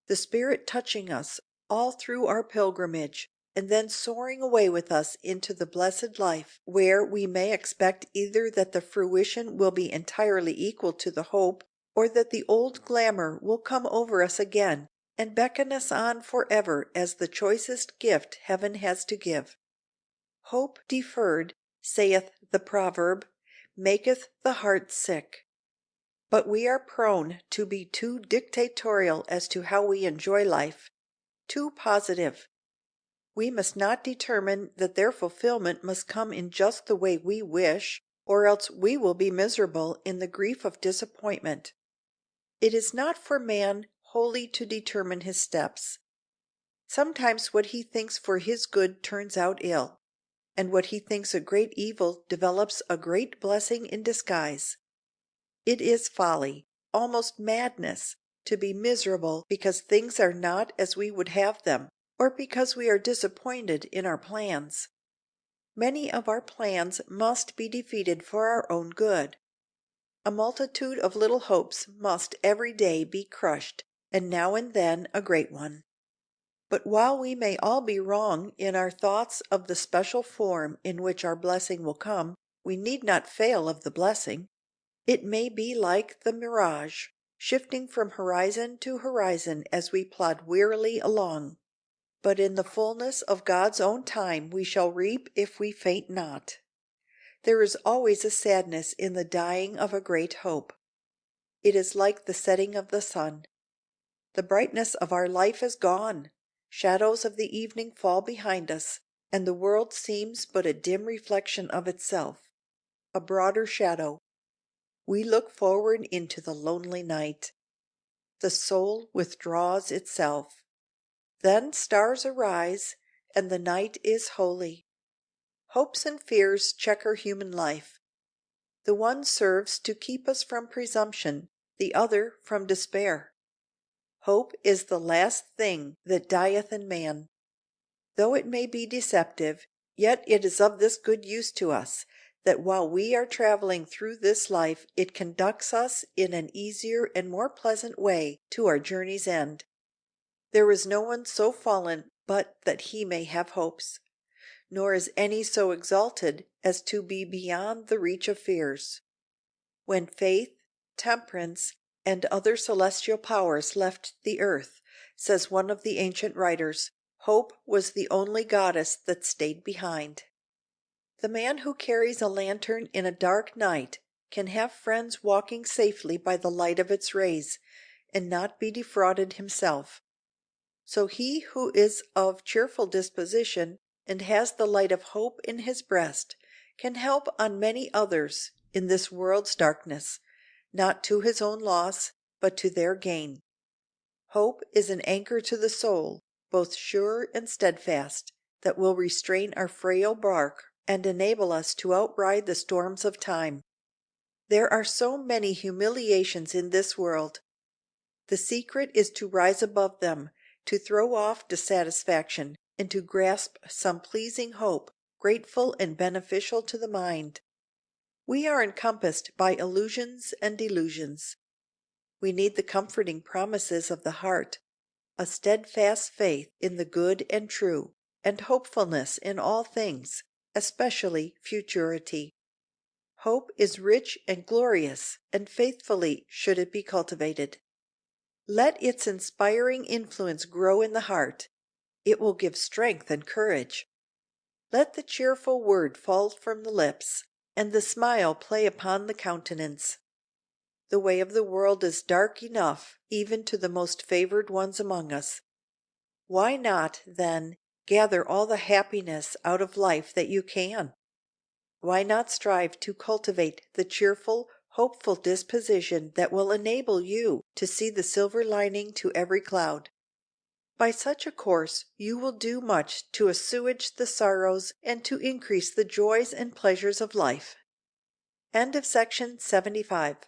the Spirit touching us all through our pilgrimage, and then soaring away with us into the blessed life, where we may expect either that the fruition will be entirely equal to the hope, or that the old glamour will come over us again and beckon us on forever as the choicest gift heaven has to give. Hope deferred, saith the proverb, maketh the heart sick. But we are prone to be too dictatorial as to how we enjoy life, too positive. We must not determine that their fulfillment must come in just the way we wish, or else we will be miserable in the grief of disappointment. It is not for man wholly to determine his steps. Sometimes what he thinks for his good turns out ill, and what he thinks a great evil develops a great blessing in disguise. It is folly, almost madness, to be miserable because things are not as we would have them, or because we are disappointed in our plans. Many of our plans must be defeated for our own good. A multitude of little hopes must every day be crushed, and now and then a great one. But while we may all be wrong in our thoughts of the special form in which our blessing will come, we need not fail of the blessing. It may be like the mirage, shifting from horizon to horizon as we plod wearily along. But in the fullness of God's own time we shall reap if we faint not. There is always a sadness in the dying of a great hope. It is like the setting of the sun. The brightness of our life is gone. Shadows of the evening fall behind us, and the world seems but a dim reflection of itself, a broader shadow. We look forward into the lonely night. the soul withdraws itself. Then stars arise, and the night is holy. Hopes and fears checker human life. The one serves to keep us from presumption, the other from despair. Hope is the last thing that dieth in man. Though it may be deceptive, yet it is of this good use to us, that while we are traveling through this life it conducts us in an easier and more pleasant way to our journey's end. There is no one so fallen but that he may have hopes, nor is any so exalted as to be beyond the reach of fears. When faith, temperance, and other celestial powers left the earth, says one of the ancient writers, hope was the only goddess that stayed behind. The man who carries a lantern in a dark night can have friends walking safely by the light of its rays, and not be defrauded himself. So he who is of cheerful disposition, and has the light of hope in his breast, can help on many others in this world's darkness, not to his own loss, but to their gain. Hope is an anchor to the soul, both sure and steadfast, that will restrain our frail bark and enable us to outride the storms of time. There are so many humiliations in this world. The secret is to rise above them, to throw off dissatisfaction, and to grasp some pleasing hope, grateful and beneficial to the mind. We are encompassed by illusions and delusions. We need the comforting promises of the heart, a steadfast faith in the good and true, and hopefulness in all things, especially futurity. Hope is rich and glorious, and faithfully should it be cultivated. Let its inspiring influence grow in the heart. It will give strength and courage. Let the cheerful word fall from the lips, and the smile play upon the countenance. The way of the world is dark enough even to the most favored ones among us. Why not, then, gather all the happiness out of life that you can? Why not strive to cultivate the cheerful, hopeful disposition that will enable you to see the silver lining to every cloud? By such a course you will do much to assuage the sorrows and to increase the joys and pleasures of life. End of section 75.